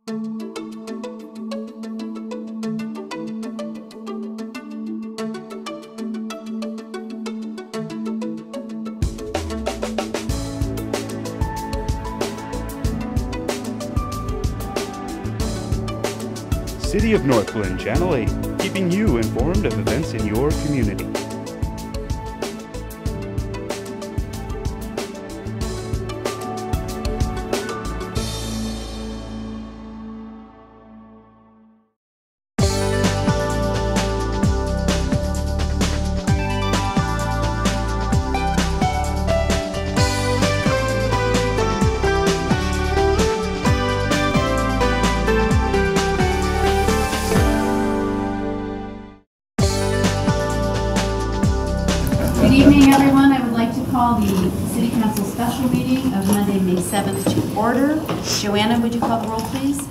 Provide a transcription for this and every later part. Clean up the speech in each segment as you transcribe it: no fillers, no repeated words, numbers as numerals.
City of Northglenn, Channel 8, keeping you informed of events in your community. Good evening, everyone. I would like to call the City Council special meeting of Monday, May 7th to order. Joanna, would you call the roll, please?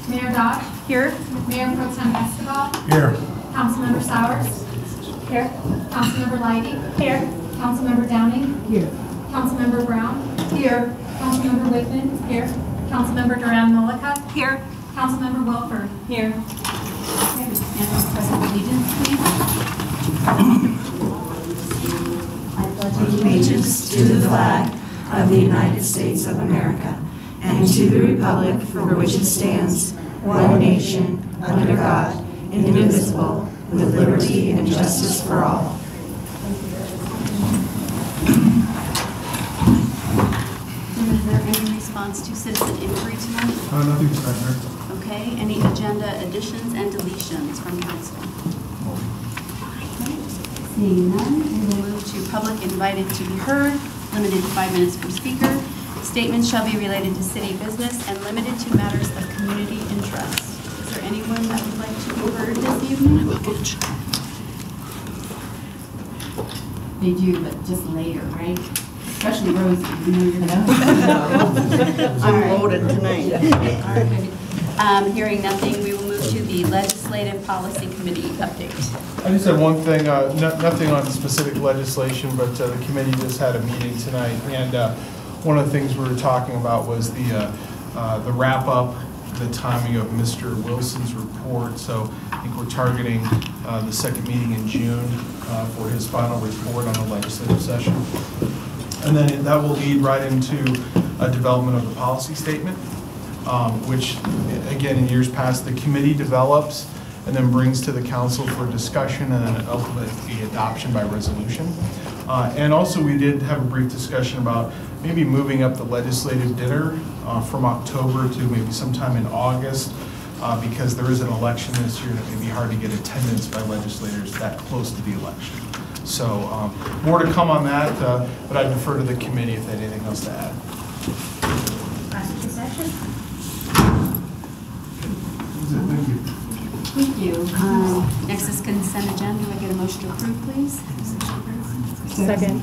Mayor Dodge. Here. Mayor Pro Tem Escobar. Here. Councilmember Sowers. Here. Councilmember Leidy. Here. Councilmember Downing. Here. Councilmember Brown. Here. Councilmember Whitman. Here. Councilmember Duran-Mullica. Here. Councilmember Wilford. Here. Okay, and press allegiance, please. Allegiance to the flag of the United States of America and to the republic for which it stands, one nation, under God, indivisible, with liberty and justice for all. Is there any response to citizen inquiry tonight? Nothing tonight, Mayor. Okay, any agenda additions and deletions from council? Seeing none, we will move to public invited to be heard, limited to 5 minutes per speaker. Statements shall be related to city business and limited to matters of community interest. Is there anyone that would like to be heard this evening? They do, but just later, right? Especially Rosie, you know you're gonna. I'm loaded tonight. All right. Hearing nothing, we will move to the Legislative Policy Committee update. I just had one thing, nothing on specific legislation, but the committee just had a meeting tonight, and one of the things we were talking about was the wrap-up, the timing of Mr. Wilson's report. So I think we're targeting the second meeting in June for his final report on the legislative session. And then that will lead right into a development of the policy statement, which, again, in years past, the committee develops and then brings to the council for discussion and then ultimately adoption by resolution. And also we did have a brief discussion about maybe moving up the legislative dinner from October to maybe sometime in August, because there is an election this year and it may be hard to get attendance by legislators that close to the election. So more to come on that, but I defer to the committee if they have anything else to add. Thank you. Thank you. Next is consent agenda. Do I get a motion to approve, please? Second.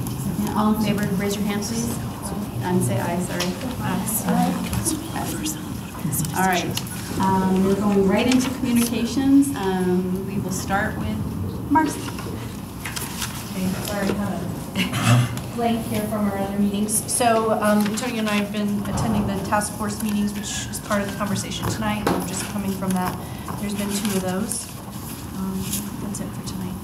All in favor, raise your hand, please. Say aye, sorry. Aye. All right. We're going right into communications. We will start with Marcy. Okay, sorry, blank here from our other meetings. So Antonio and I have been attending the task force meetings, which is part of the conversation tonight. I'm just coming from that. There's been 2 of those. That's it for tonight.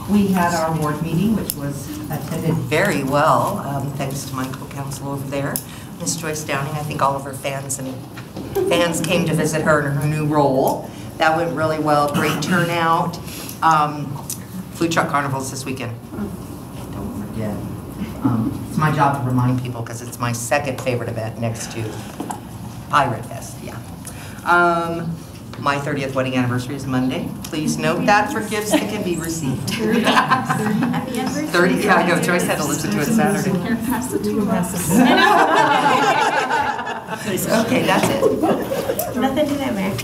We had our board meeting, which was attended very well, thanks to my co-counsel over there, Ms. Joyce Downing. I think all of her fans came to visit her in her new role. That went really well. Great turnout. Food truck carnivals this weekend. Don't forget. It's my job to remind people because it's my second favorite event next to Pirate Fest. Yeah. My 30th wedding anniversary is Monday. Please note that for gifts that can be received. 30, yeah, I know. Joyce had to listen to it Saturday. Okay, that's it. Nothing to that, Mayor.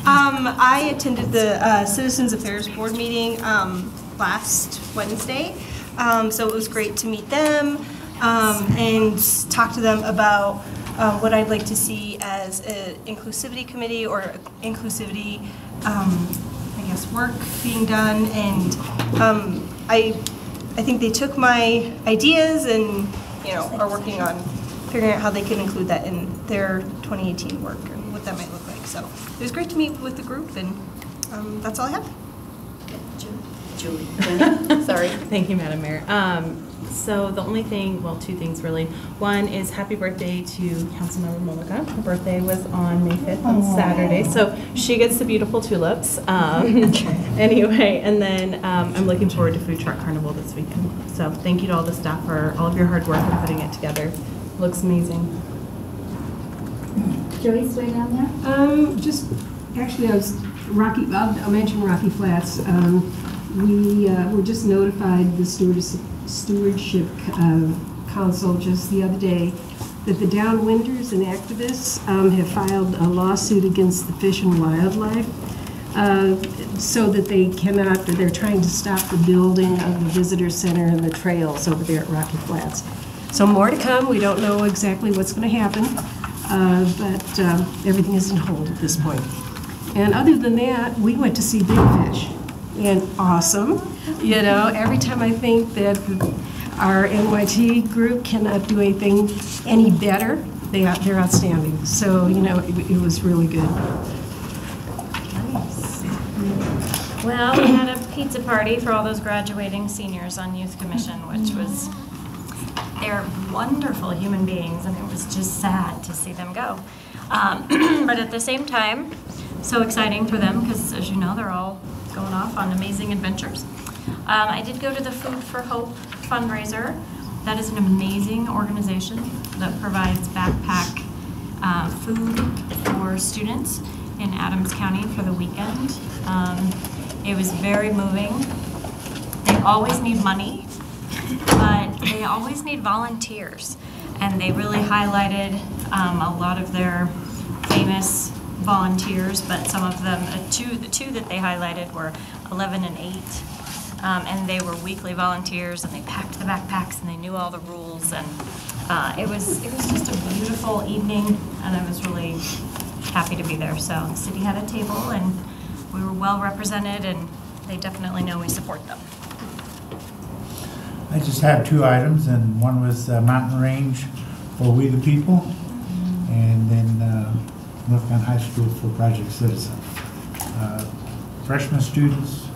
I attended the Citizens Affairs Board meeting last Wednesday, so it was great to meet them and talk to them about what I'd like to see as an inclusivity committee or inclusivity, I guess, work being done. And I think they took my ideas and, are working on figuring out how they can include that in their 2018 work and what that might look like. So it was great to meet with the group, and that's all I have. Julie. Sorry. Thank you, Madam Mayor. So the only thing, well, two things really. One is happy birthday to Councilmember Mulliga. Her birthday was on May 5th on Saturday, so she gets the beautiful tulips. Anyway, and then I'm looking forward to Food Truck Carnival this weekend. So thank you to all the staff for all of your hard work in putting it together. Looks amazing. Joyce, way down there? Actually, I'll mention Rocky Flats. We were just notified, the Stewardship Council just the other day, that the downwinders and activists have filed a lawsuit against the Fish and Wildlife so that they're trying to stop the building of the visitor center and the trails over there at Rocky Flats. So more to come. We don't know exactly what's going to happen, but everything is in hold at this point. And other than that, we went to see Big Fish. And awesome. You know, every time I think that our NYT group cannot do anything any better, they're outstanding. So, you know, it was really good. Nice. Well, we had a pizza party for all those graduating seniors on Youth Commission, which was, they're wonderful human beings, and it was just sad to see them go. But at the same time, so exciting for them, because as you know, they're all going off on amazing adventures. I did go to the Food for Hope fundraiser. That is an amazing organization that provides backpack food for students in Adams County for the weekend. It was very moving. They always need money, but they always need volunteers. And they really highlighted a lot of their famous volunteers, but some of them, the two that they highlighted were 11 and 8, and they were weekly volunteers, and they packed the backpacks, and they knew all the rules, and it was just a beautiful evening, and I was really happy to be there. So the city had a table, and we were well represented, and they definitely know we support them. I just have two items, and one was Mountain Range for We the People, and then Northglenn High School for Project Citizen. Freshman students,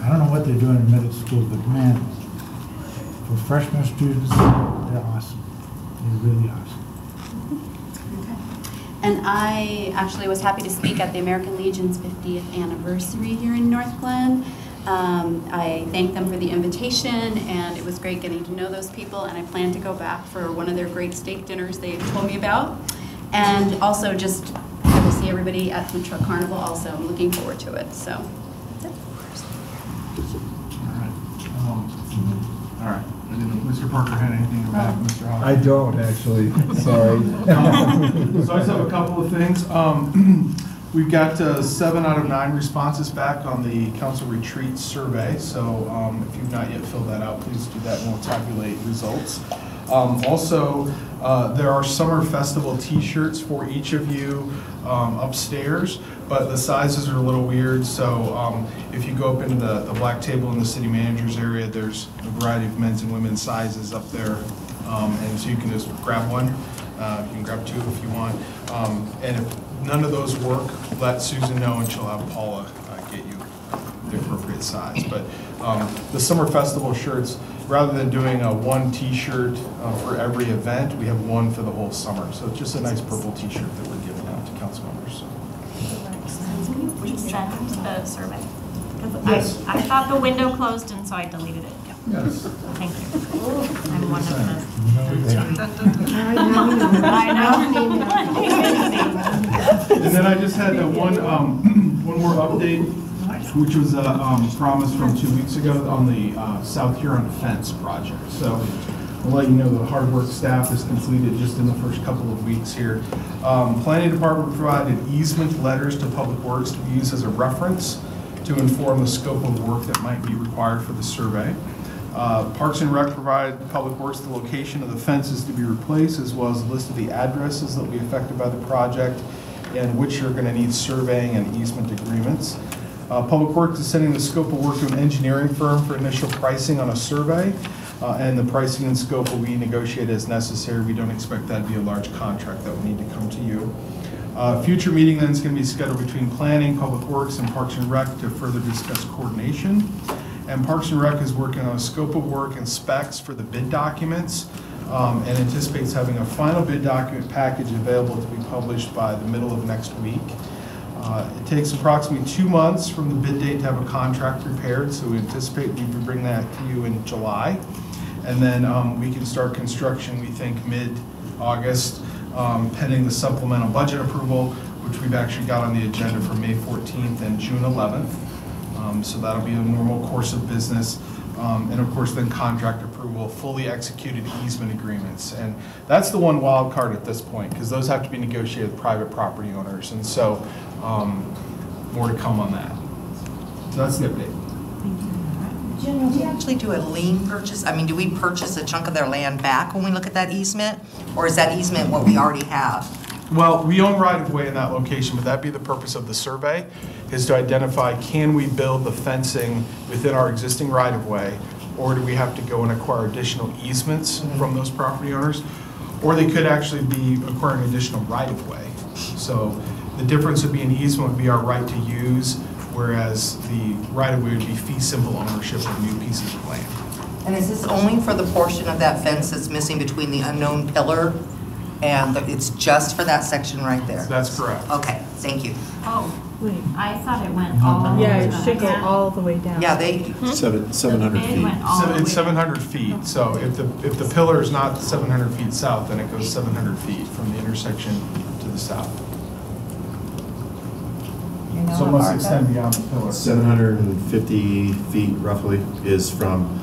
I don't know what they're doing in middle school, but man, for freshman students, they're awesome. They're really awesome. And I actually was happy to speak at the American Legion's 50th anniversary here in Northglenn. I thanked them for the invitation, and it was great getting to know those people, and I plan to go back for one of their great steak dinners they told me about. And also just to see everybody at Food Truck Carnival also. I'm looking forward to it, so. All right. I didn't know if Mr. Parker had anything to add, Mr. Hawk. I don't actually, sorry. So I just have a couple of things. We've got 7 out of 9 responses back on the council retreat survey. So if you've not yet filled that out, please do that and we'll tabulate results. Also, there are summer festival t-shirts for each of you upstairs, but the sizes are a little weird. So if you go up into the black table in the city manager's area, there's a variety of men's and women's sizes up there. And so you can just grab one. You can grab 2 if you want. And if none of those work, let Susan know and she'll have Paula get you the appropriate size. But the summer festival shirts, rather than doing a one t-shirt for every event, we have one for the whole summer. So it's just a nice purple t-shirt that we're giving out to council members. So. Can you resend the survey? Yes. I thought the window closed, and so I deleted it. Yes. Thank you. I'm one of the... I know. And then I just had one more update, which was a promise from 2 weeks ago on the South Huron Fence project. So I'll let you know the hard work staff has completed just in the first couple of weeks here. Planning Department provided easement letters to Public Works to be used as a reference to inform the scope of work that might be required for the survey. Parks and Rec provided Public Works the location of the fences to be replaced, as well as a list of the addresses that will be affected by the project and which are going to need surveying and easement agreements. Public Works is sending the scope of work to an engineering firm for initial pricing on a survey, and the pricing and scope will be negotiated as necessary. We don't expect that to be a large contract that will need to come to you. Future meeting then is going to be scheduled between Planning, Public Works, and Parks and Rec to further discuss coordination. And Parks and Rec is working on a scope of work and specs for the bid documents, and anticipates having a final bid document package available to be published by the middle of next week. It takes approximately 2 months from the bid date to have a contract prepared, so we anticipate we will bring that to you in July. And then we can start construction, we think, mid-August, pending the supplemental budget approval, which we've actually got on the agenda for May 14th and June 11th. So that'll be a normal course of business. And of course, then contract approval, fully executed easement agreements. And that's the one wild card at this point, because those have to be negotiated with private property owners. And so more to come on that. So that's the update. Jen, do you actually do a lien purchase? I mean, do we purchase a chunk of their land back when we look at that easement? Or is that easement what we already have? Well, we own right-of-way in that location, but that'd be the purpose of the survey, is to identify, can we build the fencing within our existing right-of-way, or do we have to go and acquire additional easements from those property owners? Or they could actually be acquiring additional right-of-way. So the difference would be an easement would be our right to use, whereas the right-of-way would be fee simple ownership of new pieces of land. And is this only for the portion of that fence that's missing between the unknown pillar and it's just for that section right there? That's correct. Okay, thank you. Oh, wait, I thought it went all. Yeah, it should go all the way down. Yeah, they. 700 It feet. went all the way. It's 700 feet. So if the pillar is not 700 feet south, then it goes 700 feet from the intersection to the south. So it must extend beyond the pillar. 750 feet roughly is from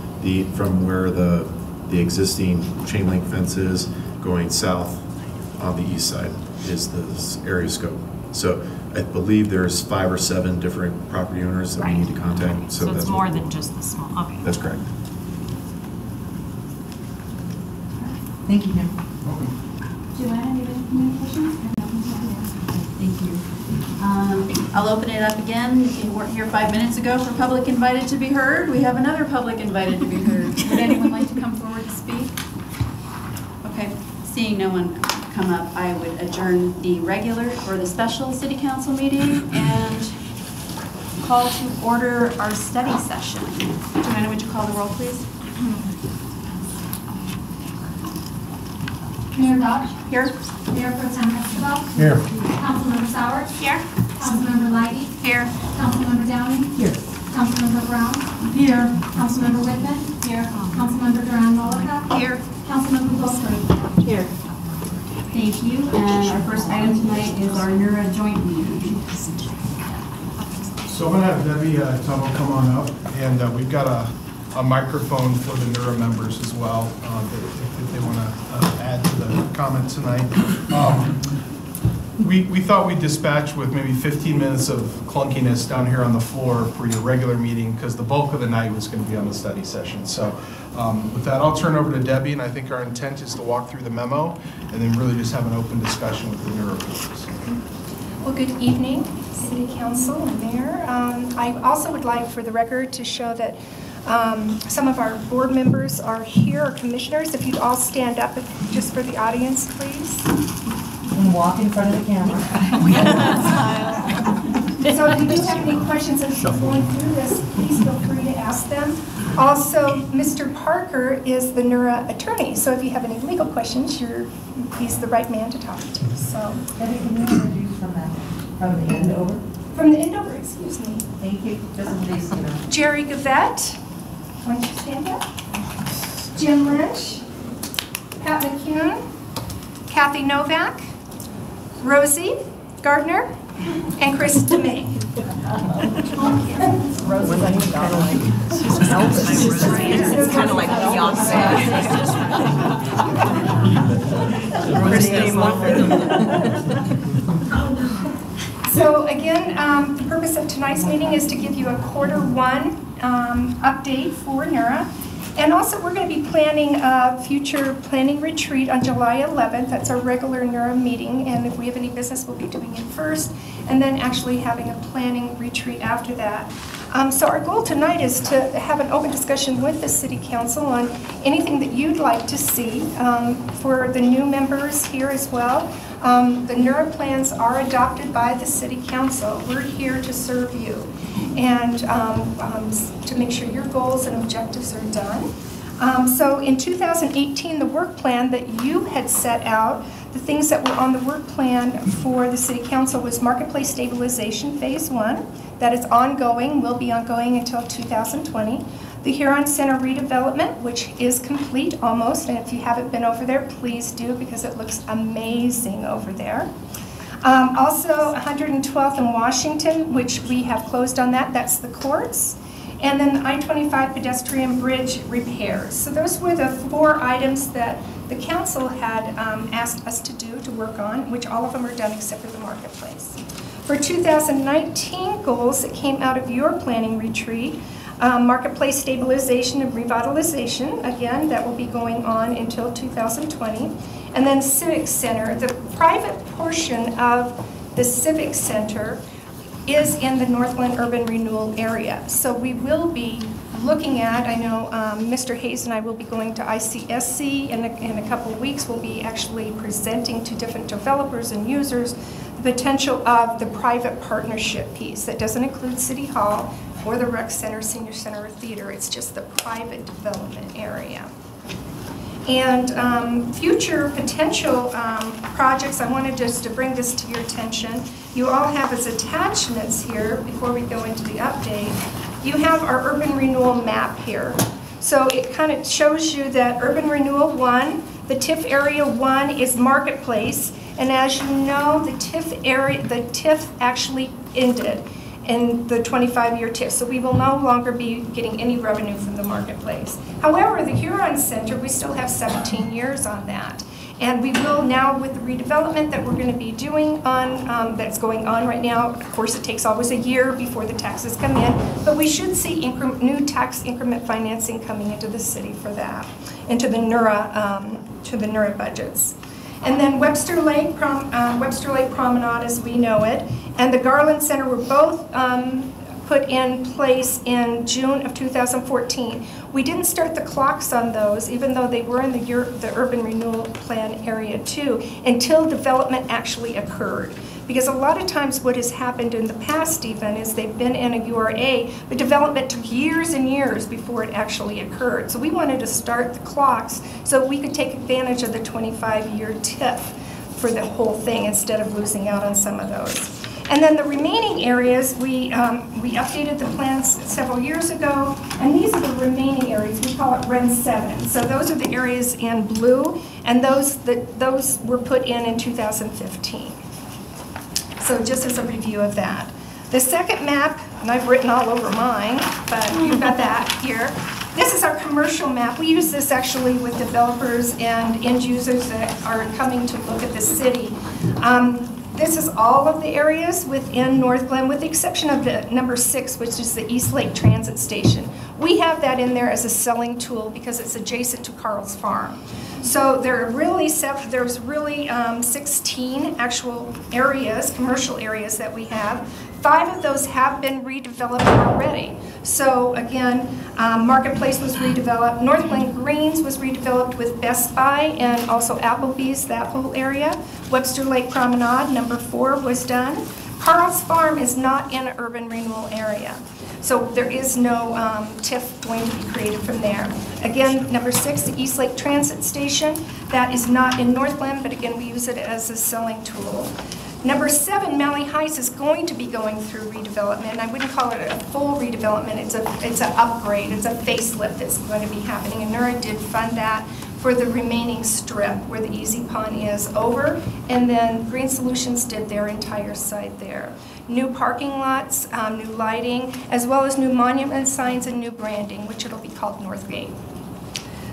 where the existing chain link fence is going south on the east side is the area scope. So I believe there's 5 or 7 different property owners that we need to contact. So that's it's more than just the small, okay. That's correct. Thank you, Jim. Joanna, do you have any questions? Thank you. I'll open it up again. You weren't here 5 minutes ago for public invited to be heard. We have another public invited to be heard. Would anyone like to come forward to speak? Okay, seeing no one come up, I would adjourn the regular or the special city council meeting and call to order our study session. Joanna, would you call the roll, please? Mayor Dodge? Here. Mayor Pro Tem Escobar? Here. Councilmember Sauer? Here. Councilmember Leidy? Here. Councilmember Downing? Here. Councilmember Brown? Here. Councilmember Whitman? Here. Councilmember Duran Mullica? Here. Councilmember Goldsberry? Here. Thank you. And our first item tonight is our NERA joint meeting. So I'm going to have Debbie Tuttle come on up, and we've got a microphone for the NERA members as well, if they want to add to the comment tonight. We thought we'd dispatch with maybe 15 minutes of clunkiness down here on the floor for your regular meeting, because the bulk of the night was going to be on the study session. So with that, I'll turn over to Debbie, and I think our intent is to walk through the memo and then really just have an open discussion with the NERA members. Well, good evening, City Council and Mayor. I also would like for the record to show that some of our board members are here, or commissioners. If you'd all stand up just for the audience, please. And walk in front of the camera. So if you do have any questions as you're going through this, please feel free to ask them. Also, Mr. Parker is the NERA attorney, so if you have any legal questions, he's the right man to talk to. So, Debbie, can you introduce from the end over? From the end over, excuse me. Thank you. Just in case, you know. Jerry Gavette, why don't you stand up? Jim Lynch, Pat McCune, Kathy Novak, Rosie Gardner, and Chris DeMay. Rosie, that's kind of like Elvis. It's kind of like Beyonce. So again, the purpose of tonight's meeting is to give you a Q1 update for NERA. And also, we're going to be planning a future planning retreat on July 11th. That's our regular NERA meeting, and if we have any business, we'll be doing it first, and then actually having a planning retreat after that. So our goal tonight is to have an open discussion with the City Council on anything that you'd like to see for the new members here as well. The NERA plans are adopted by the City Council. We're here to serve you and to make sure your goals and objectives are done. So in 2018, the work plan that you had set out, the things that were on the work plan for the City Council was Marketplace Stabilization Phase 1. That is ongoing, will be ongoing until 2020. The Huron Center redevelopment, which is complete almost, and if you haven't been over there, please do because it looks amazing over there. Also, 112th and Washington, which we have closed on that, that's the courts. And then the I-25 pedestrian bridge repairs. So those were the 4 items that the council had asked us to do, to work on, which all of them are done except for the marketplace. For 2019 goals that came out of your planning retreat, marketplace stabilization and revitalization, again, that will be going on until 2020. And then Civic Center, the private portion of the Civic Center is in the Northglenn urban renewal area. So we will be looking at, I know Mr. Hayes and I will be going to ICSC in a couple of weeks. We'll be actually presenting to different developers and users the potential of the private partnership piece. That doesn't include City Hall or the Rec Center, Senior Center, or Theater. It's just the private development area. And future potential projects, I wanted just to bring this to your attention. You all have as attachments here, before we go into the update, you have our urban renewal map here. So it kind of shows you that urban renewal 1, the TIF area 1 is marketplace, and as you know, the TIF actually ended in the 25-year TIF, so we will no longer be getting any revenue from the marketplace. However, the Huron Center, we still have 17 years on that. And we will now, with the redevelopment that we're going to be doing on, that's going on right now, of course it takes always a year before the taxes come in, but we should see new tax increment financing coming into the city for that, into the NERA budgets. And then Webster Lake Promenade as we know it, and the Garland Center were both put in place in June of 2014. We didn't start the clocks on those, even though they were in the urban renewal plan area too, until development actually occurred. Because a lot of times what has happened in the past even is they've been in a URA, but development took years and years before it actually occurred. So we wanted to start the clocks so we could take advantage of the 25-year TIF for the whole thing instead of losing out on some of those. And then the remaining areas, we updated the plans several years ago, and these are the remaining areas. We call it REN 7. So those are the areas in blue, and those were put in 2015. So just as a review of that. The second map, and I've written all over mine, but you've got that here. This is our commercial map. We use this actually with developers and end users that are coming to look at the city. This is all of the areas within Northglenn, with the exception of the number 6, which is the East Lake Transit Station. We have that in there as a selling tool because it's adjacent to Carl's Farm. So there's really 16 actual areas, commercial areas that we have. 5 of those have been redeveloped already. So again, Marketplace was redeveloped. Northglenn Greens was redeveloped with Best Buy and also Applebee's, that whole area. Webster Lake Promenade, number 4, was done. Carl's Farm is not in an urban renewal area. So there is no TIF going to be created from there. Again, number 6, the East Lake Transit Station. That is not in Northglenn, but again, we use it as a selling tool. Number 7, Malley Heights is going to be going through redevelopment. I wouldn't call it a full redevelopment. It's an upgrade. It's a facelift that's going to be happening. And NERA did fund that for the remaining strip where the Easy Pond is over. And then Green Solutions did their entire site there. New parking lots, new lighting, as well as new monument signs and new branding, which it'll be called Northgate.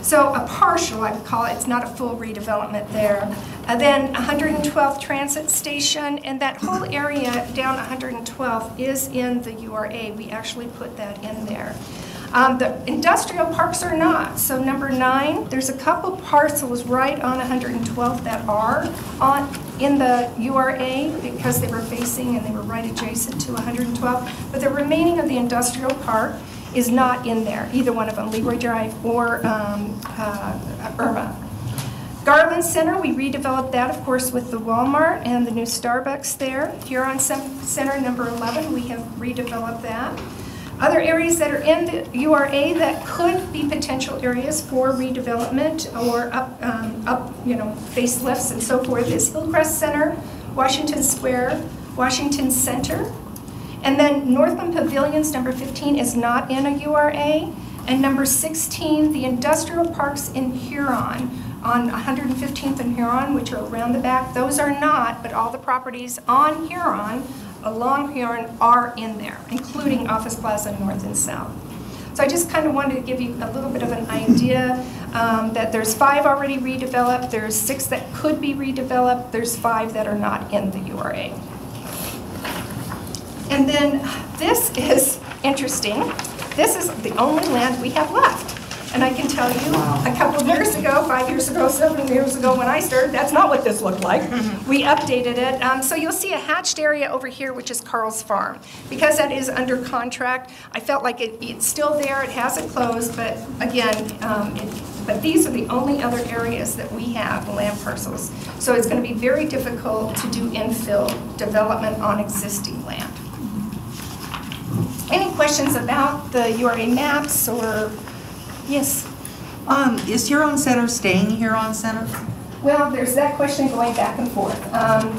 So a partial, I would call it. It's not a full redevelopment there. Then 112th Transit Station, and that whole area down 112th is in the URA. We actually put that in there. The industrial parks are not. So number 9, there's a couple parcels right on 112th that are in the URA because they were facing and they were right adjacent to 112. But the remaining of the industrial park is not in there, either one of them, Leroy Drive or Irma. Garland Center, we redeveloped that, of course, with the Walmart and the new Starbucks there. Huron Center, number 11, we have redeveloped that. Other areas that are in the URA that could be potential areas for redevelopment or facelifts and so forth is Hillcrest Center, Washington Square, Washington Center. And then Northglenn Pavilions, number 15, is not in a URA. And number 16, the industrial parks in Huron, on 115th and Huron, which are around the back, those are not, but all the properties on Huron, along Huron, are in there, including Office Plaza North and South. So I just kind of wanted to give you a little bit of an idea that there's 5 already redeveloped, there's 6 that could be redeveloped, there's 5 that are not in the URA. And then this is interesting. This is the only land we have left. And I can tell you, a couple of years ago, 5 years ago, 7 years ago when I started, that's not what this looked like. We updated it. So you'll see a hatched area over here, which is Carl's Farm. Because that is under contract, I felt like it's still there. It hasn't closed, but again, but these are the only other areas that we have land parcels. So it's going to be very difficult to do infill development on existing land. Any questions about the URA maps or? Yes. Is Huron Center staying Huron Center? Well, there's that question going back and forth.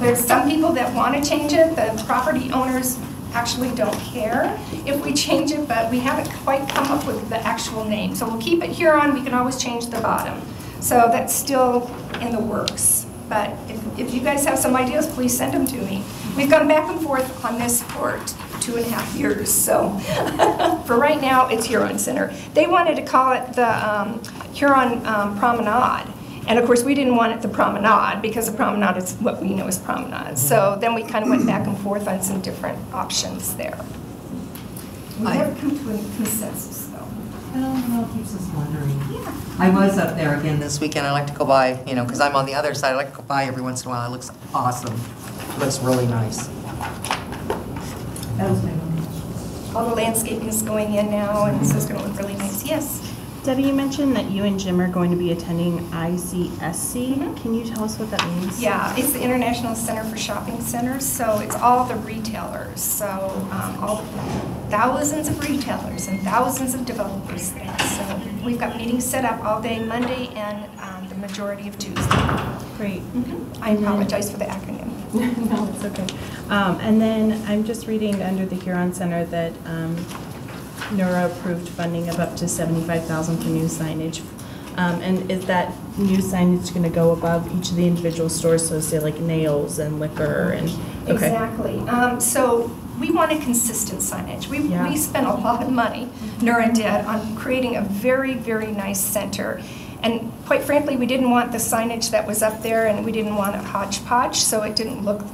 There's some people that want to change it. The property owners actually don't care if we change it, but we haven't quite come up with the actual name. So we'll keep it Huron. We can always change the bottom. So that's still in the works. But if you guys have some ideas, please send them to me. We've gone back and forth on this for 2.5 years, so for right now, it's Huron Center. They wanted to call it the Huron Promenade, and of course, we didn't want it the Promenade because the Promenade is what we know as Promenade. So then we kind of went back and forth on some different options there. We never come to a consensus, though. Well, it keeps us wondering. Yeah. I was up there again this weekend. I like to go by, because I'm on the other side. I like to go by every once in a while. It looks awesome. It looks really nice. That was my one. All the landscaping is going in now, and so it's going to look really nice. Yes? Debbie, you mentioned that you and Jim are going to be attending ICSC. Can you tell us what that means? Yeah, it's the International Center for Shopping Centers, so it's all the retailers. So all thousands of retailers and thousands of developers there. So we've got meetings set up all day Monday and the majority of Tuesday. Great. I apologize for the acronym. No, it's okay. And then I'm just reading under the Huron Center that NERA approved funding of up to $75,000 for new signage. And is that new signage going to go above each of the individual stores, so say like nails and liquor and? Okay. Exactly. So we wanted consistent signage. We spent a lot of money, NERA did, on creating a very, very nice center. And quite frankly, we didn't want the signage that was up there, and we didn't want a hodgepodge, so it didn't look,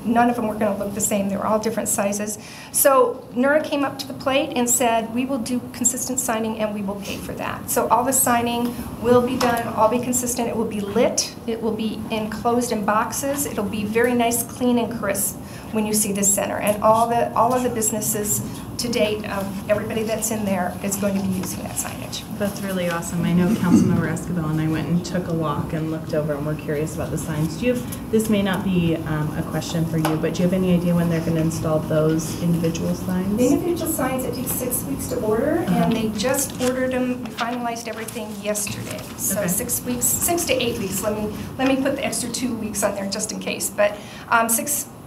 none of them were going to look the same. They were all different sizes. So NERA came up to the plate and said, we will do consistent signing and we will pay for that. So all the signing will be done, all be consistent. It will be lit. It will be enclosed in boxes. It'll be very nice, clean, and crisp when you see this center. And all of the businesses to date of everybody that's in there is going to be using that signage. That's really awesome. I know Councilmember Escobar and I went and took a walk and looked over, and we're curious about the signs. Do you have, this may not be a question for you, but do you have any idea when they're going to install those individual signs? The individual signs, it takes 6 weeks to order, and they just ordered them. We finalized everything yesterday. So 6 weeks, 6 to 8 weeks. Let me put the extra 2 weeks on there just in case. But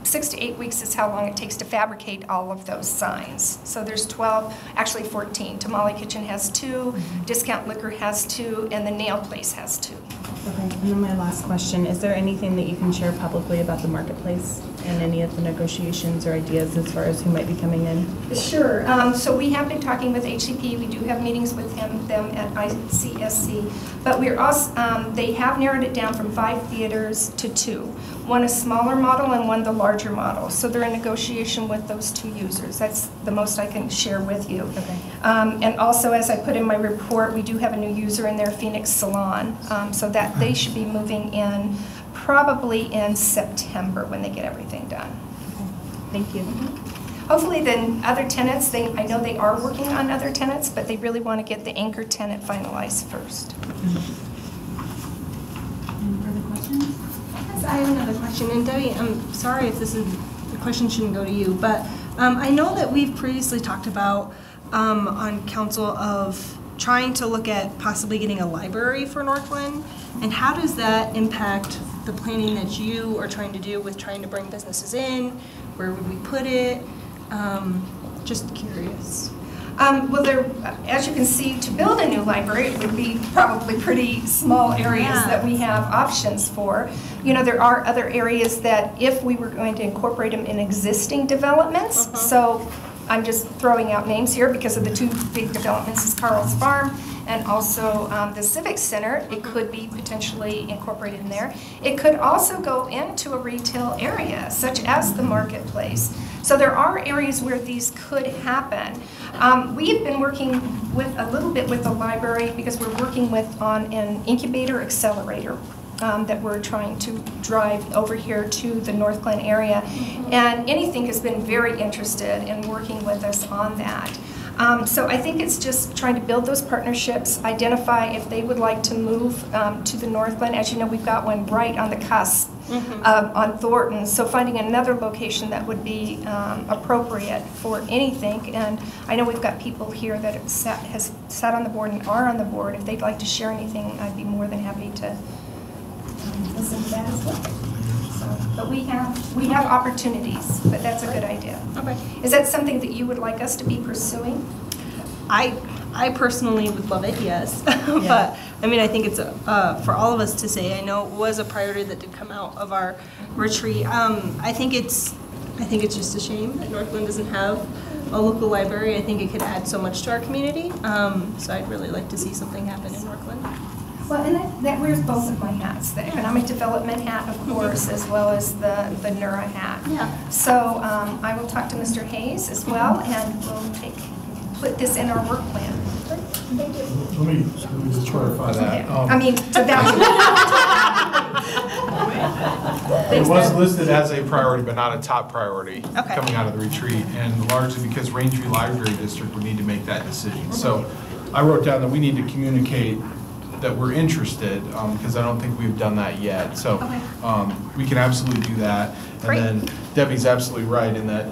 6 to 8 weeks is how long it takes to fabricate all of those signs. So there's 12, actually 14. Tamale Kitchen has 2, Discount Liquor has 2, and the Nail Place has 2. Okay, and then my last question, is there anything that you can share publicly about the marketplace in any of the negotiations or ideas as far as who might be coming in? Sure. So we have been talking with HCP. We do have meetings with them at ICSC. But we're also, they have narrowed it down from 5 theaters to 2. One a smaller model and one the larger model. So they're in negotiation with those 2 users. That's the most I can share with you. Okay. And also, as I put in my report, we do have a new user in their Phoenix Salon. So that they should be moving in probably in September when they get everything done. Thank you. Hopefully then other tenants, I know they are working on other tenants, but they really want to get the anchor tenant finalized first. Any further questions? Yes, I have another question. And Debbie, I'm sorry if the question shouldn't go to you, but I know that we've previously talked about on council of trying to look at possibly getting a library for Northglenn, and how does that impact the planning that you are trying to do with trying to bring businesses in? Where would we put it? Just curious. Well, as you can see, to build a new library, it would be probably pretty small areas that we have options for. You know, there are other areas that if we were going to incorporate them in existing developments, so I'm just throwing out names here because of the 2 big developments is Carl's Farm and also the Civic Center. It could be potentially incorporated in there. It could also go into a retail area, such as the marketplace. So there are areas where these could happen. We've been working with a little bit with the library because we're working on an incubator accelerator that we're trying to drive over here to the Northglenn area. And Anything has been very interested in working with us on that. So I think it's just trying to build those partnerships, identify if they would like to move to the Northglenn. As you know, we've got one right on the cusp on Thornton. So finding another location that would be appropriate for anything. And I know we've got people here that has sat on the board and are on the board. If they'd like to share anything, I'd be more than happy to listen to that as well. But we have opportunities, but that's a good idea. Okay. Is that something that you would like us to be pursuing? I personally would love it, yes. But I mean, I think it's for all of us to say. I know it was a priority that did come out of our retreat. I think it's just a shame that Northglenn doesn't have a local library. I think it could add so much to our community. So I'd really like to see something happen in Northglenn. Well, and that wears both of my hats, the economic development hat, of course, as well as the NERA hat. Yeah. So I will talk to Mr. Hayes as well, and we'll put this in our work plan. Thank you. Let me just clarify that. I mean, to that. It was listed as a priority, but not a top priority Okay. coming out of the retreat, and largely because Range View Library District would need to make that decision. So I wrote down that we need to communicate that we're interested, because I don't think we've done that yet. So we can absolutely do that. Great. And then Debbie's absolutely right in that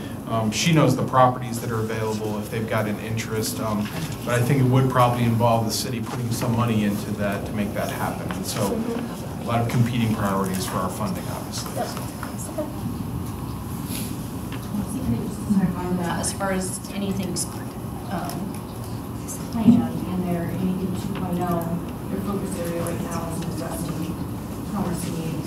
she knows the properties that are available if they've got an interest. But I think it would probably involve the city putting some money into that to make that happen. And so a lot of competing priorities for our funding, obviously. As far as anything's planned and their anything 2.0, their focus area right now is addressing Commerce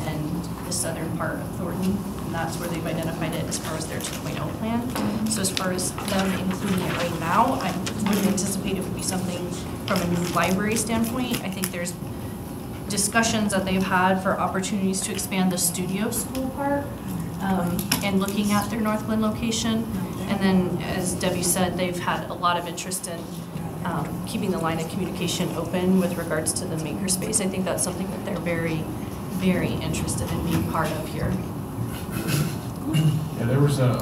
and the southern part of Thornton, and that's where they've identified it as far as their 2.0 plan. So as far as them including it right now, I wouldn't anticipate it would be something from a new library standpoint. I think there's discussions that they've had for opportunities to expand the studio school part and looking at their Northglenn location. And then, as Debbie said, they've had a lot of interest in keeping the line of communication open with regards to the makerspace. I think that's something that they're very, very interested in being part of here. Yeah, there was a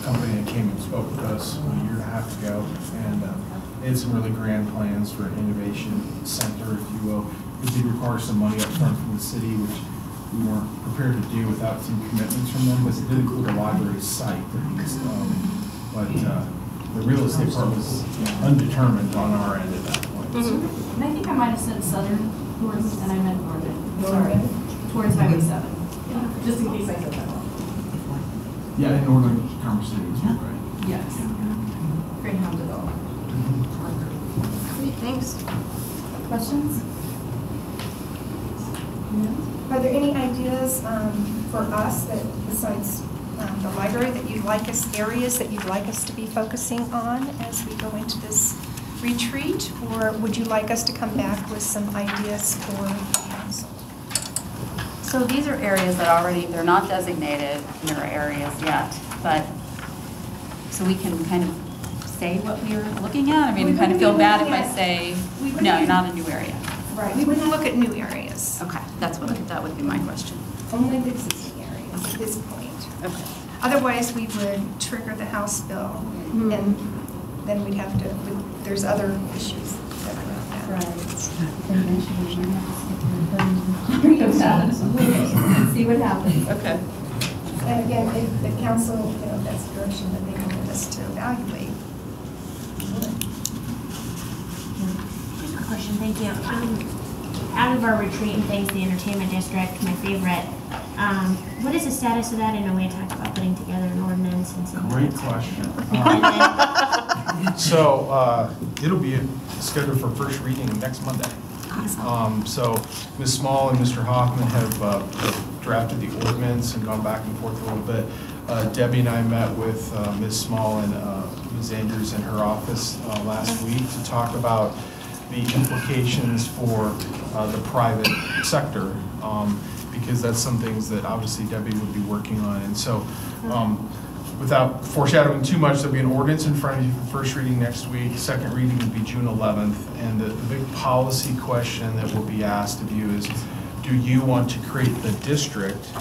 company that came and spoke with us a year and a half ago, and they had some really grand plans for an innovation center, if you will. It did require some money up front from the city, which we weren't prepared to do without some commitments from them, but it did include a library site. But the real estate part was undetermined on our end at that point. And I think I might have said southern towards, and I meant northern. Sorry. Towards Highway 7. Just in case I said that wrong. Yeah, in northern Commerce City, right? Yes. Greyhound development. Great, thanks. Questions? No? Are there any ideas for us that, besides the library that you'd like us, areas that you'd like us to be focusing on as we go into this retreat? Or would you like us to come back with some ideas for council? So these are areas that already, they're not designated mirror areas yet, but, so we can kind of say what we're looking at? I mean, I kind of feel bad if I say, no, you're not a new area. Right, we wouldn't look at new areas. Okay, that would be my question. Only the existing areas at this point. Okay. Otherwise, we would trigger the House bill, and then we'd have to, there's other issues that are around that. See what happens. Okay. And again, if the council, if that's the direction that they wanted us to evaluate. Question, thank you. Out of our retreat and things, the entertainment district, my favorite. What is the status of that? I know we had talked about putting together an ordinance and something. Great question. So it'll be scheduled for first reading next Monday. Awesome. So Ms. Small and Mr. Hoffman have drafted the ordinance and gone back and forth a little bit. Debbie and I met with Ms. Small and Ms. Andrews in her office last week to talk about the implications for the private sector, because that's some things that obviously Debbie would be working on. And so without foreshadowing too much, there'll be an ordinance in front of you for first reading next week. Second reading will be June 11th. And the big policy question that will be asked of you is, do you want to create the district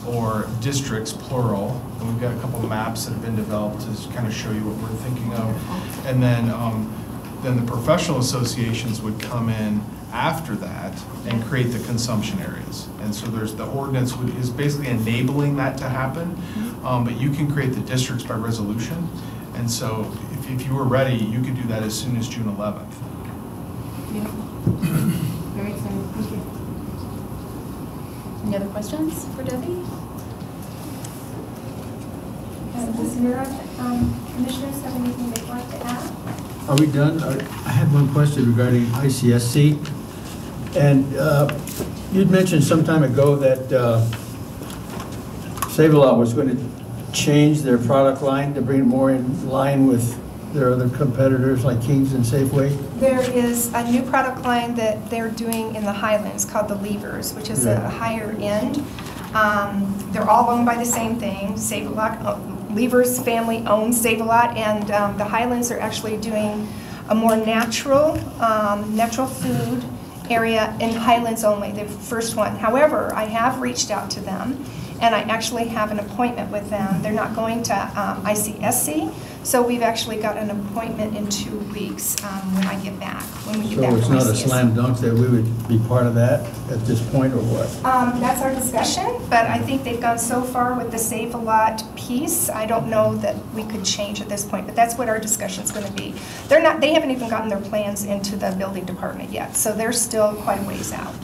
or districts, plural? And we've got a couple of maps that have been developed to kind of show you what we're thinking of. And then the professional associations would come in after that and create the consumption areas. And so there's the ordinance is basically enabling that to happen, but you can create the districts by resolution. And so if you were ready, you could do that as soon as June 11th. Beautiful. Very exciting. Thank you. Any other questions for Debbie? Does Mira, commissioners have anything they'd like to add? Are we done? I had one question regarding ICSC. And you'd mentioned some time ago that Save-A-Lot was going to change their product line to bring it more in line with their other competitors like King's and Safeway. There is a new product line that they're doing in the Highlands called the Levers, which is a higher end. They're all owned by the same thing. Save-A-Lot, Levers family owns Save-A-Lot, and the Highlands are actually doing a more natural food area in Highlands only, the first one. However, I have reached out to them, and I actually have an appointment with them. They're not going to ICSC, so we've actually got an appointment in 2 weeks when I get back. When we get back So it's from not a ICSC. slam dunk that we would be part of that at this point, or what? That's our discussion, but I think they've gone so far with the Save-A-Lot piece. I don't know that we could change at this point, but that's what our discussion's going to be. They haven't even gotten their plans into the building department yet, so they're still quite a ways out.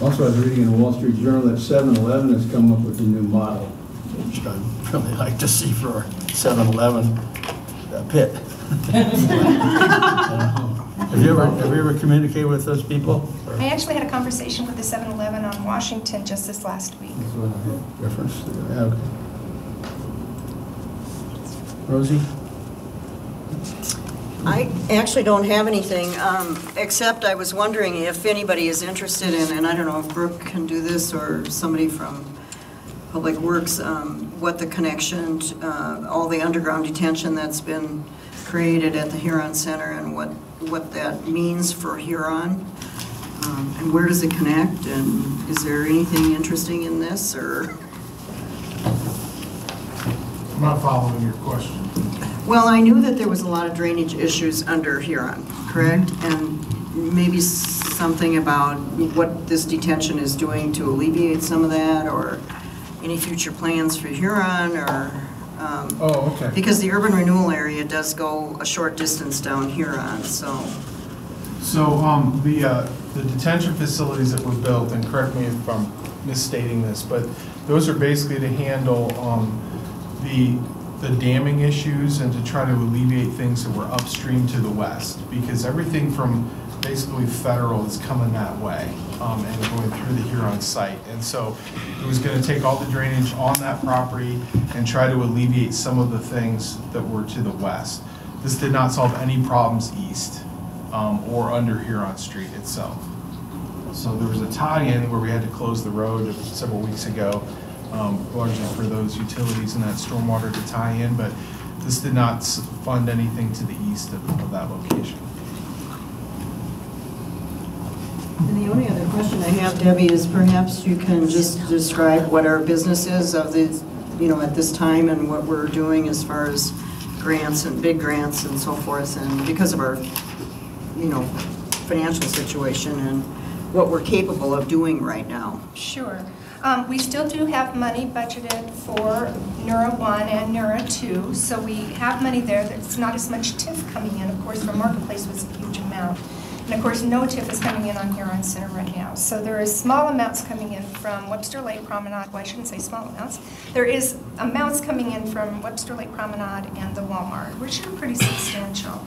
Also, I was reading in the Wall Street Journal that 7-Eleven has come up with a new model, which I'd really like to see for our 7-Eleven pit. Have you ever communicated with those people? Or? I actually had a conversation with the 7-Eleven on Washington just this last week. That's what I had reference to. Yeah, okay. Rosie? I actually don't have anything, except I was wondering if anybody is interested in, and I don't know if Brooke can do this or somebody from Public Works, what the connection, all the underground detention that's been created at the Huron Center and what that means for Huron, and where does it connect, and is there anything interesting in this, or? I'm not following your question. Well, I knew that there was a lot of drainage issues under Huron, correct? And maybe something about what this detention is doing to alleviate some of that, or any future plans for Huron, or... oh, okay. Because the urban renewal area does go a short distance down Huron, so... So the detention facilities that were built, and correct me if I'm misstating this, but those are basically to handle the damming issues and to try to alleviate things that were upstream to the west, because everything from basically federal is coming that way and going through the Huron site. And so it was going to take all the drainage on that property and try to alleviate some of the things that were to the west. This did not solve any problems east or under Huron Street itself. So there was a tie-in where we had to close the road several weeks ago, largely for those utilities and that stormwater to tie in, but this did not fund anything to the east of that location. And the only other question I have, Debbie, is perhaps you can just describe what our business is of the, at this time and what we're doing as far as grants and big grants and so forth, and because of our, financial situation and what we're capable of doing right now. Sure. We still do have money budgeted for NERA 1 and NERA 2, so we have money there. There's not as much TIF coming in. Of course, from Marketplace was a huge amount. And of course, no TIF is coming in on Huron Center right now. So there is small amounts coming in from Webster Lake Promenade. Well, I shouldn't say small amounts. There is amounts coming in from Webster Lake Promenade and the Walmart, which are pretty substantial.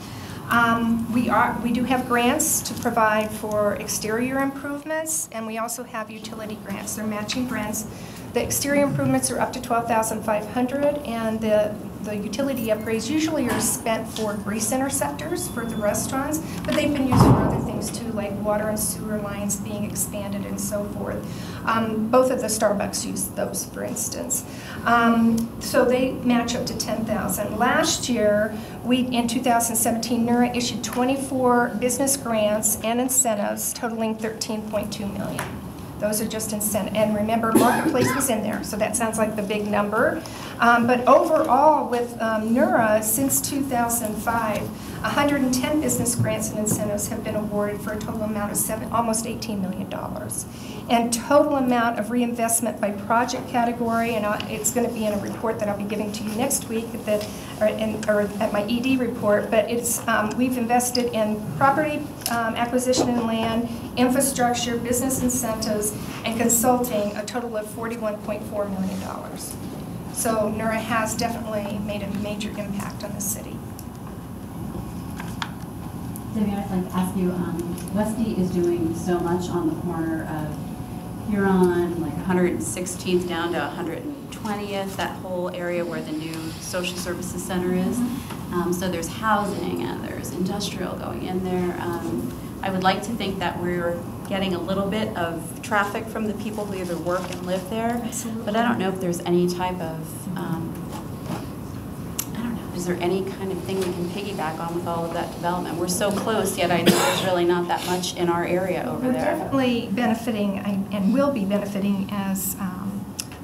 We do have grants to provide for exterior improvements, and we also have utility grants. They're matching grants. The exterior improvements are up to $12,500, and the utility upgrades usually are spent for grease interceptors for the restaurants, but they've been used for other things too, like water and sewer lines being expanded and so forth. Both of the Starbucks use those, for instance. So they match up to $10,000. Last year, in 2017, NERA issued 24 business grants and incentives totaling $13.2 million. Those are just incentives. And remember, Marketplace was in there, so that sounds like the big number. But overall, with NERA, since 2005, 110 business grants and incentives have been awarded for a total amount of almost $18 million. And total amount of reinvestment by project category, and it's going to be in a report that I'll be giving to you next week or at my ED report, but we've invested in property acquisition and land, infrastructure, business incentives, and consulting, a total of $41.4 million. So NERA has definitely made a major impact on the city. Debbie, I'd like to ask you, Westy is doing so much on the corner of Huron, like 116th down to 120th, that whole area where the new social services center is. So there's housing and there's industrial going in there. I would like to think that we're getting a little bit of traffic from the people who either work and live there. Absolutely. But I don't know if there's any type of, I don't know, is there any kind of thing we can piggyback on with all of that development? We're so close, yet I know there's really not that much in our area over there. We're definitely benefiting and will be benefiting as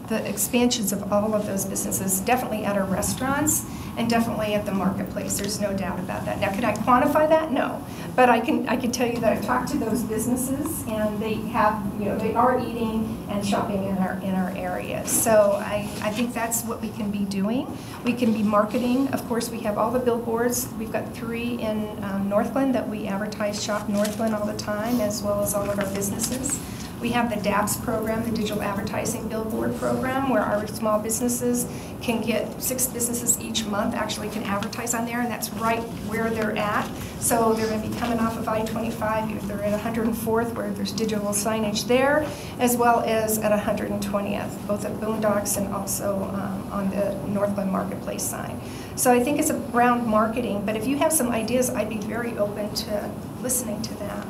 the expansions of all of those businesses, definitely at our restaurants and definitely at the Marketplace. There's no doubt about that. Now, can I quantify that? No. But I can tell you that I've talked to those businesses, and they have, they are eating and shopping in our area. So I think that's what we can be doing. We can be marketing. Of course, we have all the billboards. We've got 3 in Northglenn that we advertise Shop Northglenn all the time, as well as all of our businesses. We have the DAPS program, the Digital Advertising Billboard Program, where our small businesses can get 6 businesses each month actually can advertise on there, and that's right where they're at. So they're going to be coming off of I-25, if they're at 104th, where there's digital signage there, as well as at 120th, both at Boondocks and also on the Northglenn Marketplace sign. So I think it's around marketing, but if you have some ideas, I'd be very open to listening to that.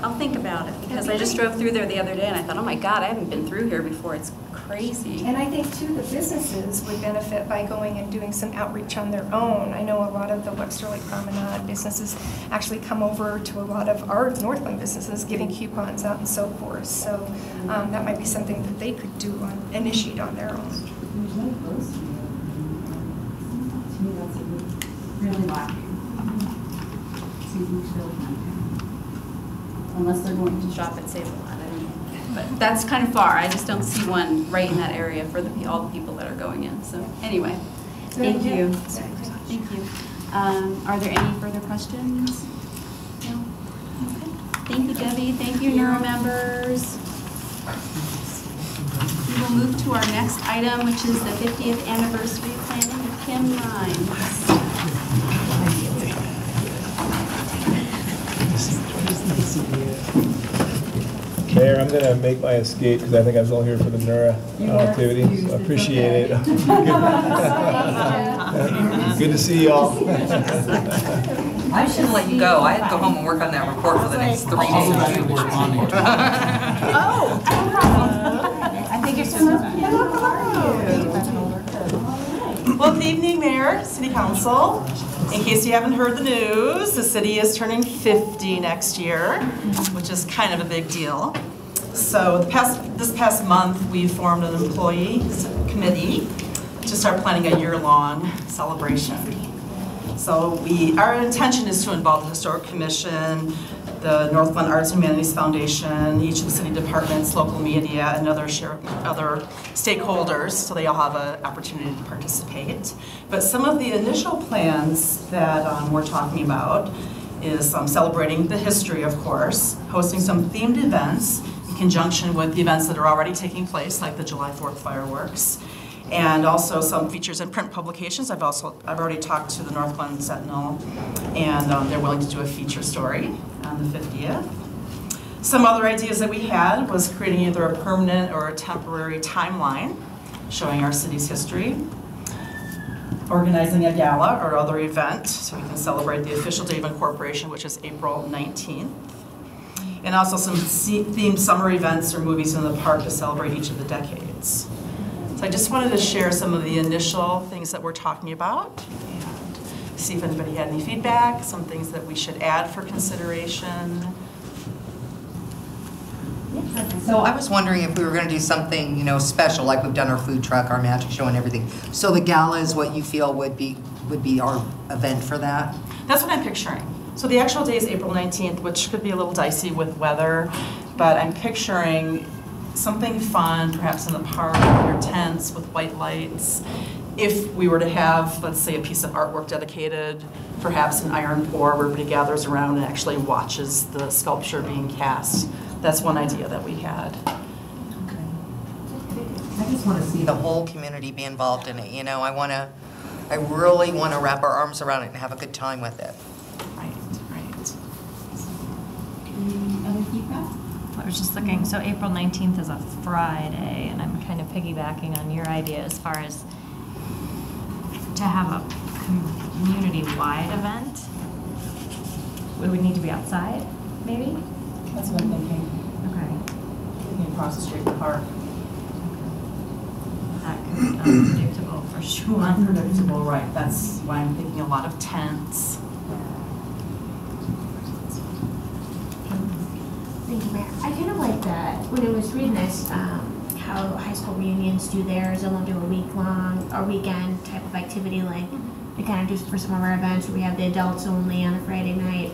I'll think about it, because I just drove through there the other day and I thought, oh my God, I haven't been through here before. It's crazy. And I think too, the businesses would benefit by going and doing some outreach on their own. I know a lot of the Webster Lake Promenade businesses actually come over to a lot of our Northglenn businesses, giving coupons out and so forth. So that might be something that they could do, initiate on their own. There's no close to me, that's really lacking. Unless they're going to shop at Save-A-Lot. But that's kind of far. I just don't see one right in that area for all the people that are going in. So anyway, thank you. Thank you. Are there any further questions? No? Okay. Thank you, Debbie. Thank you, NERA members. We will move to our next item, which is the 50th anniversary planning with Kim Rhimes. Mayor, I'm going to make my escape because I think I was only here for the NURA activity. So I appreciate it. Good to see y'all. I shouldn't let you go. I had to go home and work on that report for the next 3 days. I think it's just Well, good evening, Mayor, City Council. In case you haven't heard the news, the city is turning 50 next year, which is kind of a big deal. So this past month, we formed an employee committee to start planning a year-long celebration. So our intention is to involve the Historic Commission, the Northglenn Arts and Humanities Foundation, each of the city departments, local media, and other stakeholders, so they all have an opportunity to participate. But some of the initial plans that we're talking about is celebrating the history, of course, hosting some themed events in conjunction with the events that are already taking place, like the July 4th fireworks, and also some features in print publications. I've already talked to the Northglenn Sentinel, and they're willing to do a feature story on the 50th. Some other ideas that we had was creating either a permanent or a temporary timeline showing our city's history, organizing a gala or other event so we can celebrate the official day of incorporation, which is April 19th, and also some themed summer events or movies in the park to celebrate each of the decades. So I just wanted to share some of the initial things that we're talking about and see if anybody had any feedback, some things that we should add for consideration. So I was wondering if we were going to do something, special, like we've done our food truck, our magic show, and everything. So the gala is what you feel would be our event for that? That's what I'm picturing. So the actual day is April 19th, which could be a little dicey with weather, but I'm picturing something fun, perhaps in the park, under tents with white lights. If we were to have, let's say, a piece of artwork dedicated, perhaps an iron pour where everybody gathers around and actually watches the sculpture being cast. That's one idea that we had. I just want to see the whole community be involved in it. I really want to wrap our arms around it and have a good time with it. Right. Any other feedback? I was just looking, so April 19th is a Friday, and I'm kind of piggybacking on your idea as far as to have a community-wide event. Would we need to be outside, maybe? That's what I'm thinking. Okay. Thinking across the street in the park. That could be unpredictable for sure. Unpredictable, right. That's why I'm thinking a lot of tents. Thank you, Mayor. I kind of like that, when I was reading this, how high school reunions do theirs. They'll do a week-long or weekend type of activity, like they kind of do for some of our events where we have the adults only on a Friday night.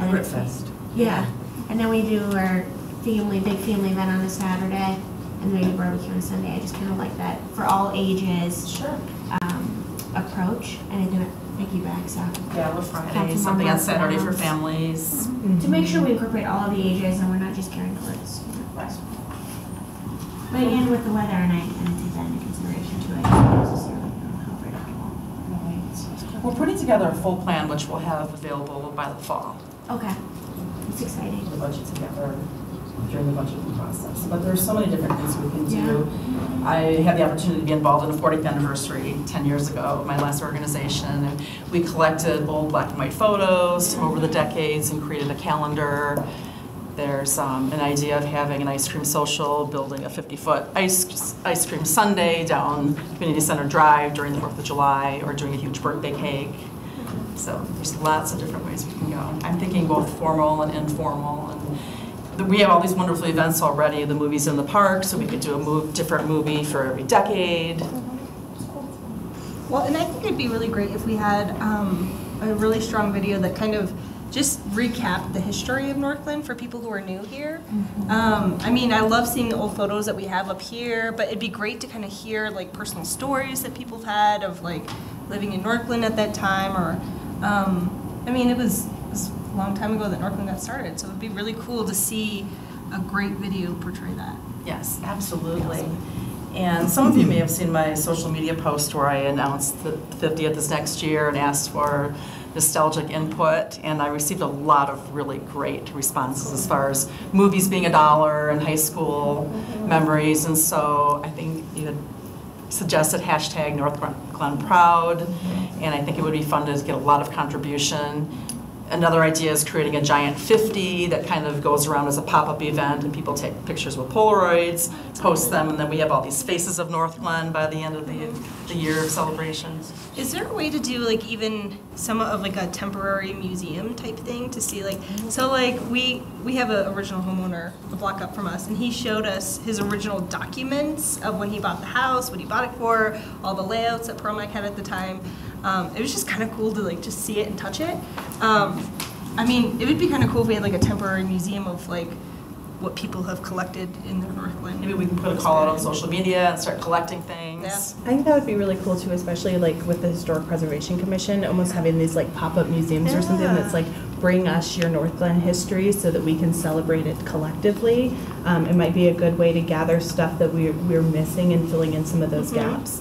A Grit Fest. Yeah. And then we do our big family event on a Saturday, and then we do barbecue on a Sunday. I just kind of like that for all ages approach, and I do it piggybacks on. Yeah, with Friday, something on Saturday for families. To make sure we incorporate all of the ages and we're not just caring towards. But again, with the weather, and I take that into consideration too, I don't necessarily know how predictable. We're putting together a full plan, which we'll have available by the fall. Okay. It's exciting. The budget together during the budgeting process. But there's so many different things we can do. Yeah. I had the opportunity to be involved in the 40th anniversary 10 years ago of my last organization. And we collected old black and white photos from over the decades and created a calendar. There's an idea of having an ice cream social, building a 50-foot ice cream sundae down Community Center Drive during the 4th of July, or doing a huge birthday cake. So there's lots of different ways we can go. I'm thinking both formal and informal. And we have all these wonderful events already. The movies in the park, so we could do a different movie for every decade. Well, and I think it'd be really great if we had a really strong video that kind of just recap the history of Northglenn for people who are new here. I mean, I love seeing the old photos that we have up here, but it'd be great to kind of hear like personal stories that people have had of like living in Northglenn at that time, or I mean, it was a long time ago that Northglenn got started, so it'd be really cool to see a great video portray that. Yes, absolutely. And some of you may have seen my social media post where I announced that the 50th is next year and asked for nostalgic input, and I received a lot of really great responses as far as movies being $1 and high school memories, and so I think you had suggested hashtag Northglenn Proud, and I think it would be fun to get a lot of contribution. Another idea is creating a giant 50 that kind of goes around as a pop-up event, and people take pictures with Polaroids, post them, and then we have all these faces of Northglenn by the end of the year of celebrations. Is there a way to do like even some of like a temporary museum type thing to see like, so like we have an original homeowner a block up from us, and he showed us his original documents of when he bought the house, what he bought it for, all the layouts that Promac had at the time. It was just kind of cool to like just see it and touch it. I mean, it would be kind of cool if we had like a temporary museum of like what people have collected in their Northglenn. Maybe we can put a call out on social media and start collecting things. Yeah. I think that would be really cool too, especially like with the Historic Preservation Commission, almost having these like pop-up museums or something that's like, bring us your Northglenn history so that we can celebrate it collectively. It might be a good way to gather stuff that we're missing and filling in some of those gaps.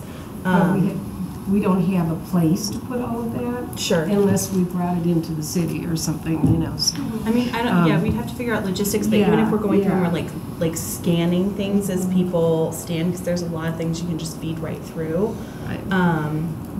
We don't have a place to put all of that. Sure. Unless we brought it into the city or something, you know. So, I mean, I don't. Yeah, we'd have to figure out logistics. But even if we're going through and we're like scanning things as people stand, because there's a lot of things you can just feed right through.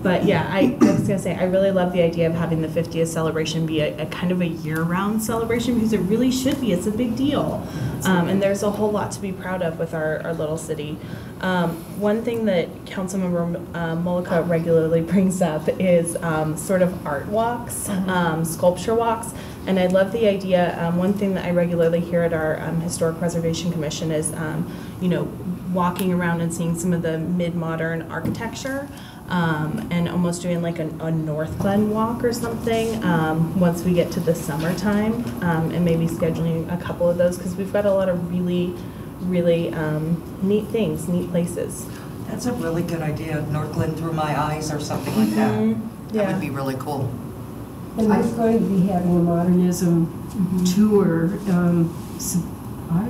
But yeah, I was gonna say I really love the idea of having the 50th celebration be a kind of a year-round celebration, because it really should be. It's a big deal, and there's a whole lot to be proud of with our little city. One thing that Councilmember Mullica regularly brings up is sort of art walks, sculpture walks, and I love the idea. One thing that I regularly hear at our Historic Preservation Commission is, you know, walking around and seeing some of the mid-modern architecture. And almost doing like a Northglenn walk or something once we get to the summertime, and maybe scheduling a couple of those, because we've got a lot of really neat things, neat places. That's a really good idea, Northglenn Through My Eyes or something like that. That would be really cool. And we're going to be having a modernism tour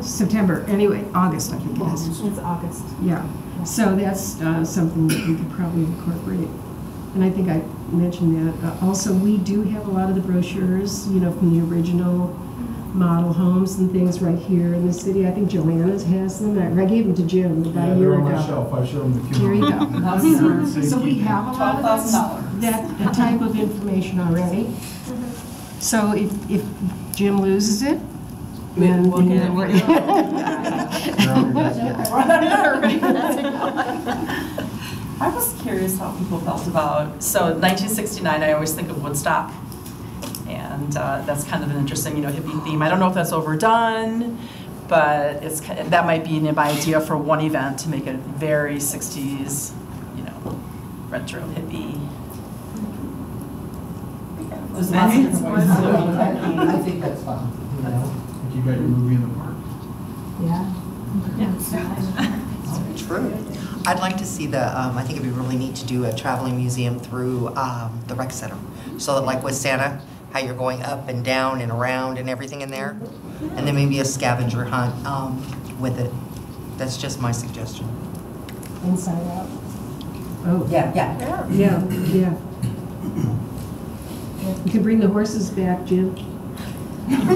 September, anyway, August I think it is. It's August. Yeah. So that's something that we could probably incorporate. And I think I mentioned that. Also, we do have a lot of the brochures, you know, from the original model homes and things right here in the city. I think Joanna's has them. I gave them to Jim about a year ago. They're on my shelf. I showed them to Kim. There you go. So we have a lot of that type of information already. So if Jim loses it, then we'll get it. I was curious how people felt about, so 1969, I always think of Woodstock, and that's kind of an interesting, you know, hippie theme. I don't know if that's overdone, but it's that might be an idea for one event to make it very 60s, you know, retro hippie. There's lots of different ways to do it. I think that's fun. You know? You got your movie in the park. True. I'd like to see the, I think it'd be really neat to do a traveling museum through the rec center. So that like with Santa, how you're going up and down and around and everything in there. And then maybe a scavenger hunt with it. That's just my suggestion. Inside Out. Oh. Yeah. Yeah. You can bring the horses back, Jim. Thank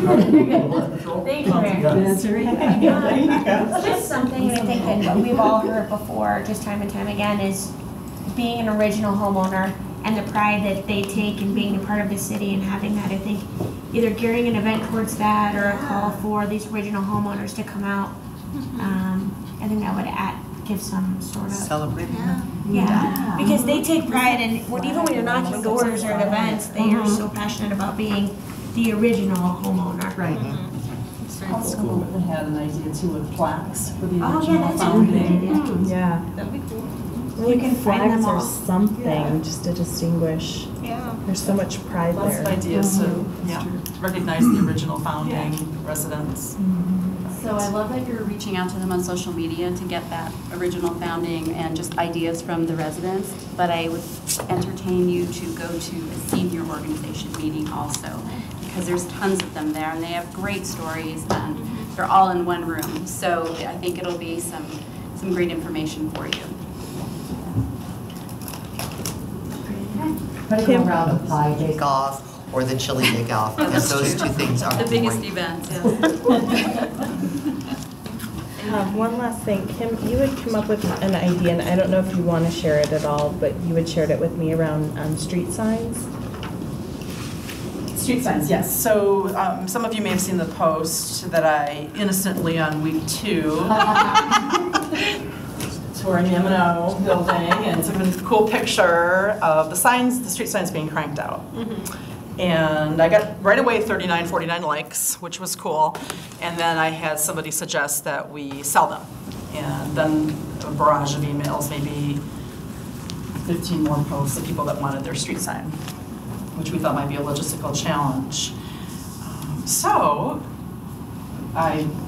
you. That's right. It's just something I think that we've all heard before, just time and time again, is being an original homeowner and the pride that they take in being a part of the city and having that. I think either gearing an event towards that or a call for these original homeowners to come out. I think that would give some sort of celebrate. Yeah, because they take pride in even when you're knocking doors or at events, they are so passionate about being the original homeowner. Right. School had an idea too with plaques for the Oh, original yeah, that's founding. Yeah. That'd be cool. You can find flags them or all. something just to distinguish. Yeah. There's so much pride Lots there. of ideas to recognize the original founding residents. So I love that you're reaching out to them on social media to get that original founding and just ideas from the residents, but I would entertain you to go to a senior organization meeting also, because there's tons of them there and they have great stories and they're all in one room. So I think it'll be some great information for you. Kim, around the pie bake-off or the chili bake-off, because those two things are The biggest great. event, yes. One last thing, Kim, you had come up with an idea, and I don't know if you want to share it at all, but you had shared it with me around street signs. Street signs, yes. So some of you may have seen the post that I innocently on week 2 touring the M&O building and took a cool picture of the signs, the street signs being cranked out. And I got right away 39, 49 likes, which was cool. And then I had somebody suggest that we sell them. And then a barrage of emails, maybe 15 more posts of people that wanted their street sign, which we thought might be a logistical challenge. So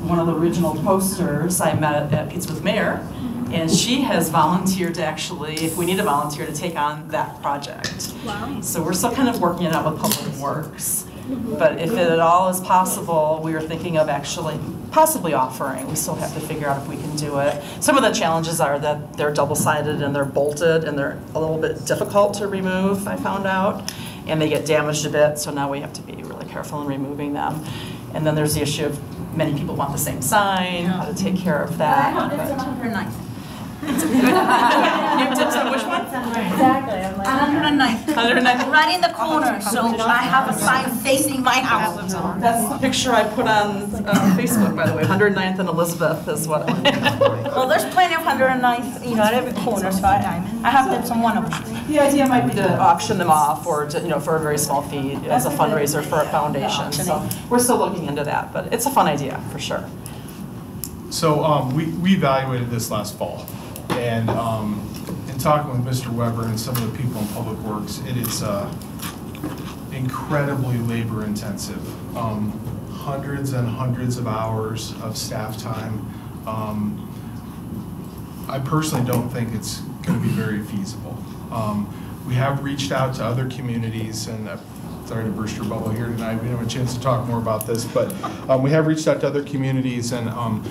one of the original posters I met at Pizza with Mayor, and she has volunteered to actually, if we need a volunteer, to take on that project. Wow. So we're still kind of working it out with Public Works. But if it at all is possible, we were thinking of actually possibly offering. We still have to figure out if we can do it. Some of the challenges are that they're double-sided and they're bolted and they're a little bit difficult to remove, I found out. And they get damaged a bit, so now we have to be really careful in removing them. And then there's the issue of many people want the same sign, how to take care of that. New tips on which one? Exactly. I'm like, 109th. 109th. Right in the corner, so I have a sign facing my house. That's the picture I put on Facebook, by the way. 109th and Elizabeth is what Well, there's plenty of 109th, at every corner, so I have tips on one of them. The idea might be to auction them off or to, for a very small fee as a fundraiser for a foundation. So we're still looking into that, but it's a fun idea for sure. So we evaluated this last fall, and in talking with Mr. Weber and some of the people in Public Works, it is incredibly labor intensive. Hundreds and hundreds of hours of staff time. I personally don't think it's going to be very feasible. We have reached out to other communities, and sorry to burst your bubble here tonight, we didn't have a chance to talk more about this, but we have reached out to other communities, and a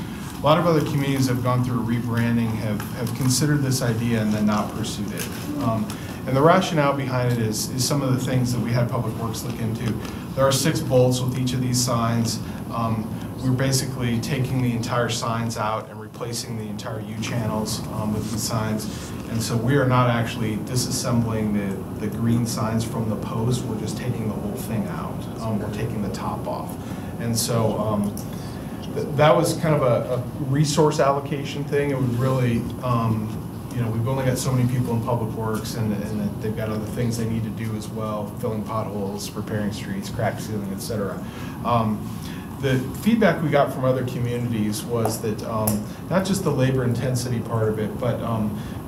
lot of other communities have gone through a rebranding, have considered this idea and then not pursued it. And the rationale behind it is some of the things that we had Public Works look into. There are 6 bolts with each of these signs. We're basically taking the entire signs out and replacing the entire U-channels with these signs. And so we are not actually disassembling the green signs from the post, we're just taking the whole thing out. We're taking the top off. And so that was kind of a resource allocation thing. It would really, we've only got so many people in Public Works, and they've got other things they need to do as well, filling potholes, repairing streets, crack sealing, et cetera. The feedback we got from other communities was that not just the labor intensity part of it, but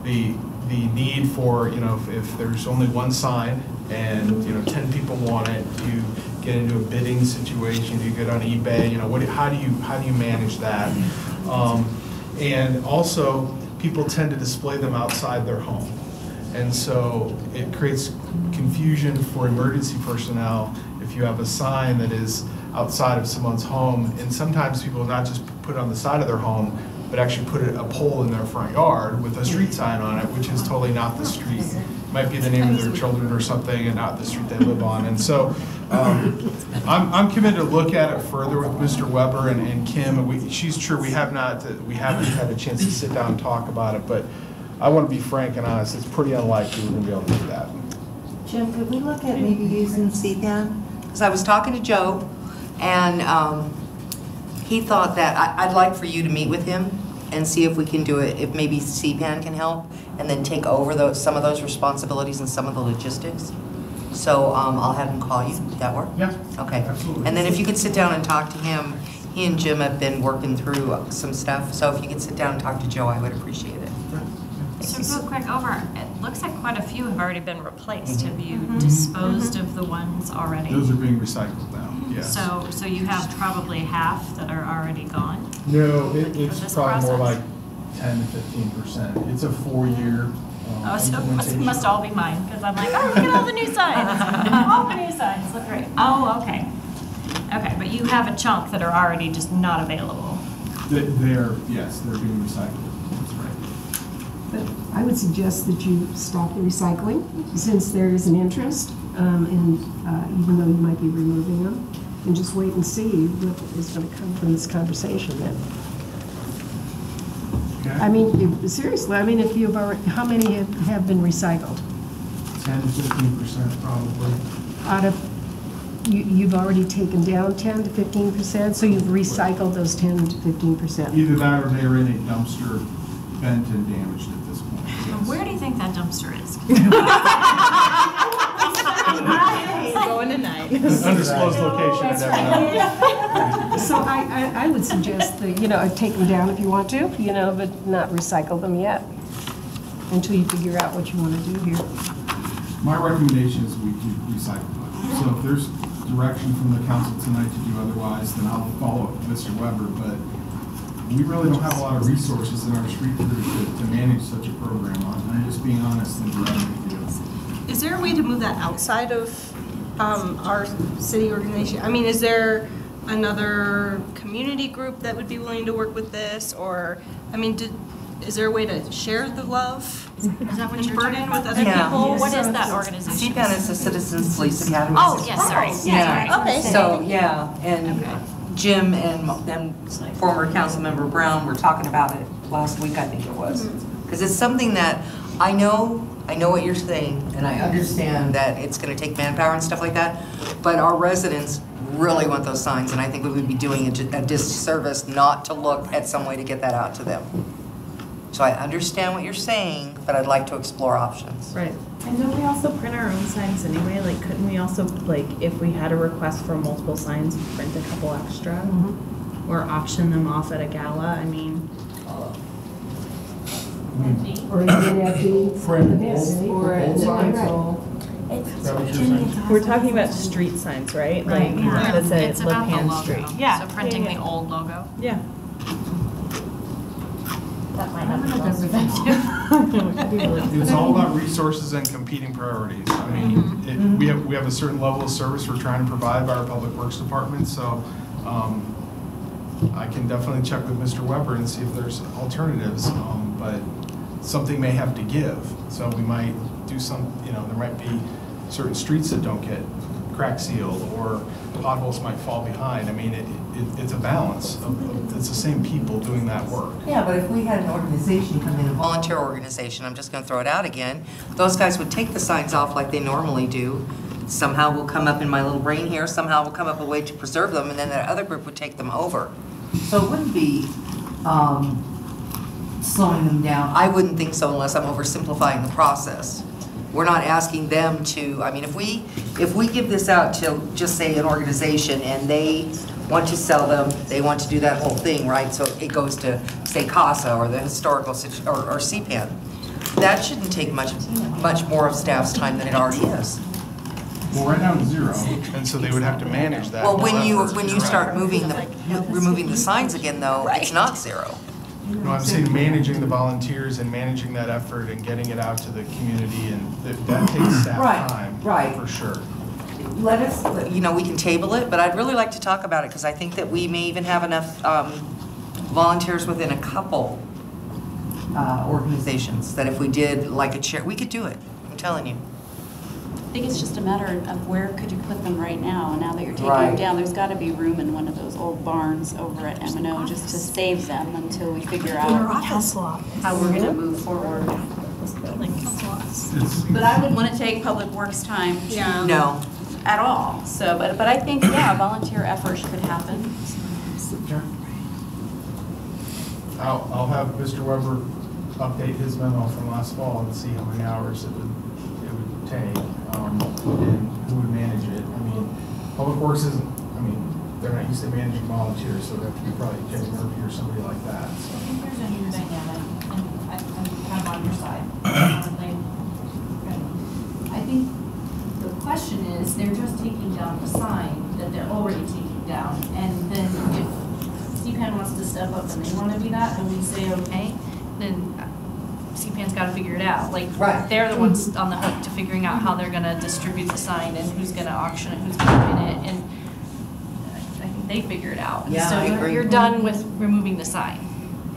the need for, if there's only one sign and 10 people want it, you get into a bidding situation, you get on eBay, how do you manage that? And also, people tend to display them outside their home. And so it creates confusion for emergency personnel if you have a sign that is outside of someone's home, and sometimes people not just put it on the side of their home, but actually put a pole in their front yard with a street sign on it, which is totally not the street. It might be the name of their children or something and not the street they live on. And so I'm committed to look at it further with Mr. Weber and Kim. She's true, we haven't had a chance to sit down and talk about it, but I want to be frank and honest, it's pretty unlikely we're going to be able to do that. Jim, could we look at maybe using CPAN? Because I was talking to Joe, and he thought that I'd like for you to meet with him and see if we can do it, if maybe CPAN can help, and then take over some of those responsibilities and some of the logistics. So I'll have him call you. Does that work? Yeah. Okay. Absolutely. And then if you could sit down and talk to him, he and Jim have been working through some stuff. So if you could sit down and talk to Joe, I would appreciate it. So real quick, it looks like quite a few have already been replaced. Have you disposed of the ones already? Those are being recycled now, yes. So you have probably half that are already gone? No, it's probably more process? like 10 to 15%. It's a 4-year So implementation. it must all be mine, because I'm like, oh, look at all the new signs. All the new signs look great. Oh, okay. Okay, but you have a chunk that are already just not available. They're being recycled. That's right. But I would suggest that you stop the recycling, since there is an interest, and even though you might be removing them, and just wait and see what is going to come from this conversation then. Okay. I mean, seriously, I mean, if you've already, how many have been recycled? 10 to 15% probably. Out of, you've already taken down 10 to 15%, so you've recycled those 10 to 15%. Either that or they were in a dumpster bent and damaged at this point. Yes. Where do you think that dumpster is? Going tonight. Undisclosed location. So I would suggest that, you know, take them down if you want to, you know, but not recycle them yet until you figure out what you want to do here. My recommendation is we do recycle it. So if there's direction from the council tonight to do otherwise, then I'll follow up with Mr. Weber, but we really don't have a lot of resources in our street crew to manage such a program on. I'm just being honest and direct with you. Is there a way to move that outside of our city organization? I mean, is there another community group that would be willing to work with this? Or, I mean, is there a way to share the love? Is that what you're burden with other Yeah. people? What is that organization? CPAN is the Citizens Police Academy. Oh, yes, sorry. Yeah. Okay. So, yeah, and Jim and former Councilmember Brown were talking about it last week, I think it was. Because it's something that I know what you're saying, and I understand that it's going to take manpower and stuff like that, but our residents really want those signs, and I think we would be doing a disservice not to look at some way to get that out to them. So I understand what you're saying, but I'd like to explore options. Right. And don't we also print our own signs anyway? Like, couldn't we also, like, if we had a request for multiple signs, print a couple extra? Or auction them off at a gala? I mean... Or even at the We're talking about street signs, right? Right. Like, Yeah. that's a It's about the Lipan logo. Street. Yeah. So printing the old logo. Yeah. That might not be representative. It's all about resources and competing priorities. I mean, we have a certain level of service we're trying to provide by our Public Works Department, so I can definitely check with Mr. Weber and see if there's alternatives, but something may have to give. So we might do some, you know, there might be certain streets that don't get crack sealed, or potholes might fall behind. I mean, it's a balance. It's the same people doing that work. Yeah, but if we had an organization come in, a volunteer organization, I'm just going to throw it out again, those guys would take the signs off like they normally do. Somehow will come up in my little brain here, somehow will come up a way to preserve them, and then that other group would take them over. So it wouldn't be slowing them down. I wouldn't think so unless I'm oversimplifying the process. We're not asking them to, I mean, if we give this out to just say an organization and they want to sell them, they want to do that whole thing, right? So it goes to, say, CASA or the historical, or CPAN. That shouldn't take much more of staff's time than it already is. Well, right now it's 0, and so they would have to manage that. Well, when you start removing the signs again, though, it's not 0. No, I'm saying managing the volunteers and managing that effort and getting it out to the community, and that takes staff time, for sure. Let us, you know, we can table it, but I'd really like to talk about it because I think that we may even have enough volunteers within a couple organizations that if we did like a chair, we could do it. I'm telling you. I think it's just a matter of where could you put them right now, and now that you're taking them down, there's got to be room in one of those old barns over at M&O just to save them until we figure out how we're going to move forward. But I wouldn't want to take Public Works time No. at all. So, but I think, yeah, volunteer effort could happen. I'll have Mr. Weber update his memo from last fall and see how many hours it would take, and who would manage it. I mean, Public Works isn't, I mean, they're not used to managing volunteers, so it'd have to be probably Jenny Murphy or somebody like that. So. I think there's a new dynamic, and I'm kind of on your side. I think the question is, they're just taking down the sign that they're already taking down, and then if CPAN wants to step up and they want to do that, and we say okay, then CPAN's got to figure it out. Like, they're the ones on the hook to figuring out how they're going to distribute the sign and who's going to auction it, who's going to win it, and I think they figure it out. Yeah, so I agree. you're done with removing the sign,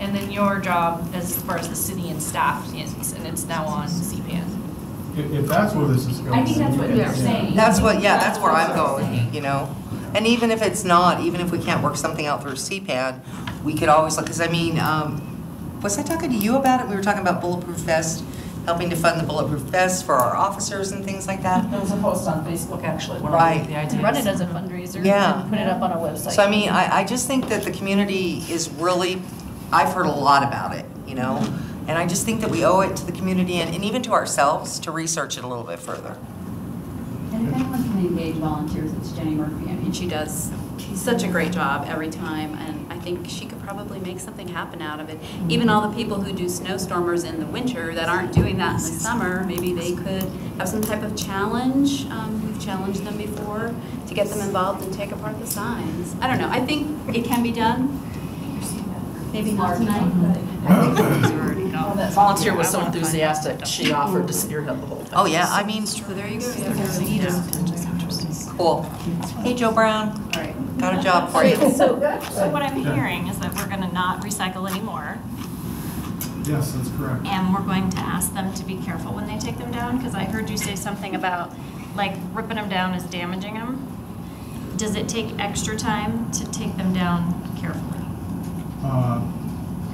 And then your job as far as the city and staff is, and it's now on CPAN. If that's where this is going. I think that's what they're saying. That's what, yeah, that's where I'm going, you know? And even if it's not, even if we can't work something out through CPAN, we could always look, because I mean, was I talking to you about it? We were talking about Bulletproof Vest, helping to fund the Bulletproof Vest for our officers and things like that. There was a post on Facebook, actually, one Right. of the ideas. Run it as a fundraiser Yeah. and put it up on a website. So I mean, I just think that the community is really, I've heard a lot about it, you know? And I just think that we owe it to the community and even to ourselves to research it a little bit further. And if anyone can engage volunteers, it's Jenny Murphy. I mean, she does such a great job every time, and I think she could probably make something happen out of it. Even all the people who do snowstormers in the winter that aren't doing that in the summer, maybe they could have some type of challenge. We've challenged them before to get them involved and take apart the signs. I don't know. I think it can be done. Maybe not tonight, but I think Well, that volunteer was so enthusiastic, she offered to spearhead the whole thing. Oh, yeah, I mean. So there you go. Cool. Hey, Joe Brown. All right. Got a job for you. So what I'm hearing is that we're going to not recycle anymore, Yes, that's correct. and we're going to ask them to be careful when they take them down, because I heard you say something about, like, ripping them down is damaging them. Does it take extra time to take them down carefully?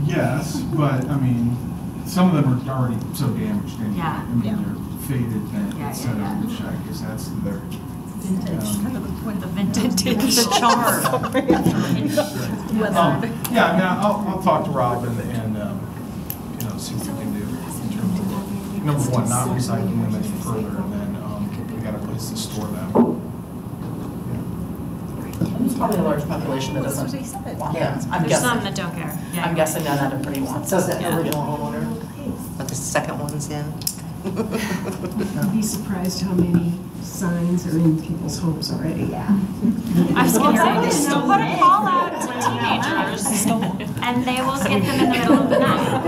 Yes, but I mean, some of them are already so damaged anyway. Yeah. I mean, they're faded, bent, Yeah, et cetera, yeah. which I guess that's their. Vintage. Kind of the point of vintage. The charm. Yeah, I mean, I'll talk to Rob and you know, see what we can do in terms of, number one, not recycling them any further, and then we got a place to store them. There's probably a large population that doesn't want that. I'm There's some guessing. that don't care. Yeah, I'm guessing that everybody wants. So is that Yeah. the original homeowner? But the second one's in? You'd be surprised how many signs are in people's homes already. Yeah. I was going to say, so put a call out to teenagers, and they will get them in the middle of the night.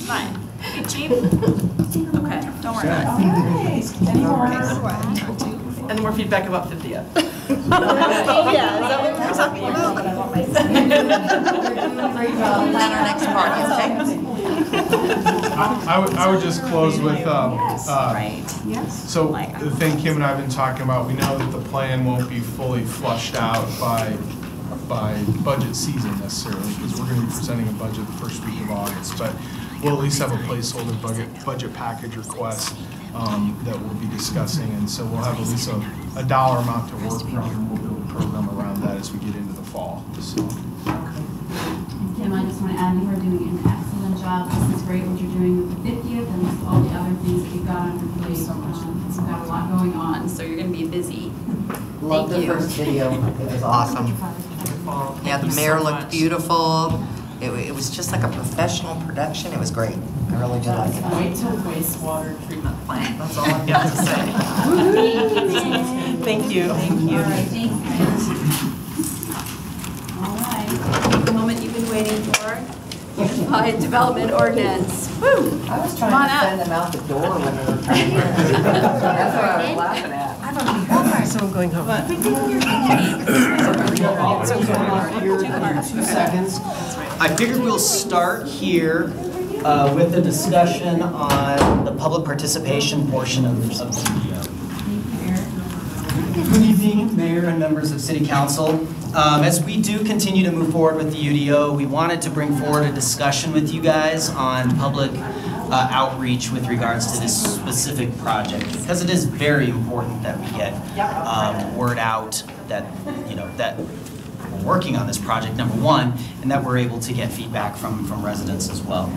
Fine. Be cheap. Okay, don't worry about it. Any more feedback about 50th? Oh, yeah, is that what we're talking about? Plan our next party, I would just close with, so Like, the thing Kim and I have been talking about, we know that the plan won't be fully flushed out by budget season necessarily, because we're going to be presenting a budget the first week of August, but we'll at least have a placeholder budget package request that we'll be discussing, and so we'll have at least a dollar amount to work from, and we'll build a program around that as we get into the fall. So. Kim, I just want to add, you are doing an excellent job. This is great what you're doing with the 50th and with all the other things that you've got on your plate. You've got a lot going on, so you're going to be busy. Love the first video. It was awesome. Yeah, the mayor looked beautiful. It was just like a professional production. It was great. I really did like it. Wait till wastewater treatment plant, that's all I've got to say. Thank you. Thank you. All right, thanks. All right, the moment you've been waiting for, Unified Development Ordinance. Woo! I was Come trying on to up. send them out the door when they were trying to. That's what I was laughing at. So I'm going home. 2 seconds. I figured we'll start here with the discussion on the public participation portion of the UDO. Good evening, Mayor and members of City Council. As we do continue to move forward with the UDO, we wanted to bring forward a discussion with you guys on public outreach with regards to this specific project, because it is very important that we get word out that, you know, that we're working on this project, number one, and that we're able to get feedback from residents as well.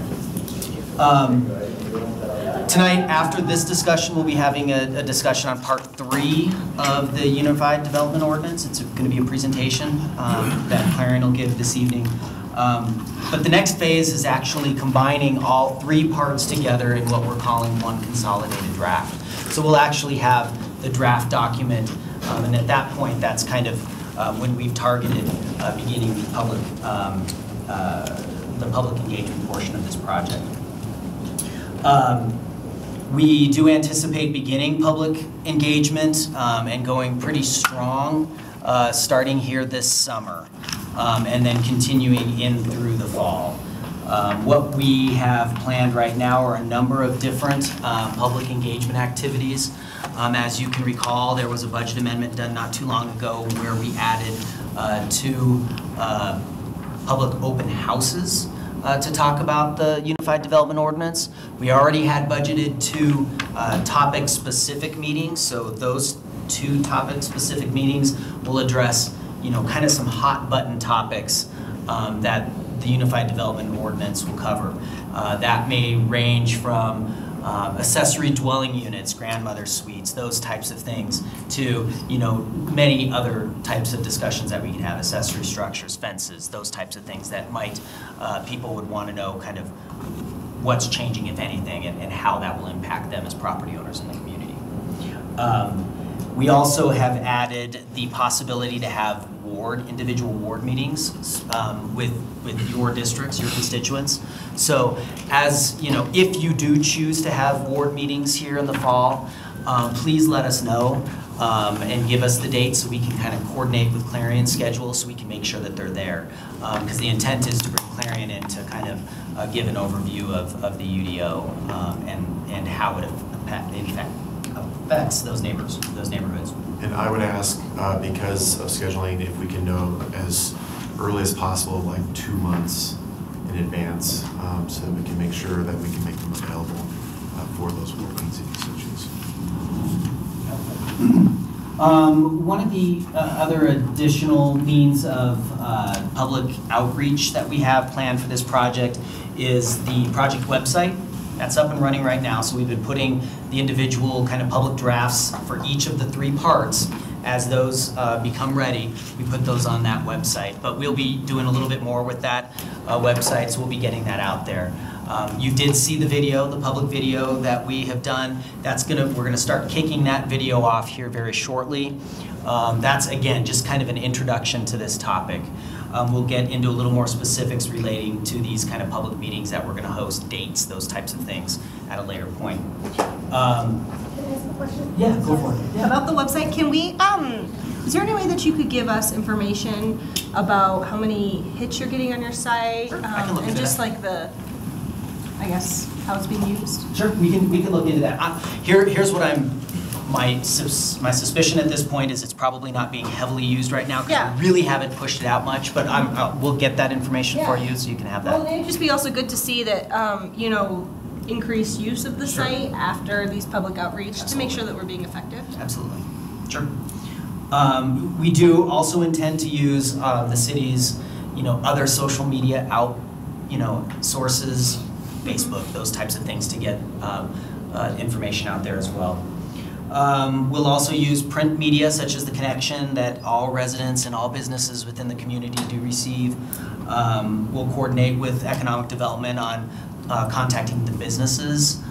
Tonight, after this discussion, we'll be having a discussion on part 3 of the Unified Development Ordinance. It's going to be a presentation that Clarion will give this evening. But the next phase is actually combining all 3 parts together in what we're calling one consolidated draft. So we'll actually have the draft document, and at that point, that's kind of when we've targeted beginning the public engagement portion of this project. We do anticipate beginning public engagement and going pretty strong starting here this summer and then continuing in through the fall. What we have planned right now are a number of different public engagement activities. As you can recall, there was a budget amendment done not too long ago where we added 2 public open houses to talk about the Unified Development Ordinance. We already had budgeted 2 topic-specific meetings, so those 2 topic-specific meetings will address, kind of some hot-button topics that the Unified Development Ordinance will cover. That may range from accessory dwelling units, grandmother suites, those types of things, to many other types of discussions that we can have, accessory structures, fences, those types of things that might people would want to know kind of what's changing, if anything, and how that will impact them as property owners in the community. We also have added the possibility to have individual ward meetings with your districts, your constituents. So as, if you do choose to have ward meetings here in the fall, please let us know and give us the date so we can kind of coordinate with Clarion's schedule so we can make sure that they're there. Because the intent is to bring Clarion in to kind of give an overview of the UDO and how it affects those neighborhoods. And I would ask, because of scheduling, if we can know as early as possible, like 2 months in advance, so that we can make sure that we can make them available for those board meetings if you so choose. One of the other additional means of public outreach that we have planned for this project is the project website. That's up and running right now, so we've been putting the individual kind of public drafts for each of the 3 parts. As those become ready, we put those on that website. But we'll be doing a little bit more with that website, so we'll be getting that out there. You did see the video, the public video that we have done. We're gonna start kicking that video off here very shortly. That's, again, just kind of an introduction to this topic. We'll get into a little more specifics relating to these kind of public meetings that we're going to host, dates, those types of things at a later point. Yeah, go for it. Yeah. About the website, can we, is there any way that you could give us information about how many hits you're getting on your site? Sure, I can look and into just that. like I guess, how it's being used? Sure, we can look into that. Here's what my suspicion at this point is it's probably not being heavily used right now because we really haven't pushed it out much, but we'll get that information for you so you can have that. Well, it'd just be also good to see that, increased use of the site after these public outreach to make sure that we're being effective. Absolutely, sure. We do also intend to use the city's, other social media sources, Facebook, those types of things to get information out there as well. We'll also use print media such as The Connection that all residents and all businesses within the community do receive. We'll coordinate with economic development on contacting the businesses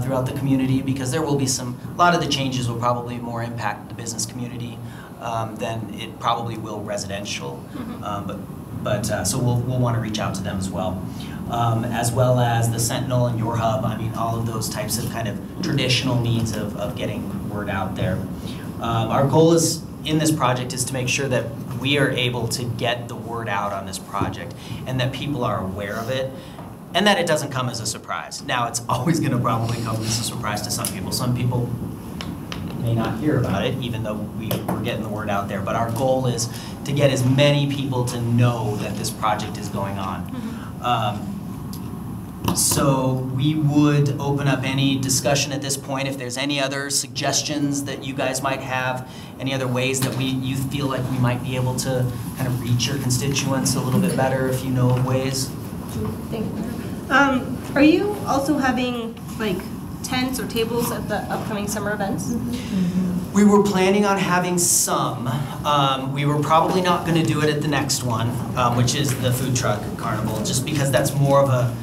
throughout the community because there will be a lot of the changes will probably more impact the business community than it probably will residential. So we'll want to reach out to them as well. As well as the Sentinel and Your Hub, all of those types of kind of traditional means of getting word out there. Our goal in this project is to make sure that we are able to get the word out on this project and that people are aware of it and that it doesn't come as a surprise. Now, it's always going to probably come as a surprise to some people. Some people may not hear about it, even though we're getting the word out there. But our goal is to get as many people to know that this project is going on. So we would open up any discussion at this point. If there's any other suggestions that you guys might have, any other ways that you feel like we might be able to kind of reach your constituents a little bit better, if you know of ways. Thank you. Are you also having like tents or tables at the upcoming summer events? We were planning on having some. We were probably not going to do it at the next one, which is the food truck carnival, just because that's more of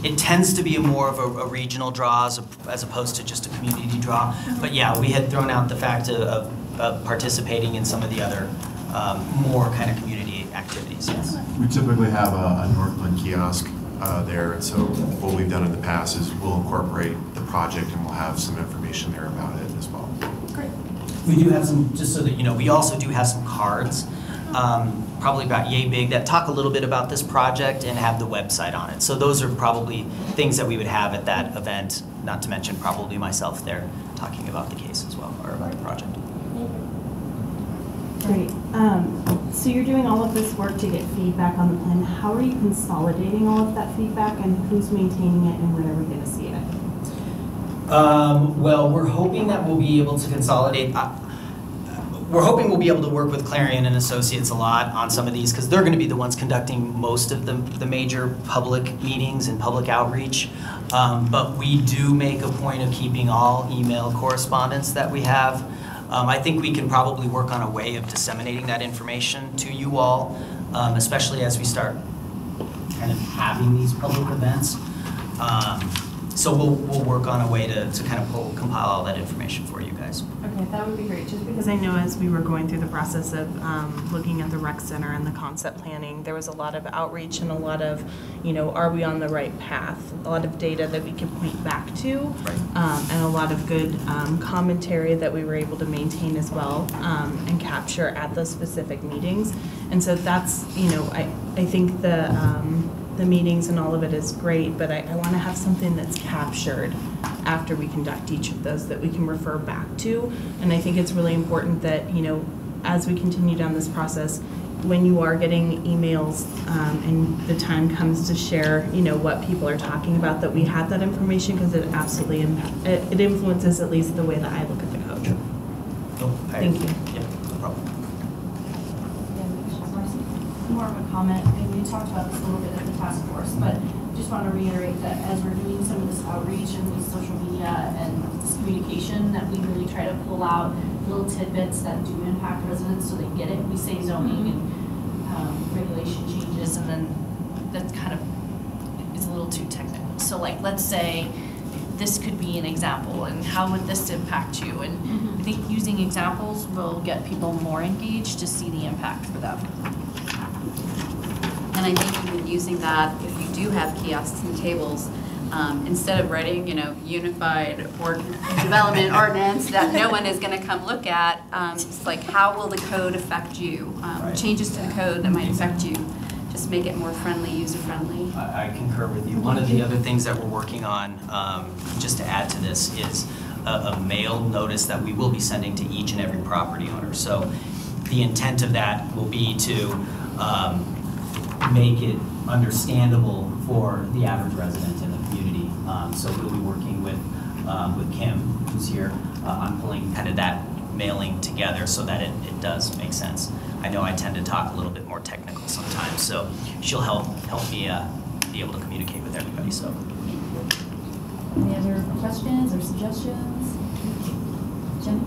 it tends to be more of a regional draw as opposed to just a community draw. But yeah, we had thrown out the fact of participating in some of the other more kind of community activities, yes. We typically have a Northglenn kiosk there, and so what we've done in the past is we'll incorporate the project and we'll have some information there about it as well. Great. We do have some, just so that you know, we also do have some cards probably about yay big, that talk a little bit about this project and have the website on it. So those are probably things that we would have at that event, not to mention probably myself there talking about the case as well, or about the project. Great. So you're doing all of this work to get feedback on the plan. How are you consolidating all of that feedback, and who's maintaining it, and when are we going to see it? Well, we're hoping that we'll be able to consolidate. We're hoping we'll be able to work with Clarion and Associates a lot on some of these, because they're going to be the ones conducting most of the major public meetings and public outreach. But we do make a point of keeping all email correspondence that we have. I think we can probably work on a way of disseminating that information to you all, especially as we start kind of having these public events. So we'll work on a way to kind of compile all that information for you guys. Okay, that would be great, just because I know as we were going through the process of looking at the rec center and the concept planning, there was a lot of outreach and a lot of, are we on the right path? A lot of data that we can point back to, right. And a lot of good commentary that we were able to maintain as well and capture at those specific meetings. And so that's, I think the meetings and all of it is great, but I want to have something that's captured after we conduct each of those that we can refer back to. And I think it's really important that, as we continue down this process, when you are getting emails and the time comes to share, what people are talking about, that we have that information, because it absolutely it influences at least the way that I look at the code. Thank you. Yeah, no problem. More of a comment, and we talked about this a little bit at the task force, but just want to reiterate that as we're doing some of this outreach and these social media and this communication, that we really try to pull out little tidbits that do impact residents so they get it. We say zoning and regulation changes, and then that kind of is a little too technical. So like, let's say this could be an example, and how would this impact you? And I think using examples will get people more engaged to see the impact for them. And I think even using that, if you do have kiosks and tables, instead of writing, unified development ordinance that no one is going to come look at, it's like, how will the code affect you? Changes to the code that might affect you. Just make it more friendly, user-friendly. I concur with you. One of the other things that we're working on, just to add to this, is a mail notice that we will be sending to each and every property owner. So the intent of that will be to make it understandable for the average resident in the community. So we'll be working with Kim, who's here, on pulling kind of that mailing together so that it does make sense. I know I tend to talk a little bit more technical sometimes, so she'll help me be able to communicate with everybody. So, any other questions or suggestions? Jenny?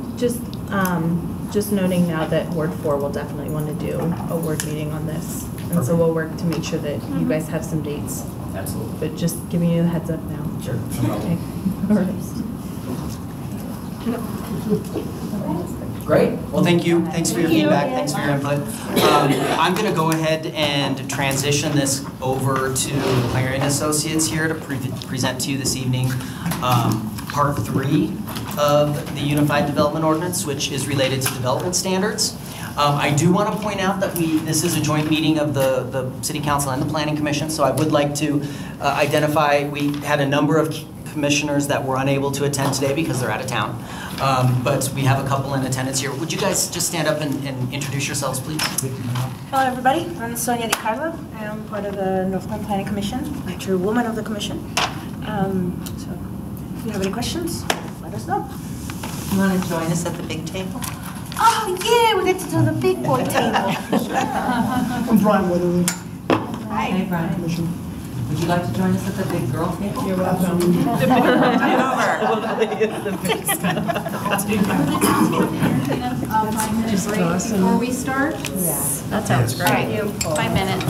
Just noting now that Ward 4 will definitely want to do a ward meeting on this. And so we'll work to make sure that you guys have some dates. Absolutely. But just giving you a heads up now. Sure, no problem. All right. Great. Well, thank you. Thanks for your feedback. Thanks for your input. I'm going to go ahead and transition this over to Clarion Associates here to present to you this evening Part 3 of the Unified Development Ordinance, which is related to development standards. I do want to point out that this is a joint meeting of the City Council and the Planning Commission, so I would like to identify, we had a number of commissioners that were unable to attend today because they're out of town, but we have a couple in attendance here. Would you guys just stand up and introduce yourselves, please? Hello, everybody. I'm Sonia Di Carlo. I am part of the Northglenn Planning Commission, a true woman of the commission. So if you have any questions, let us know. You want to join us at the big table? Oh, yeah, we get to do the big boy table. I'm Brian Weatherly. Hi. Brian. Commission. Would you like to join us at the big girl table? You're welcome. Before we start? Yeah. That sounds great. 5 minutes.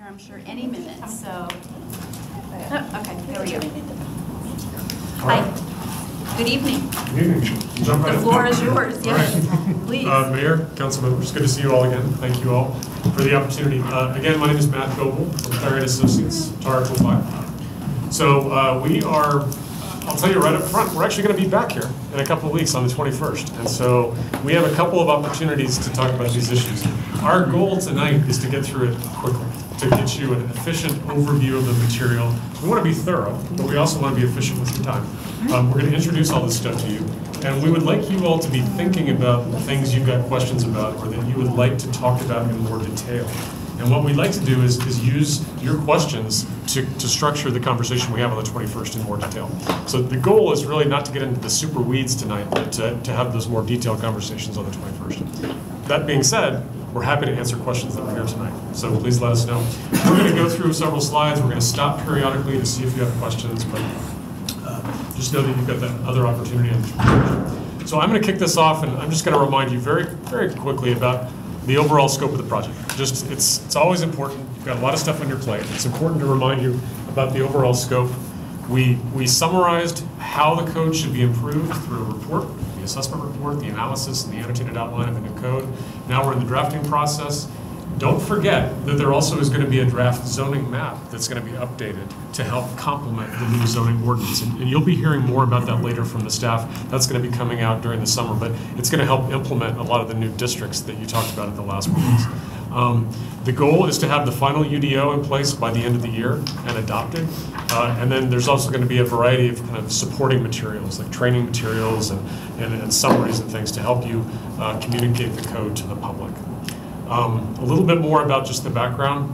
I'm sure, any minute, so. Oh, okay, there we go. Hi. Good evening. Good evening. Jump right The in. floor is yours, yes, please. Mayor, council members, good to see you all again. Thank you all for the opportunity. Again, my name is Matt Goebel from Clarion Associates, TAR 5. So we are, I'll tell you right up front, we're actually going to be back here in a couple of weeks on the 21st. And so we have a couple of opportunities to talk about these issues. Our goal tonight is to get through it quickly, to get you an efficient overview of the material. We want to be thorough, but we also want to be efficient with your time. We're going to introduce all this stuff to you, and we would like you all to be thinking about the things you've got questions about or that you would like to talk about in more detail. And what we'd like to do is use your questions to structure the conversation we have on the 21st in more detail. So the goal is really not to get into the super weeds tonight, but to have those more detailed conversations on the 21st. That being said, we're happy to answer questions that are here tonight, so please let us know. We're going to go through several slides. We're going to stop periodically to see if you have questions, but just know that you've got that other opportunity on the 21st. So I'm going to kick this off, and I'm just going to remind you very, very quickly about the overall scope of the project. Just, it's always important. You've got a lot of stuff on your plate. It's important to remind you about the overall scope. We summarized how the code should be improved through a report, the assessment report, the analysis, and the annotated outline of the new code. Now we're in the drafting process. Don't forget that there also is going to be a draft zoning map that's going to be updated to help complement the new zoning ordinance. And you'll be hearing more about that later from the staff. That's going to be coming out during the summer, but it's going to help implement a lot of the new districts that you talked about at the last meetings. The goal is to have the final UDO in place by the end of the year and adopted. And then there's also going to be a variety of kind of supporting materials, like training materials and summaries and things to help you communicate the code to the public. A little bit more about just the background.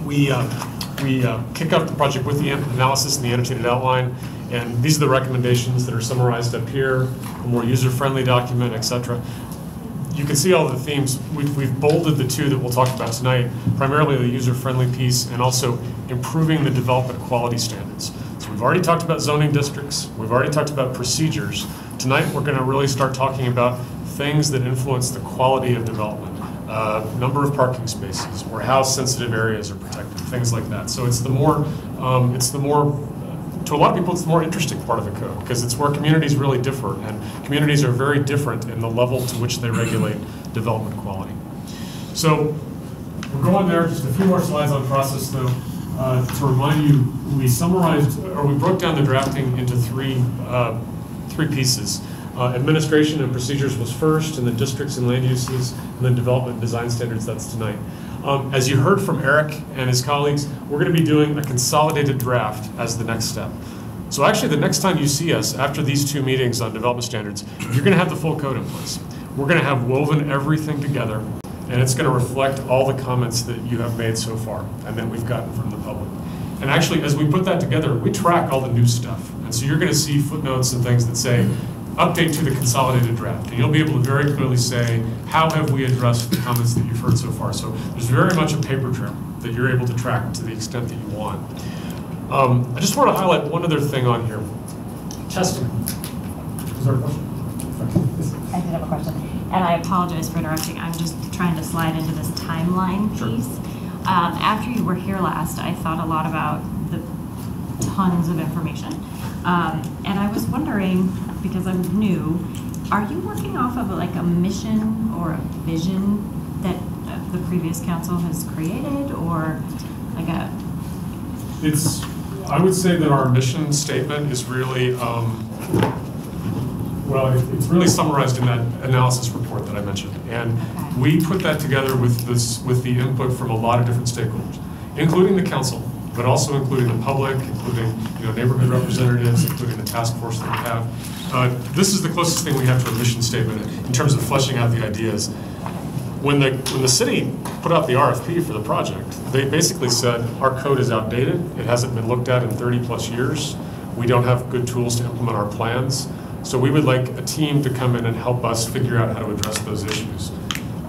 We kick off the project with the analysis and the annotated outline, and these are the recommendations that are summarized up here, a more user-friendly document, etc. You can see all the themes. We've bolded the two that we'll talk about tonight, primarily the user-friendly piece and also improving the development quality standards. So we've already talked about zoning districts. We've already talked about procedures. Tonight we're going to really start talking about things that influence the quality of development. Number of parking spaces, or how sensitive areas are protected, things like that. So it's the more, to a lot of people, it's the more interesting part of the code, because it's where communities really differ, and communities are very different in the level to which they regulate development quality. So we're going there, just a few more slides on process though. To remind you, we summarized, or we broke down the drafting into three pieces. Administration and procedures was first, and then districts and land uses, and then development and design standards, that's tonight. As you heard from Eric and his colleagues, we're going to be doing a consolidated draft as the next step. So actually the next time you see us after these two meetings on development standards, you're going to have the full code in place. We're going to have woven everything together, and it's going to reflect all the comments that you have made so far and that we've gotten from the public. And actually, as we put that together, we track all the new stuff. And so you're going to see footnotes and things that say, update to the consolidated draft. And you'll be able to very clearly say, how have we addressed the comments that you've heard so far? So there's very much a paper trail that you're able to track to the extent that you want. I just want to highlight one other thing on here. Testing. Is there a question? I did have a question, and I apologize for interrupting. I'm just trying to slide into this timeline piece. After you were here last, I thought a lot about the tons of information. And I was wondering, because I'm new, are you working off of like a mission or a vision that the previous council has created, or like a? I would say that our mission statement is really, it's really summarized in that analysis report that I mentioned. And we put that together with the input from a lot of different stakeholders, including the council, but also including the public, including neighborhood representatives, including the task force that we have. This is the closest thing we have to a mission statement in terms of fleshing out the ideas. When the city put out the RFP for the project, they basically said, our code is outdated, it hasn't been looked at in 30 plus years, we don't have good tools to implement our plans, so we would like a team to come in and help us figure out how to address those issues.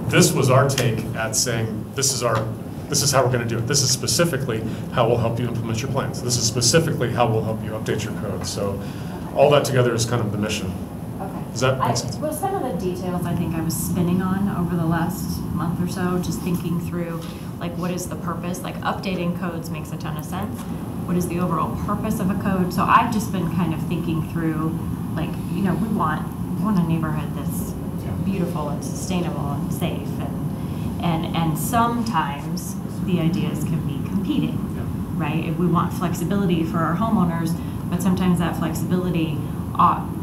This was our take at saying, this is how we're going to do it. This is specifically how we'll help you implement your plans. This is specifically how we'll help you update your code. So all that together is kind of the mission. Okay. Does that make sense? Well, some of the details I think I was spinning on over the last month or so, just thinking through, Like, what is the purpose? Like, updating codes makes a ton of sense. What is the overall purpose of a code? So I've just been kind of thinking through, like, you know, we want a neighborhood that's beautiful and sustainable and safe, and sometimes the ideas can be competing, right? If we want flexibility for our homeowners, but sometimes that flexibility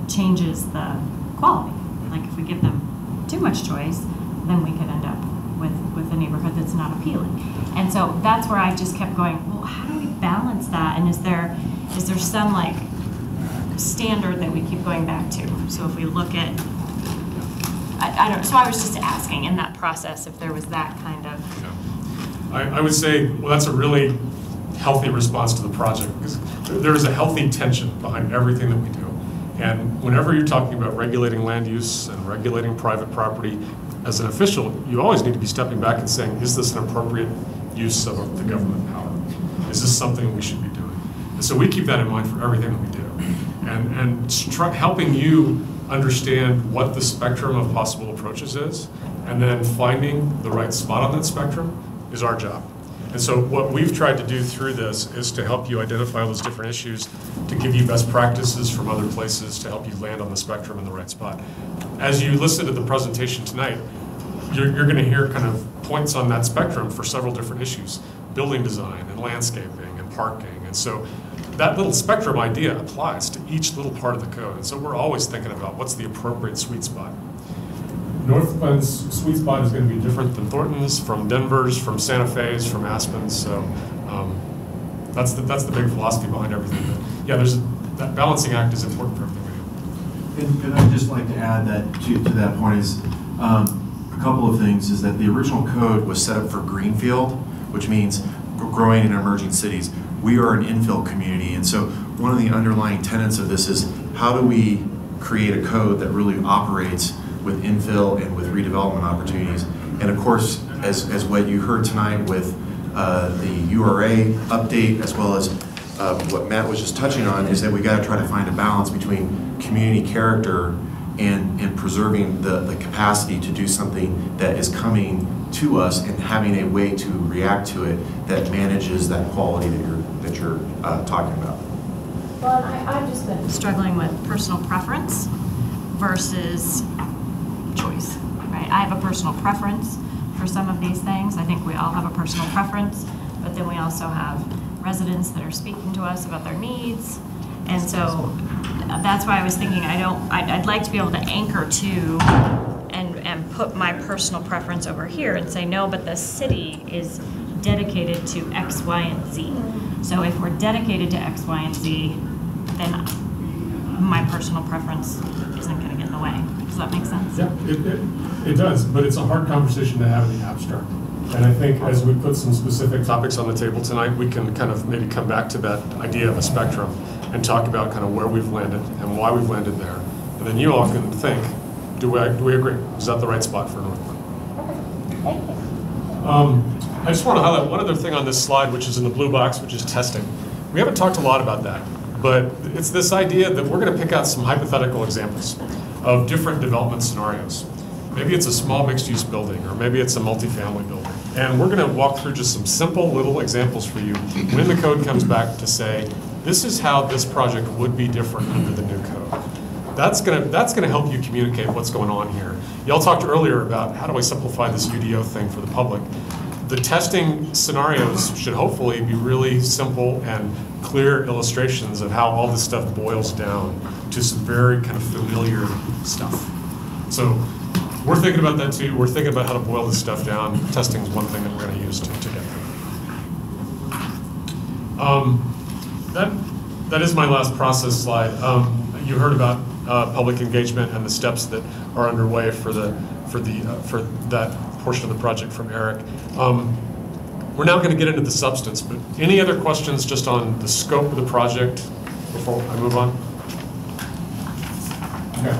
changes the quality. Like, if we give them too much choice, then we could end up with a neighborhood that's not appealing. And so that's where I just kept going, well, how do we balance that? And is there some, like, standard that we keep going back to? So if we look at, I don't, so I was just asking in that process if there was that kind of. I would say, well, that's a really healthy response to the project, because there is a healthy tension behind everything that we do. And whenever you're talking about regulating land use and regulating private property, as an official, you always need to be stepping back and saying, is this an appropriate use of the government power? Is this something we should be doing? And so we keep that in mind for everything that we do. And helping you understand what the spectrum of possible approaches is, and then finding the right spot on that spectrum is our job. And so what we've tried to do through this is to help you identify those different issues, to give you best practices from other places to help you land on the spectrum in the right spot. As you listen to the presentation tonight, you're going to hear kind of points on that spectrum for several different issues: building design and landscaping and parking. And so that little spectrum idea applies to each little part of the code. And so we're always thinking about what's the appropriate sweet spot. Northglenn's sweet spot is going to be different than Thornton's, from Denver's, from Santa Fe's, from Aspen's. So that's the big philosophy behind everything. But yeah, that balancing act is important for everything we do. And I'd just like to add that to that point is a couple of things. Is that the original code was set up for greenfield, which means growing and emerging cities. We are an infill community, and so one of the underlying tenets of this is how do we create a code that really operates with infill and with redevelopment opportunities. And of course, as what you heard tonight with the URA update, as well as what Matt was just touching on, is that we got to try to find a balance between community character and preserving the capacity to do something that is coming to us and having a way to react to it that manages that quality that you're talking about. Well, I've just been struggling with personal preference versus choice, right? I have a personal preference for some of these things. I think we all have a personal preference, but then we also have residents that are speaking to us about their needs. And so that's why I was thinking I'd like to be able to anchor to and put my personal preference over here and say, no, but the city is dedicated to X, Y, and Z. So if we're dedicated to X, Y, and Z, then my personal preference isn't going to get in the way. Does that make sense? Yeah, it does, but it's a hard conversation to have in the abstract. And I think as we put some specific topics on the table tonight, we can kind of maybe come back to that idea of a spectrum and talk about kind of where we've landed and why we've landed there. And then you all can think, do we agree? Is that the right spot for Northglenn? I just want to highlight one other thing on this slide, which is in the blue box, which is testing. We haven't talked a lot about that, but it's this idea that we're going to pick out some hypothetical examples of different development scenarios. Maybe it's a small mixed-use building, or maybe it's a multifamily building. And we're going to walk through just some simple little examples for you when the code comes back to say, this is how this project would be different under the new code. That's gonna help you communicate what's going on here. Y'all talked earlier about how do I simplify this UDO thing for the public. The testing scenarios should hopefully be really simple and clear illustrations of how all this stuff boils down to some very kind of familiar stuff. So we're thinking about that too. We're thinking about how to boil this stuff down. Testing is one thing that we're going to use to get there. That is my last process slide. You heard about public engagement and the steps that are underway for that portion of the project from Eric. We're now going to get into the substance, but any other questions just on the scope of the project before I move on? Okay.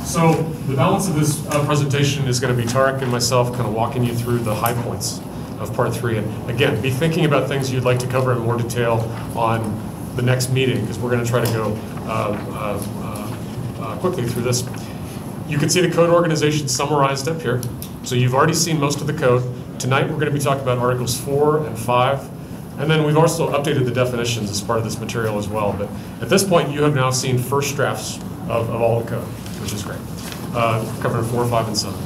So the balance of this presentation is going to be Tarek and myself kind of walking you through the high points of part 3. And again, be thinking about things you'd like to cover in more detail on the next meeting, because we're going to try to go quickly through this. You can see the code organization summarized up here. So you've already seen most of the code. Tonight, we're going to be talking about Articles 4 and 5. And then we've also updated the definitions as part of this material as well. But at this point, you have now seen first drafts of all the code, which is great, covering 4, 5, and 7.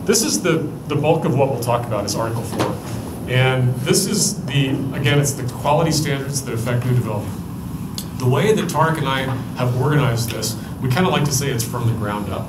This is the bulk of what we'll talk about is Article 4. And this is again, it's the quality standards that affect new development. The way that Tarek and I have organized this, we kind of like to say it's from the ground up.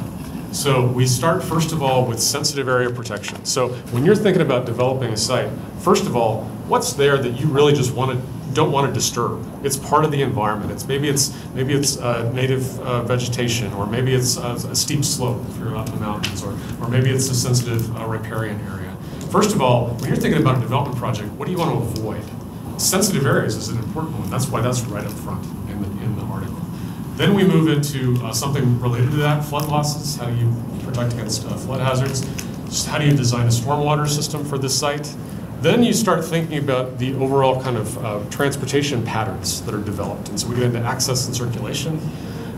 So we start, first of all, with sensitive area protection. So when you're thinking about developing a site, first of all, what's there that you really just don't want to disturb? It's part of the environment. Maybe it's native vegetation, or maybe it's a steep slope if you're up in the mountains, or maybe it's a sensitive riparian area. First of all, when you're thinking about a development project, what do you want to avoid? Sensitive areas is an important one. That's why that's right up front in the article. Then we move into something related to that, flood losses. How do you protect against flood hazards? Just how do you design a stormwater system for this site? Then you start thinking about the overall kind of transportation patterns that are developed. And so we get into access and circulation.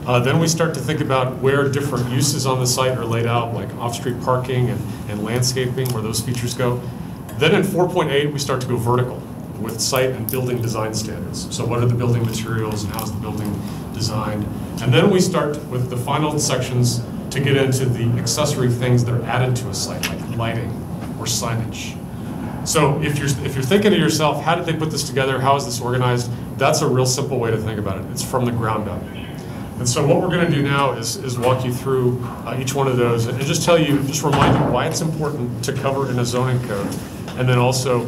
Then we start to think about where different uses on the site are laid out, like off-street parking and landscaping, where those features go. Then in 4.8, we start to go vertical with site and building design standards. So what are the building materials and how's the building designed? And then we start with the final sections to get into the accessory things that are added to a site, like lighting or signage. So if you're thinking to yourself, how did they put this together? How is this organized? That's a real simple way to think about it. It's from the ground up. And so what we're going to do now is walk you through each one of those and just remind you why it's important to cover in a zoning code, and then also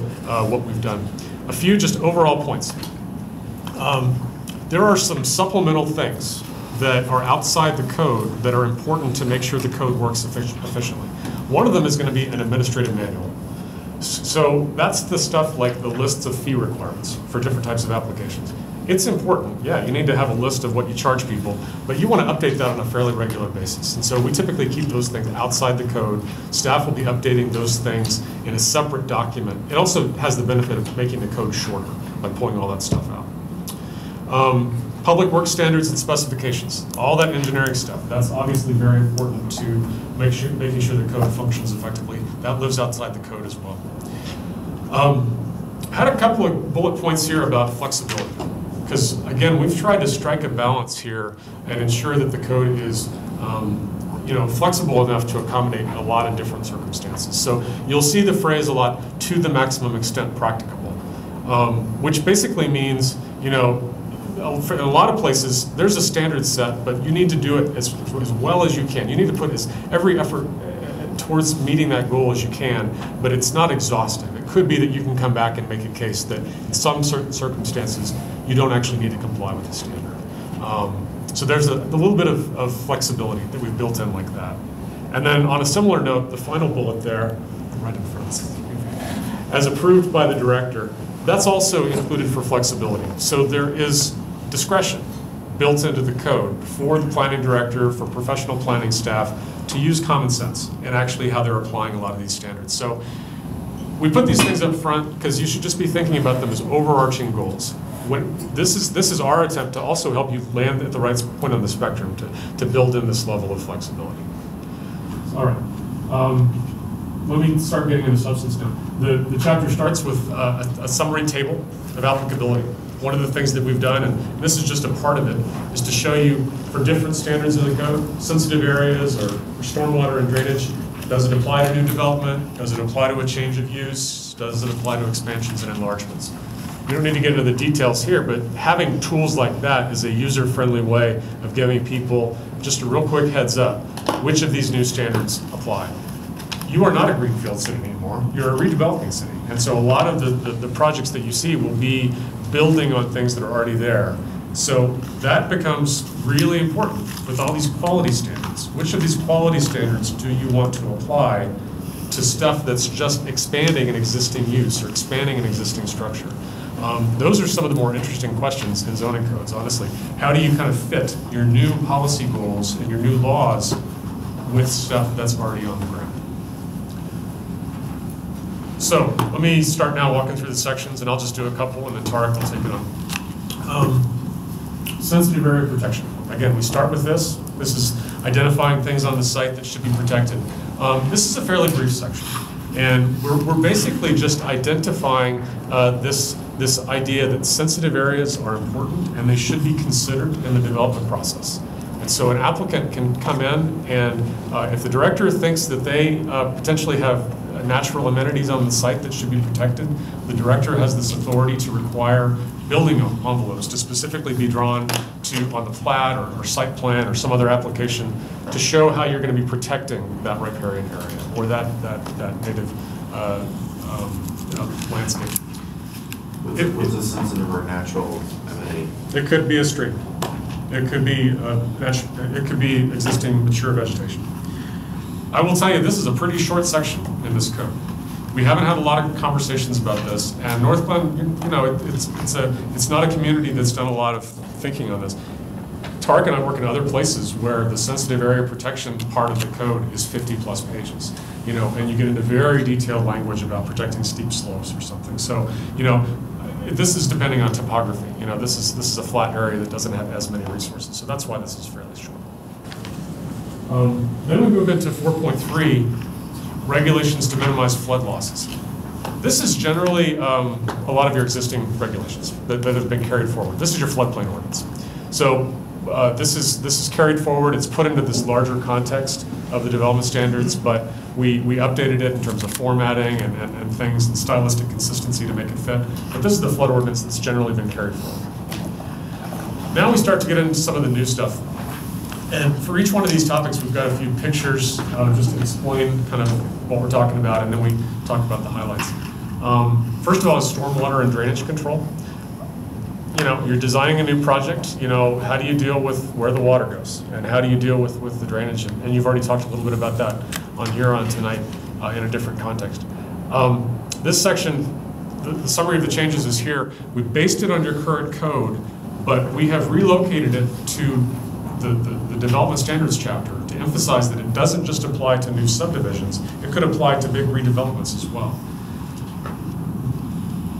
what we've done. A few just overall points. There are some supplemental things that are outside the code that are important to make sure the code works efficiently. One of them is going to be an administrative manual. So that's the stuff like the lists of fee requirements for different types of applications. It's important, yeah, you need to have a list of what you charge people, but you want to update that on a fairly regular basis. And so we typically keep those things outside the code. Staff will be updating those things in a separate document. It also has the benefit of making the code shorter by pulling all that stuff out. Public work standards and specifications, all that engineering stuff, that's obviously very important to making sure the code functions effectively. That lives outside the code as well. I had a couple of bullet points here about flexibility. Because again, we've tried to strike a balance here and ensure that the code is flexible enough to accommodate a lot of different circumstances. So you'll see the phrase a lot, to the maximum extent practicable, which basically means, in a lot of places, there's a standard set, but you need to do it as well as you can. You need to put every effort towards meeting that goal as you can, but it's not exhaustive. It could be that you can come back and make a case that in some certain circumstances, you don't actually need to comply with the standard. So there's a little bit of flexibility that we've built in like that. And then on a similar note, the final bullet there, right in front, as approved by the director, that's also included for flexibility. So there is discretion built into the code for the planning director, for professional planning staff, to use common sense and actually how they're applying a lot of these standards. So we put these things up front because you should just be thinking about them as overarching goals. This is our attempt to also help you land at the right point on the spectrum to build in this level of flexibility. All right. Let me start getting into substance now. The chapter starts with a summary table of applicability. One of the things that we've done, and this is just a part of it, is to show you for different standards of the code, sensitive areas or stormwater and drainage. Does it apply to new development? Does it apply to a change of use? Does it apply to expansions and enlargements? We don't need to get into the details here, but having tools like that is a user-friendly way of giving people just a real quick heads up which of these new standards apply. You are not a greenfield city anymore. You're a redeveloping city. And so a lot of the projects that you see will be building on things that are already there. So that becomes really important with all these quality standards. Which of these quality standards do you want to apply to stuff that's just expanding an existing use or expanding an existing structure? Those are some of the more interesting questions in zoning codes, honestly. How do you kind of fit your new policy goals and your new laws with stuff that's already on the ground? So let me start now walking through the sections, and I'll just do a couple, and then Tarek will take it on. Sensitive area protection. Again, we start with this. This is identifying things on the site that should be protected. This is a fairly brief section. And we're basically just identifying this idea that sensitive areas are important and they should be considered in the development process. And so an applicant can come in and if the director thinks that they potentially have natural amenities on the site that should be protected, the director has this authority to require building envelopes to specifically be drawn to on the plat or site plan or some other application to show how you're going to be protecting that riparian area or that native landscape. What's a sensitive or natural amenity? It could be a stream. It could be existing mature vegetation. I will tell you, this is a pretty short section in this code. We haven't had a lot of conversations about this, and Northglenn, you know, it's not a community that's done a lot of thinking on this. Tarek and I work in other places where the sensitive area protection part of the code is 50+ pages, you know, and you get into very detailed language about protecting steep slopes or something. So, you know, this is depending on topography. You know, this is a flat area that doesn't have as many resources, so that's why this is fairly short. Then we move into 4.3. Regulations to minimize flood losses. This is generally a lot of your existing regulations that have been carried forward. This is your floodplain ordinance. So this is carried forward. It's put into this larger context of the development standards, but we updated it in terms of formatting and things and stylistic consistency to make it fit. But this is the flood ordinance that's generally been carried forward. Now we start to get into some of the new stuff. And for each one of these topics, we've got a few pictures just to explain kind of what we're talking about, and then we talk about the highlights. First of all is stormwater and drainage control. You know, you're designing a new project, you know, how do you deal with where the water goes? And how do you deal with the drainage? And you've already talked a little bit about that on Huron tonight in a different context. This section, the summary of the changes is here. We based it on your current code, but we have relocated it to the development standards chapter to emphasize that it doesn't just apply to new subdivisions, it could apply to big redevelopments as well.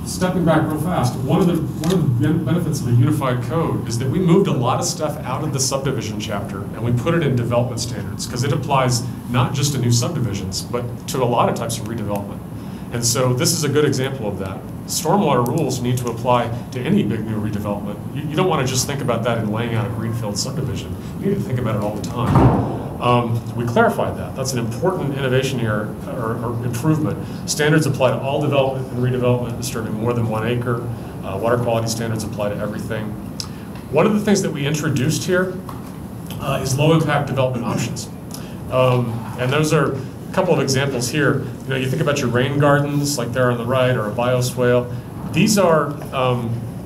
Stepping back real fast, one of the benefits of a unified code is that we moved a lot of stuff out of the subdivision chapter and we put it in development standards because it applies not just to new subdivisions, but to a lot of types of redevelopment. And so this is a good example of that. Stormwater rules need to apply to any big new redevelopment. You don't want to just think about that in laying out a greenfield subdivision. You need to think about it all the time. We clarified that. That's an important innovation here, or improvement. Standards apply to all development and redevelopment disturbing more than 1 acre. Water quality standards apply to everything. One of the things that we introduced here is low impact development options. And those are a couple of examples here. You know, you think about your rain gardens, like there on the right, or a bioswale. These are,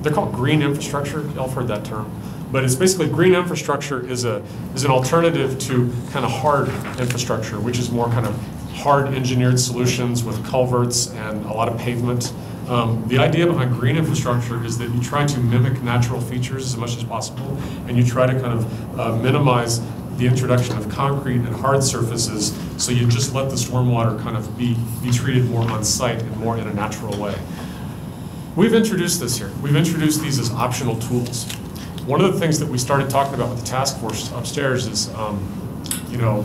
they're called green infrastructure. Y'all have heard that term. But it's basically green infrastructure is an alternative to kind of hard infrastructure, which is more kind of hard engineered solutions with culverts and a lot of pavement. The idea behind green infrastructure is that you try to mimic natural features as much as possible, and you try to kind of minimize the introduction of concrete and hard surfaces, so you just let the stormwater kind of be treated more on site and more in a natural way. We've introduced this here. We've introduced these as optional tools. One of the things that we started talking about with the task force upstairs is, you know,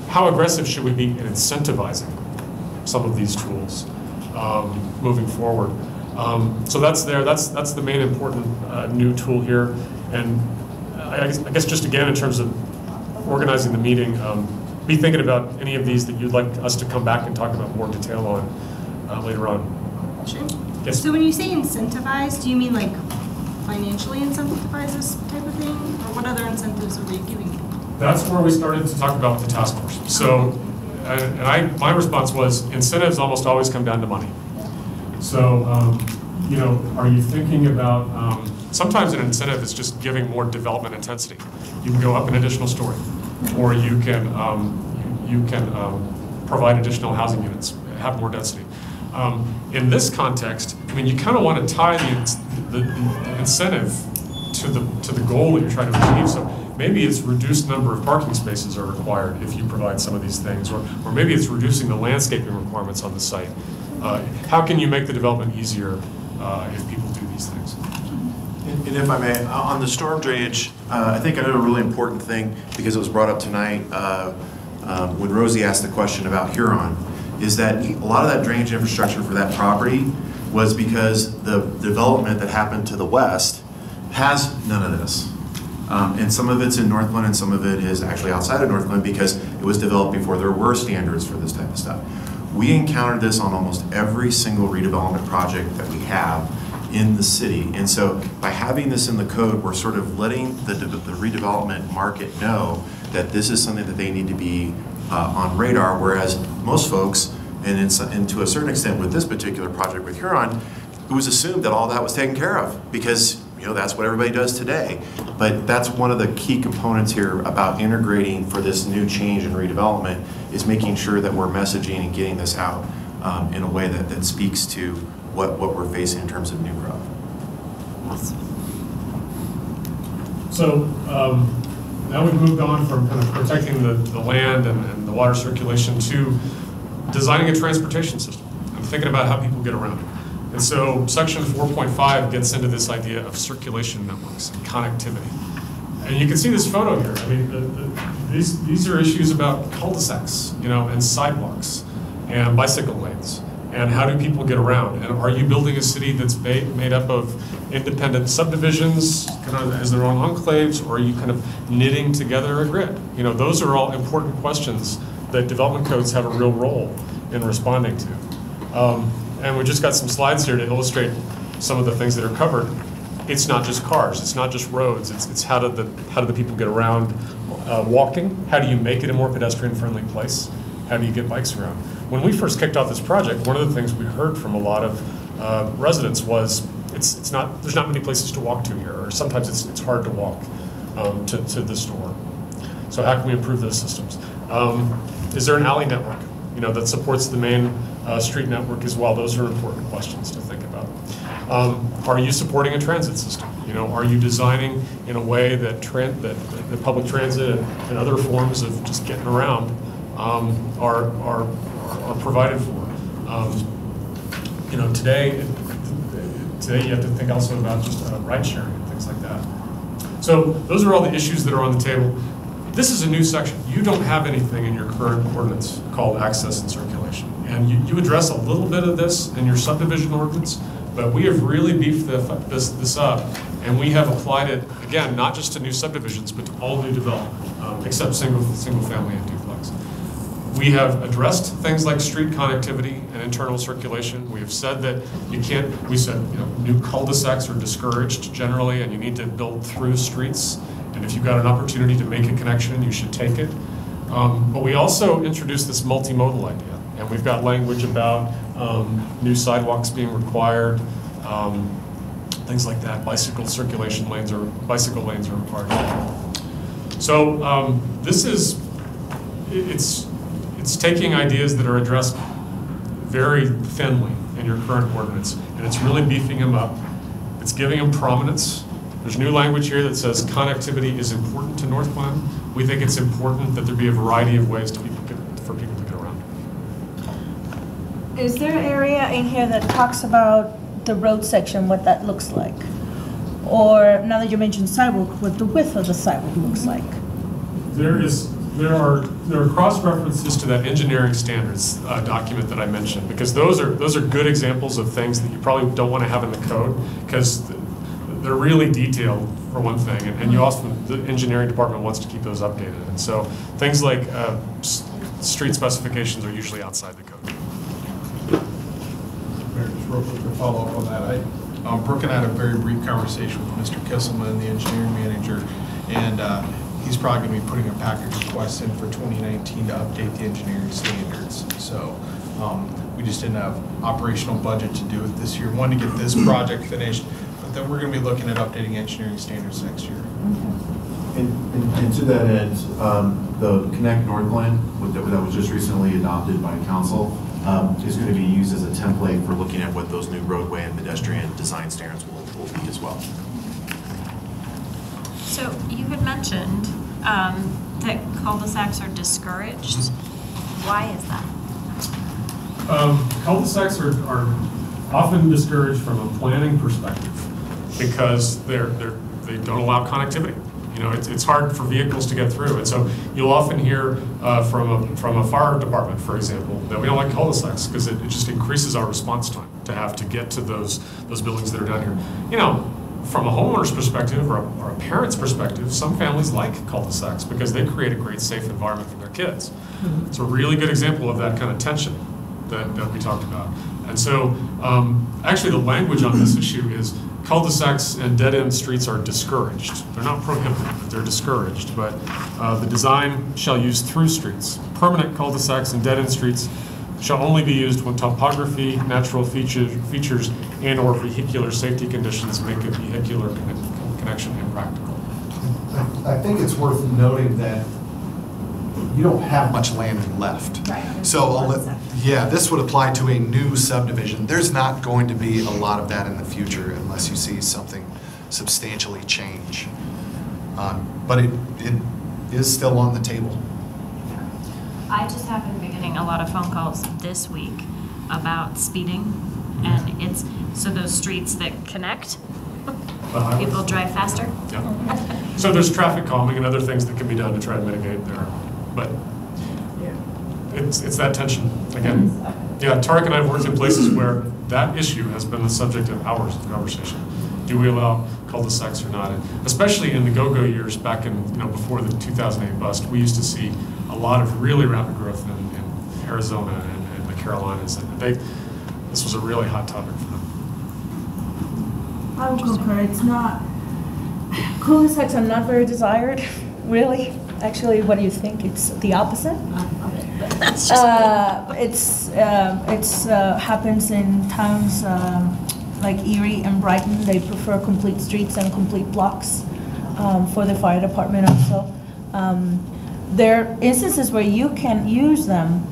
how aggressive should we be in incentivizing some of these tools moving forward? So that's there. That's the main important new tool here. And I guess just again, in terms of organizing the meeting, be thinking about any of these that you'd like us to come back and talk about more detail on later on. Sure. Yes. So when you say incentivize, do you mean like financially incentivize this type of thing? Or what other incentives are we giving? That's where we started to talk about the task force. So, my response was incentives almost always come down to money. So, you know, are you thinking about, sometimes an incentive is just giving more development intensity. You can go up an additional story, or you can provide additional housing units, have more density. In this context, I mean, you kind of want to tie the incentive to the goal that you're trying to achieve. So maybe it's reduced number of parking spaces are required if you provide some of these things, or maybe it's reducing the landscaping requirements on the site. How can you make the development easier if people do these things? And if I may, on the storm drainage, I think another really important thing, because it was brought up tonight when Rosie asked the question about Huron, is that a lot of that drainage infrastructure for that property was because the development that happened to the west has none of this. And some of it's in Northglenn and some of it is actually outside of Northglenn because it was developed before there were standards for this type of stuff. We encountered this on almost every single redevelopment project that we have in the city. And so by having this in the code, we're sort of letting the redevelopment market know that this is something that they need to be on radar, whereas most folks, and to a certain extent with this particular project with Huron, it was assumed that all that was taken care of because that's what everybody does today. But that's one of the key components here about integrating for this new change in redevelopment is making sure that we're messaging and getting this out in a way that speaks to what we're facing in terms of new growth. So now we've moved on from kind of protecting the land and the water circulation to designing a transportation system. I'm thinking about how people get around. And so section 4.5 gets into this idea of circulation networks and connectivity. And you can see this photo here. I mean, these are issues about cul-de-sacs, and sidewalks and bicycle lanes. And how do people get around? And are you building a city that's made up of independent subdivisions, kind of as their own enclaves, or are you kind of knitting together a grid? Those are all important questions that development codes have a real role in responding to. And we just got some slides here to illustrate some of the things that are covered. It's not just cars, it's not just roads, it's how do the people get around walking? How do you make it a more pedestrian-friendly place? How do you get bikes around? When we first kicked off this project, one of the things we heard from a lot of residents was there's not many places to walk to here, or sometimes it's hard to walk to the store. So how can we improve those systems? Is there an alley network, that supports the main street network as well? Those are important questions to think about. Are you supporting a transit system? Are you designing in a way that the public transit and other forms of just getting around are provided for? Today you have to think also about just ride sharing and things like that. So those are all the issues that are on the table. This is a new section. You don't have anything in your current ordinance called access and circulation. And you address a little bit of this in your subdivision ordinance, but we have really beefed this up, and we have applied it, again, not just to new subdivisions, but to all new development, except single family and duplex. We have addressed things like street connectivity and internal circulation. We have said that new cul-de-sacs are discouraged generally, and you need to build through streets. And if you've got an opportunity to make a connection, you should take it. But we also introduced this multimodal idea. And we've got language about new sidewalks being required, things like that. Bicycle lanes are required. So it's taking ideas that are addressed very thinly in your current ordinance, and it's really beefing them up. It's giving them prominence. There's new language here that says connectivity is important to Northglenn. We think it's important that there be a variety of ways for people to get around. Is there an area in here that talks about the road section, what that looks like? Or now that you mentioned sidewalk, what the width of the sidewalk looks like? There are cross references to that engineering standards document that I mentioned, because those are good examples of things that you probably don't want to have in the code, because they're really detailed for one thing, and you also, the engineering department wants to keep those updated, and so things like street specifications are usually outside the code. Just real quick to follow up on that, Brooke and I had a very brief conversation with Mr. Kisselman, the engineering manager, and he's probably going to be putting a package request in for 2019 to update the engineering standards. So we just didn't have operational budget to do it this year. One, to get this project finished, but then we're going to be looking at updating engineering standards next year. And to that end, the Connect Northglenn that was just recently adopted by council is going to be used as a template for looking at what those new roadway and pedestrian design standards will be as well. So you had mentioned that cul-de-sacs are discouraged. Why is that? Cul-de-sacs are often discouraged from a planning perspective because they don't allow connectivity. You know, it's hard for vehicles to get through. And so you'll often hear from a fire department, for example, that we don't like cul-de-sacs because it just increases our response time to have to get to those buildings that are down here. You know, from a homeowner's perspective or a parent's perspective, some families like cul-de-sacs because they create a great safe environment for their kids. It's a really good example of that kind of tension that we talked about. And so actually the language on this issue is cul-de-sacs and dead-end streets are discouraged. They're not prohibited, but they're discouraged. But the design shall use through streets. Permanent cul-de-sacs and dead-end streets shall only be used when topography, natural features, and/or vehicular safety conditions make a vehicular connection impractical. I think it's worth noting that you don't have much land left. Right. So, yeah, this would apply to a new subdivision. There's not going to be a lot of that in the future unless you see something substantially change. But it is still on the table. I just happen to be getting a lot of phone calls this week about speeding, and it's, so those streets that connect, people drive faster. Yeah. So there's traffic calming and other things that can be done to try to mitigate there. But it's that tension again. Yeah, Tarek and I have worked in places where that issue has been the subject of hours of conversation. Do we allow cul-de-sacs or not? And especially in the go-go years back in, before the 2008 bust, we used to see a lot of really rapid growth in Arizona and the Carolinas, and this was a really hot topic for them. I would concur. It's not, cul-de-sacs are not very desired, really. Actually, what do you think? It's the opposite. That's just it's happens in towns like Erie and Brighton. They prefer complete streets and complete blocks for the fire department also. There are instances where you can use them.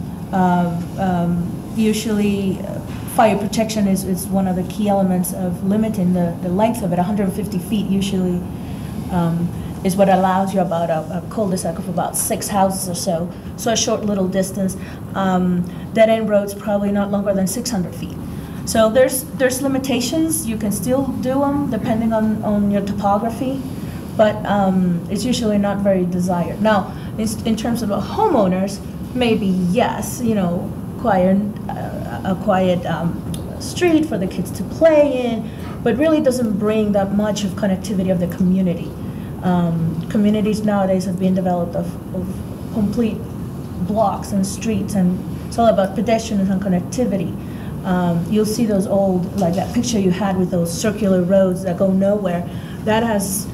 Usually, fire protection is one of the key elements of limiting the length of it. 150 feet usually is what allows you about a cul-de-sac of about 6 houses or so. So a short little distance. Dead-end roads probably not longer than 600 feet. So there's limitations. You can still do them depending on your topography, but it's usually not very desired. Now, in terms of the homeowners, maybe yes, a quiet street for the kids to play in, but really doesn't bring that much of connectivity of the community. Communities nowadays have been developed of complete blocks and streets, and it's all about pedestrians and connectivity. You'll see those old, like that picture you had with those circular roads that go nowhere. That has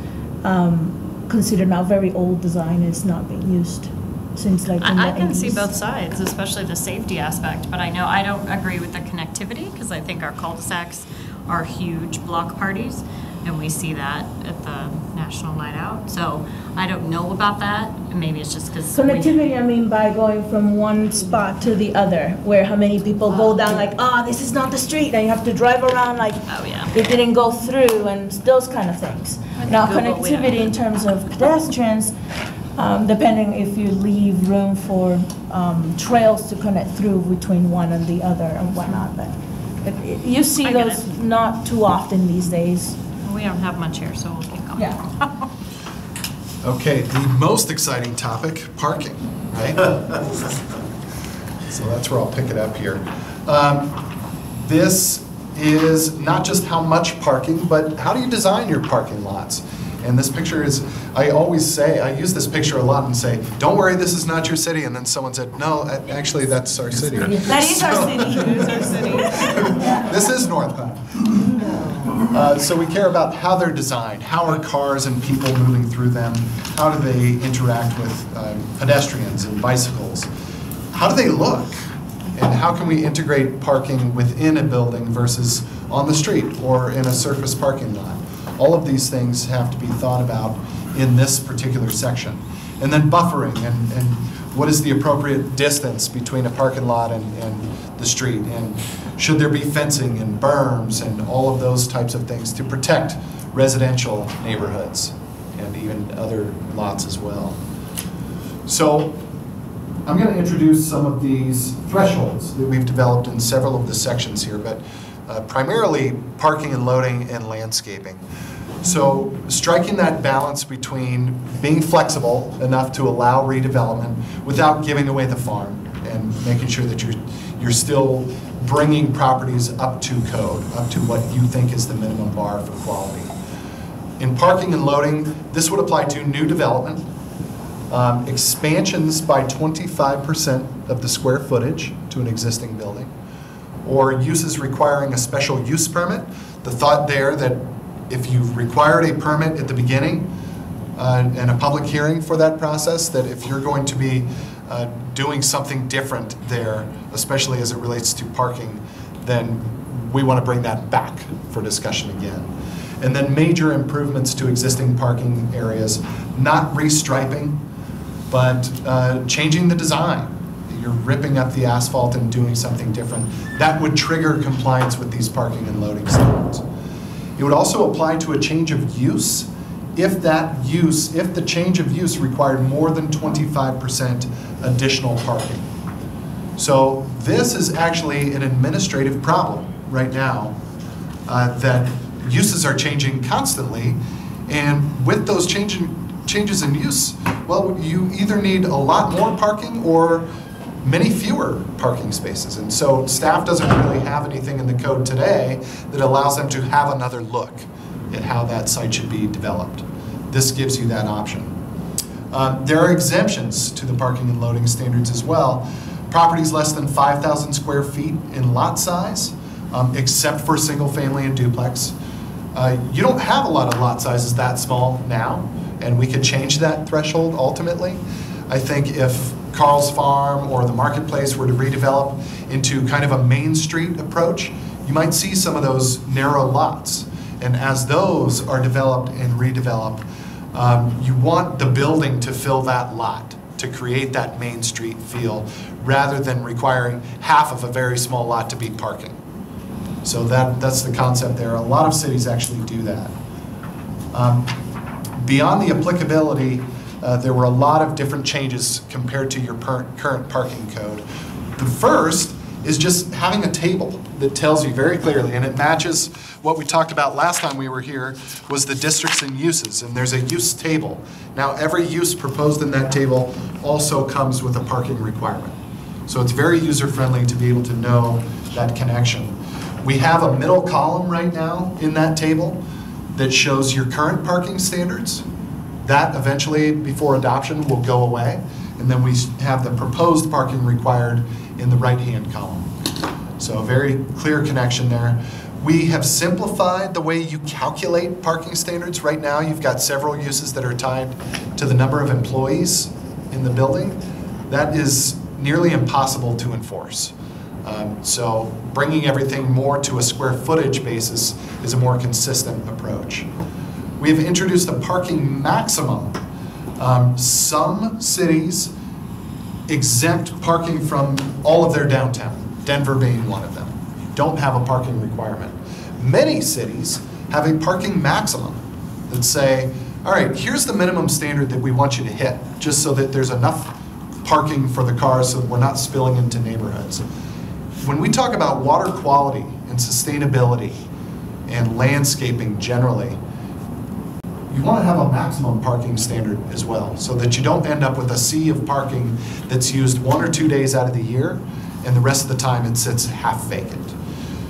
considered now very old design. It's not being used since like in the 80s. I can see both sides, especially the safety aspect, but I know I don't agree with the connectivity because I think our cul-de-sacs are huge block parties, and we see that at the National Night Out. So I don't know about that, and maybe it's just because connectivity, I mean by going from one spot to the other, where how many people go down like, this is not the street, and you have to drive around like it didn't go through, and those kind of things. Now connectivity in terms of pedestrians, depending if you leave room for trails to connect through between one and the other and whatnot, but you see those not too often these days. we don't have much here, so we'll keep going. Yeah. Okay, the most exciting topic, parking, right? So that's where I'll pick it up here. This is not just how much parking, but how do you design your parking lots? And this picture is, I always say, I use this picture a lot and say, don't worry, this is not your city. And then someone said, no, actually, that's our city. That is our city. It is our city. This is Northglenn. So we care about how they're designed. How are cars and people moving through them? How do they interact with pedestrians and bicycles? How do they look? And how can we integrate parking within a building versus on the street or in a surface parking lot? All of these things have to be thought about in this particular section. And then buffering and what is the appropriate distance between a parking lot and the street? And should there be fencing and berms and all of those types of things to protect residential neighborhoods and even other lots as well? So I'm going to introduce some of these thresholds that we've developed in several of the sections here, but primarily parking and loading and landscaping. So striking that balance between being flexible enough to allow redevelopment without giving away the farm and making sure that you're still bringing properties up to code, up to what you think is the minimum bar for quality. In parking and loading, this would apply to new development, expansions by 25% of the square footage to an existing building, or uses requiring a special use permit. The thought there that if you've required a permit at the beginning and a public hearing for that process, that if you're going to be doing something different there, especially as it relates to parking, then we want to bring that back for discussion again. And then major improvements to existing parking areas, not restriping, but changing the design. You're ripping up the asphalt and doing something different. That would trigger compliance with these parking and loading standards. It would also apply to a change of use if the change of use required more than 25% additional parking. So this is actually an administrative problem right now that uses are changing constantly, and with those changes in use, well, you either need a lot more parking or many fewer parking spaces. And so staff doesn't really have anything in the code today that allows them to have another look at how that site should be developed. This gives you that option. There are exemptions to the parking and loading standards as well. Properties less than 5,000 square feet in lot size, except for single family and duplex. You don't have a lot of lot sizes that small now, and we could change that threshold ultimately. I think if Carl's Farm or the Marketplace were to redevelop into kind of a Main Street approach, you might see some of those narrow lots. And as those are developed and redeveloped, you want the building to fill that lot to create that Main Street feel rather than requiring half of a very small lot to be parking. So that's the concept there. A lot of cities actually do that. Beyond the applicability, there were a lot of different changes compared to your current parking code. The first is just having a table that tells you very clearly, and it matches what we talked about last time we were here, was the districts and uses, and there's a use table. Now every use proposed in that table also comes with a parking requirement. So it's very user-friendly to be able to know that connection. We have a middle column right now in that table that shows your current parking standards. That eventually, before adoption, will go away. And then we have the proposed parking required in the right-hand column. So a very clear connection there. We have simplified the way you calculate parking standards. Right now, you've got several uses that are tied to the number of employees in the building. That is nearly impossible to enforce. So bringing everything more to a square footage basis is a more consistent approach. We have introduced a parking maximum. Some cities exempt parking from all of their downtown, Denver being one of them. Don't have a parking requirement. Many cities have a parking maximum that say, all right, here's the minimum standard that we want you to hit, just so that there's enough parking for the cars so that we're not spilling into neighborhoods. When we talk about water quality and sustainability and landscaping generally, you want to have a maximum parking standard as well, so that you don't end up with a sea of parking that's used 1 or 2 days out of the year, and the rest of the time it sits half vacant.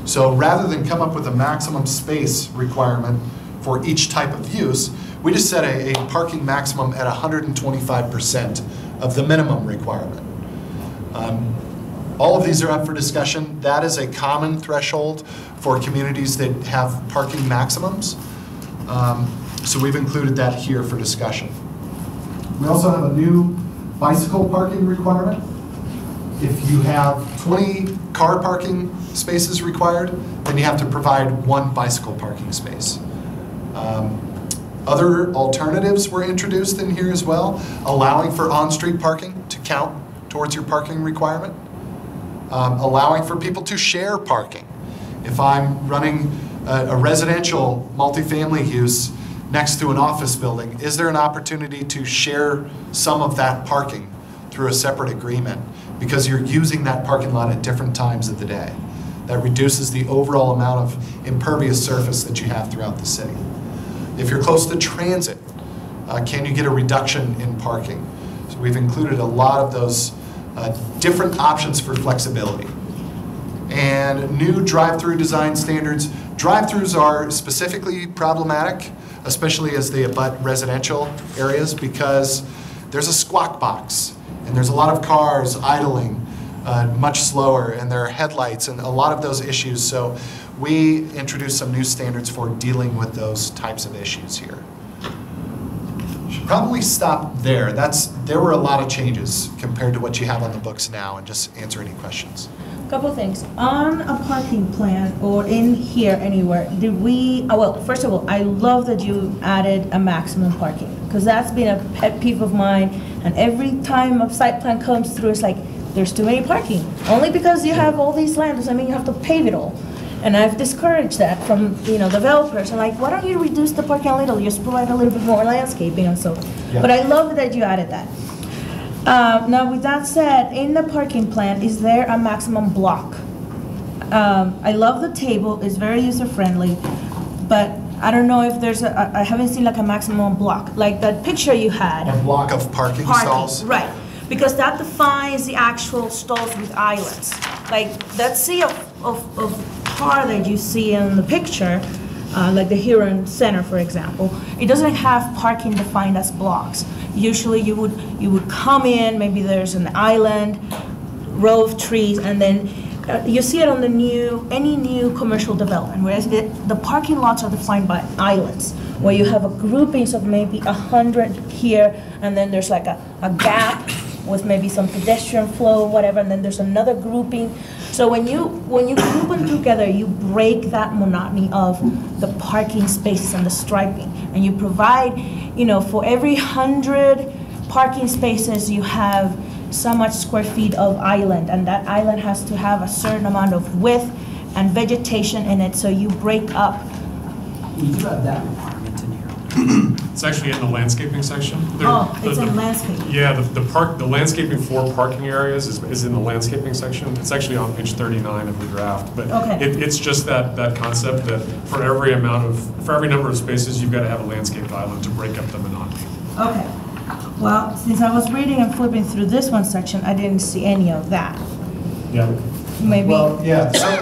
So rather than come up with a maximum space requirement for each type of use, we just set a parking maximum at 125% of the minimum requirement. All of these are up for discussion. That is a common threshold for communities that have parking maximums. So we've included that here for discussion. We also have a new bicycle parking requirement. If you have 20 car parking spaces required, then you have to provide 1 bicycle parking space. Other alternatives were introduced in here as well, allowing for on-street parking to count towards your parking requirement. Allowing for people to share parking. If I'm running a residential multifamily use next to an office building, is there an opportunity to share some of that parking through a separate agreement because you're using that parking lot at different times of the day? That reduces the overall amount of impervious surface that you have throughout the city. If you're close to transit, can you get a reduction in parking? So we've included a lot of those different options for flexibility. And new drive-through design standards. Drive-throughs are specifically problematic, especially as they abut residential areas, because there's a squawk box, and there's a lot of cars idling much slower, and there are headlights and a lot of those issues. So we introduced some new standards for dealing with those types of issues here. Should probably stop there. There were a lot of changes compared to what you have on the books now, and just answer any questions. Couple things. On a parking plan or in here anywhere, did we, well, first of all, I love that you added a maximum parking, because that's been a pet peeve of mine, and every time a site plan comes through, it's like, there's too many parking. Only because you have all these land doesn't mean you have to pave it all. And I've discouraged that from, developers. I'm like, why don't you reduce the parking a little? Just provide a little bit more landscaping and so. Yeah. But I love that you added that. Now, with that said, in the parking plan, is there a maximum block? I love the table, it's very user-friendly, but I don't know if there's I haven't seen like a maximum block, like that picture you had. A block of parking stalls? Right, because that defines the actual stalls with islands. Like that sea of car that you see in the picture, like the Huron Center, for example, it doesn't have parking defined as blocks. Usually you would come in, maybe there's an island, row of trees, and then you see it on any new commercial development, whereas the parking lots are defined by islands, where you have a groupings of maybe 100 here, and then there's like a gap with maybe some pedestrian flow or whatever, and then there's another grouping. So when you group them together, you break that monotony of the parking spaces and the striping, and you provide, for every 100 parking spaces, you have so much square feet of island, and that island has to have a certain amount of width and vegetation in it, so you break up. You do have that requirement in here. It's actually in the landscaping section. It's in landscaping. Yeah, the landscaping for parking areas is in the landscaping section. It's actually on page 39 of the draft, but it's just that concept that for every number of spaces, you've got to have a landscaped island to break up the monotony. Okay. Well, since I was reading and flipping through this one section, I didn't see any of that. Yeah. Maybe. Well, yeah. So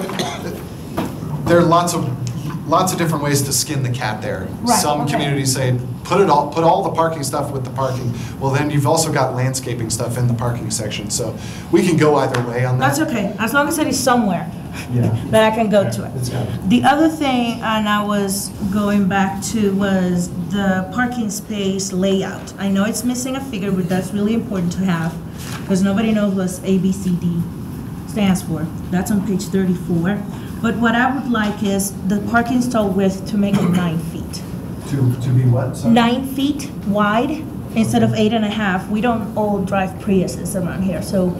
there are lots of different ways to skin the cat there. Right, Some communities say put all the parking stuff with the parking. Well, then you've also got landscaping stuff in the parking section. So we can go either way on that. That's okay, as long as it is somewhere. Yeah. That I can go to it. The other thing, and I was going back to, was the parking space layout. I know it's missing a figure, but that's really important to have, because nobody knows what ABCD stands for. That's on page 34. But what I would like is the parking stall width to make it 9 feet. To be what? Sorry? 9 feet wide instead of 8.5. We don't all drive Priuses around here, so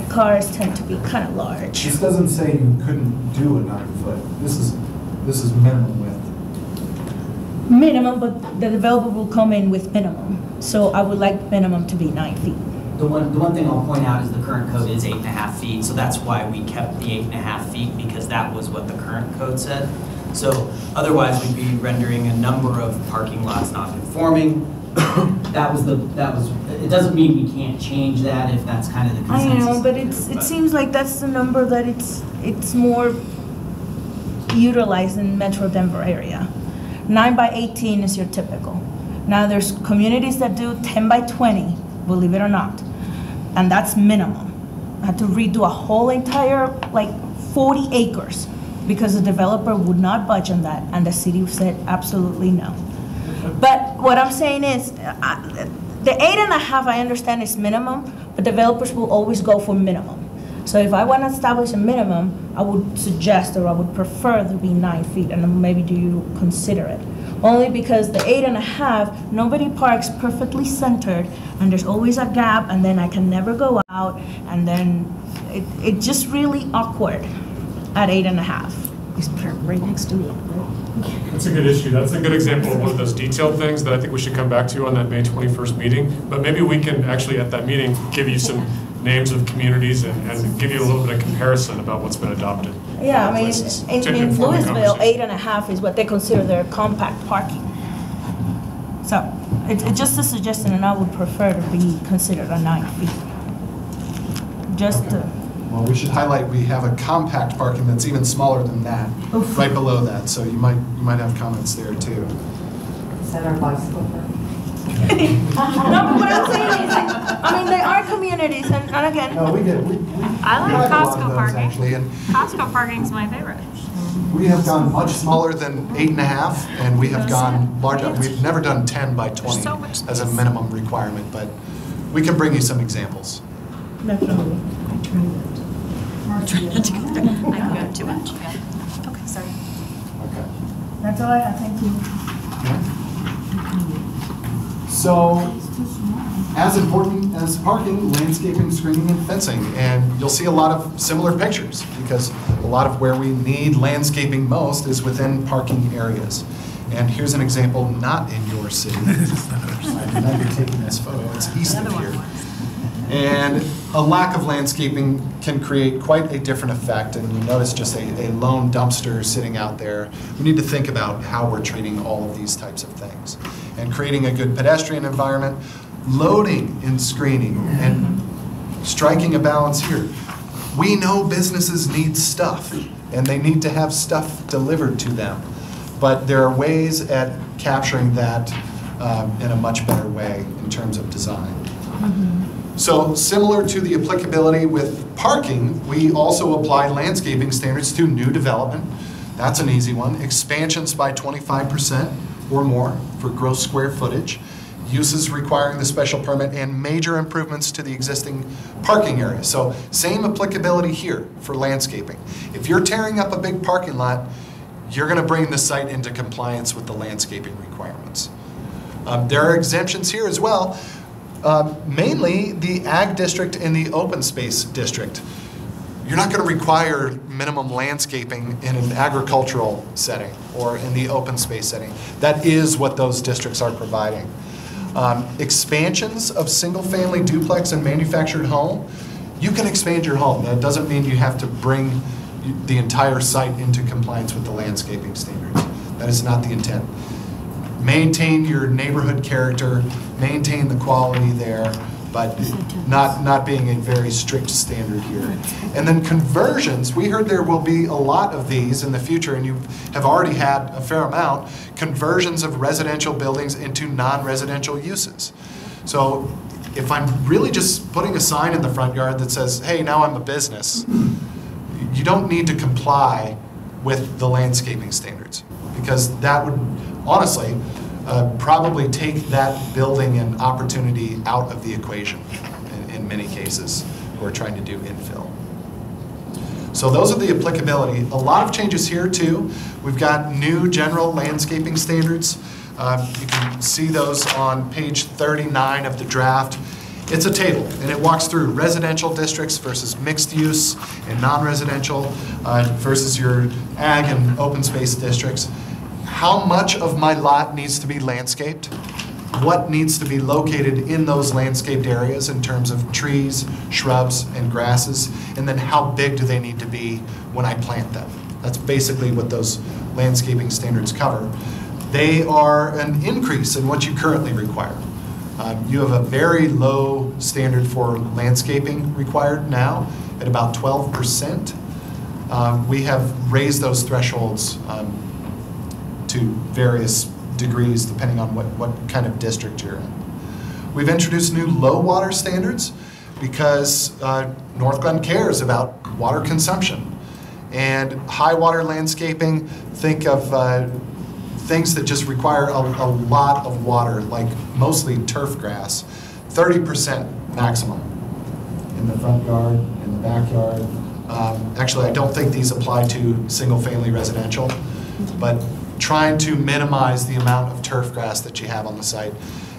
cars tend to be kind of large. This doesn't say you couldn't do a 9-foot. This is minimum width. Minimum, but the developer will come in with minimum. So I would like minimum to be 9 feet. The one thing I'll point out is the current code is 8.5 feet, so that's why we kept the 8.5 feet, because that was what the current code said. So otherwise, we'd be rendering a number of parking lots non-conforming. It doesn't mean we can't change that if that's kind of the consensus. I know, but it seems like that's the number that it's more utilized in Metro Denver area. 9 by 18 is your typical. Now there's communities that do 10 by 20, believe it or not, and that's minimum. I had to redo a whole entire, 40 acres, because the developer would not budge on that, and the city said absolutely no. But what I'm saying is, the 8.5 I understand is minimum, but developers will always go for minimum. So if I want to establish a minimum, I would suggest, or I would prefer to be 9 feet, and then maybe do you consider it? Only because the 8.5, nobody parks perfectly centered, and there's always a gap, and then I can never go out, and then it's just really awkward at 8.5. He's right next to me. That's a good issue. That's a good example of one of those detailed things that I think we should come back to on that May 21st meeting. But maybe we can actually, at that meeting, give you some names of communities and give you a little bit of comparison about what's been adopted. Yeah, I mean, in Louisville, 8.5 is what they consider their compact parking. So it's just a suggestion, and I would prefer to be considered a 9 feet. Just to, Well, we should highlight, we have a compact parking that's even smaller than that, right below that, so you might have comments there too. Is that our bicycle park? no, but what I'm saying is, I mean, there are communities, and again. No, we get, I like like a lot of Costco those, parking. actually, and Costco parking's my favorite. we have gone much smaller than 8.5, and we have gone larger. We've never done 10 by 20 so much as a minimum requirement, but we can bring you some examples. Definitely. I can go too much, yeah. Okay, sorry. Okay. That's all I have, thank you. So, as important as parking, landscaping, screening, and fencing. And you'll see a lot of similar pictures because a lot of where we need landscaping most is within parking areas. And here's an example not in your city. I know you're taking this photo, it's east of here. And a lack of landscaping can create quite a different effect. And you notice just a lone dumpster sitting out there. We need to think about how we're treating all of these types of things. And creating a good pedestrian environment, loading and screening, and striking a balance here. We know businesses need stuff, and they need to have stuff delivered to them. But there are ways at capturing that in a much better way in terms of design. So similar to the applicability with parking, we also apply landscaping standards to new development. That's an easy one. Expansions by 25% or more for gross square footage. Uses requiring the special permit and major improvements to the existing parking area. So same applicability here for landscaping. If you're tearing up a big parking lot, you're going to bring the site into compliance with the landscaping requirements. There are exemptions here as well. Mainly the ag district and the open space district. You're not going to require minimum landscaping in an agricultural setting or in the open space setting. That is what those districts are providing. Expansions of single-family duplex and manufactured home, you can expand your home. That doesn't mean you have to bring the entire site into compliance with the landscaping standards. That is not the intent. Maintain your neighborhood character, maintain the quality there, but not being a very strict standard here. And then conversions, we heard there will be a lot of these in the future, and you have already had a fair amount, conversions of residential buildings into non-residential uses. So if I'm really just putting a sign in the front yard that says, hey, now I'm a business, you don't need to comply with the landscaping standards, because that would honestly probably take that building and opportunity out of the equation in many cases. We're trying to do infill. So those are the applicability. A lot of changes here too. We've got new general landscaping standards. You can see those on page 39 of the draft. It's a table, and it walks through residential districts versus mixed use and non-residential versus your ag and open space districts. How much of my lot needs to be landscaped? What needs to be located in those landscaped areas in terms of trees, shrubs, and grasses? And then how big do they need to be when I plant them? That's basically what those landscaping standards cover. They are an increase in what you currently require. You have a very low standard for landscaping required now at about 12%. We have raised those thresholds to various degrees depending on what kind of district you're in. We've introduced new low water standards because Northglenn cares about water consumption. And high water landscaping, think of things that just require a lot of water, like mostly turf grass, 30% maximum in the front yard, in the backyard. Actually, I don't think these apply to single-family residential, but trying to minimize the amount of turf grass that you have on the site,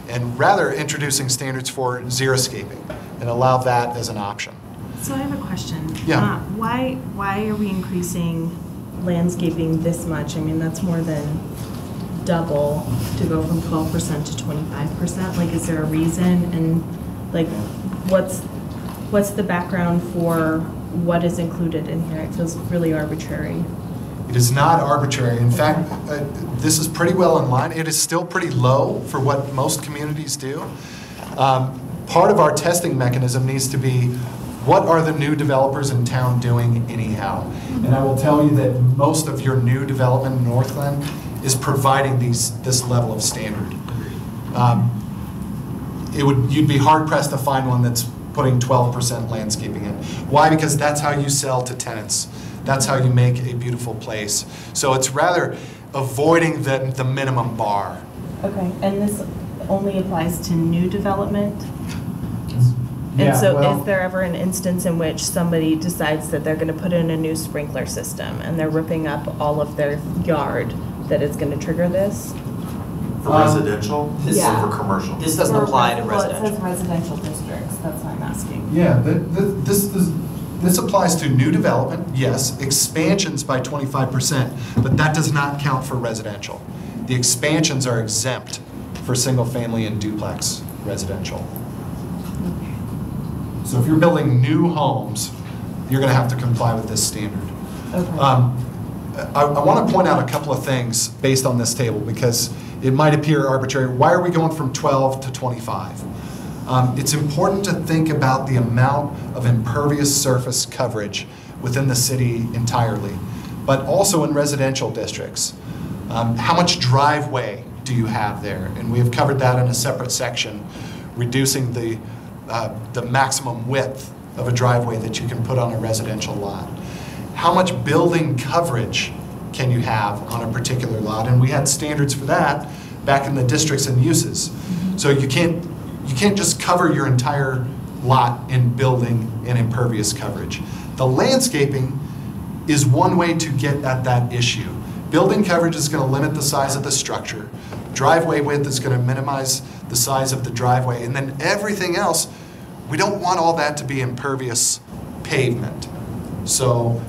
and rather introducing standards for xeriscaping and allow that as an option. So I have a question. Yeah. Why are we increasing landscaping this much? I mean, that's more than double to go from 12% to 25%. Like, is there a reason? And like, what's the background for what is included in here? It feels really arbitrary. It is not arbitrary. In fact, this is pretty well in line. It is still pretty low for what most communities do. Part of our testing mechanism needs to be, what are the new developers in town doing anyhow? And I will tell you that most of your new development in Northglenn is providing this level of standard. You'd be hard pressed to find one that's putting 12% landscaping in. Why? Because that's how you sell to tenants. That's how you make a beautiful place. So it's rather avoiding the minimum bar. Okay, and this only applies to new development? Yeah, And so well, is there ever an instance in which somebody decides that they're going to put in a new sprinkler system and they're ripping up all of their yard that is going to trigger this? For residential Yeah. or for commercial? This doesn't apply to Well, it residential. says residential districts, that's why I'm asking. Yeah, this applies to new development, yes, expansions by 25%, but that does not count for residential. The expansions are exempt for single-family and duplex residential. So if you're building new homes, you're going to have to comply with this standard. Okay. I want to point out a couple of things based on this table because it might appear arbitrary. Why are we going from 12 to 25? It's important to think about the amount of impervious surface coverage within the city entirely, but also in residential districts. How much driveway do you have there? And we have covered that in a separate section, reducing the maximum width of a driveway that you can put on a residential lot. How much building coverage can you have on a particular lot? And we had standards for that back in the districts and uses. So you can't just cover your entire lot in building and impervious coverage. The landscaping is one way to get at that issue. Building coverage is going to limit the size of the structure. Driveway width is going to minimize the size of the driveway. And then everything else, we don't want all that to be impervious pavement. So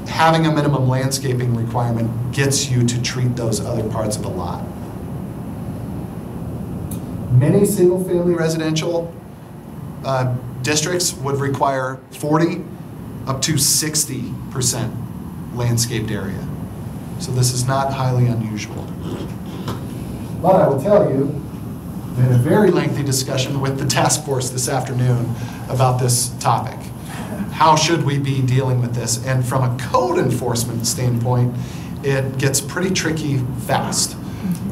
having a minimum landscaping requirement gets you to treat those other parts of the lot. Many single-family residential districts would require 40 up to 60% landscaped area. So this is not highly unusual. But I will tell you, we had a very lengthy discussion with the task force this afternoon about this topic. How should we be dealing with this? And from a code enforcement standpoint, it gets pretty tricky fast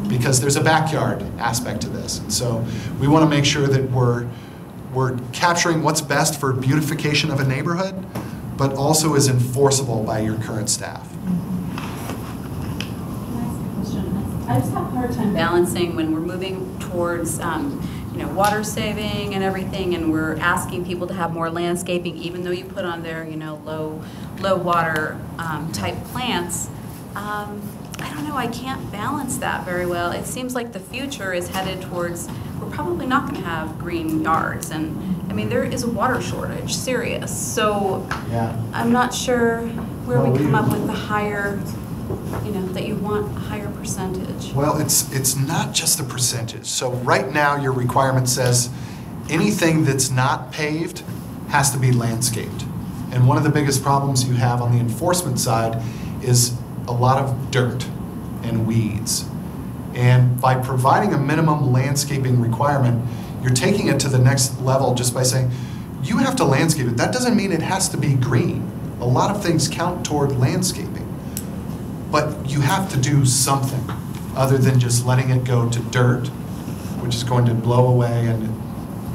because there's a backyard aspect to this. And so we want to make sure that we're capturing what's best for beautification of a neighborhood, but also is enforceable by your current staff. I just have a hard time balancing when we're moving towards, water saving and everything, and we're asking people to have more landscaping, even though you put on there, low water type plants. I don't know, I can't balance that very well. It seems like the future is headed towards, we're probably not going to have green yards, and I mean, there is a water shortage, serious. So yeah. I'm not sure where we come up with the higher, that you want a higher percentage. Well, it's not just the percentage. So right now, your requirement says anything that's not paved has to be landscaped. And one of the biggest problems you have on the enforcement side is a lot of dirt and weeds. And by providing a minimum landscaping requirement, you're taking it to the next level just by saying, you have to landscape it. That doesn't mean it has to be green. A lot of things count toward landscaping. But you have to do something other than just letting it go to dirt, which is going to blow away and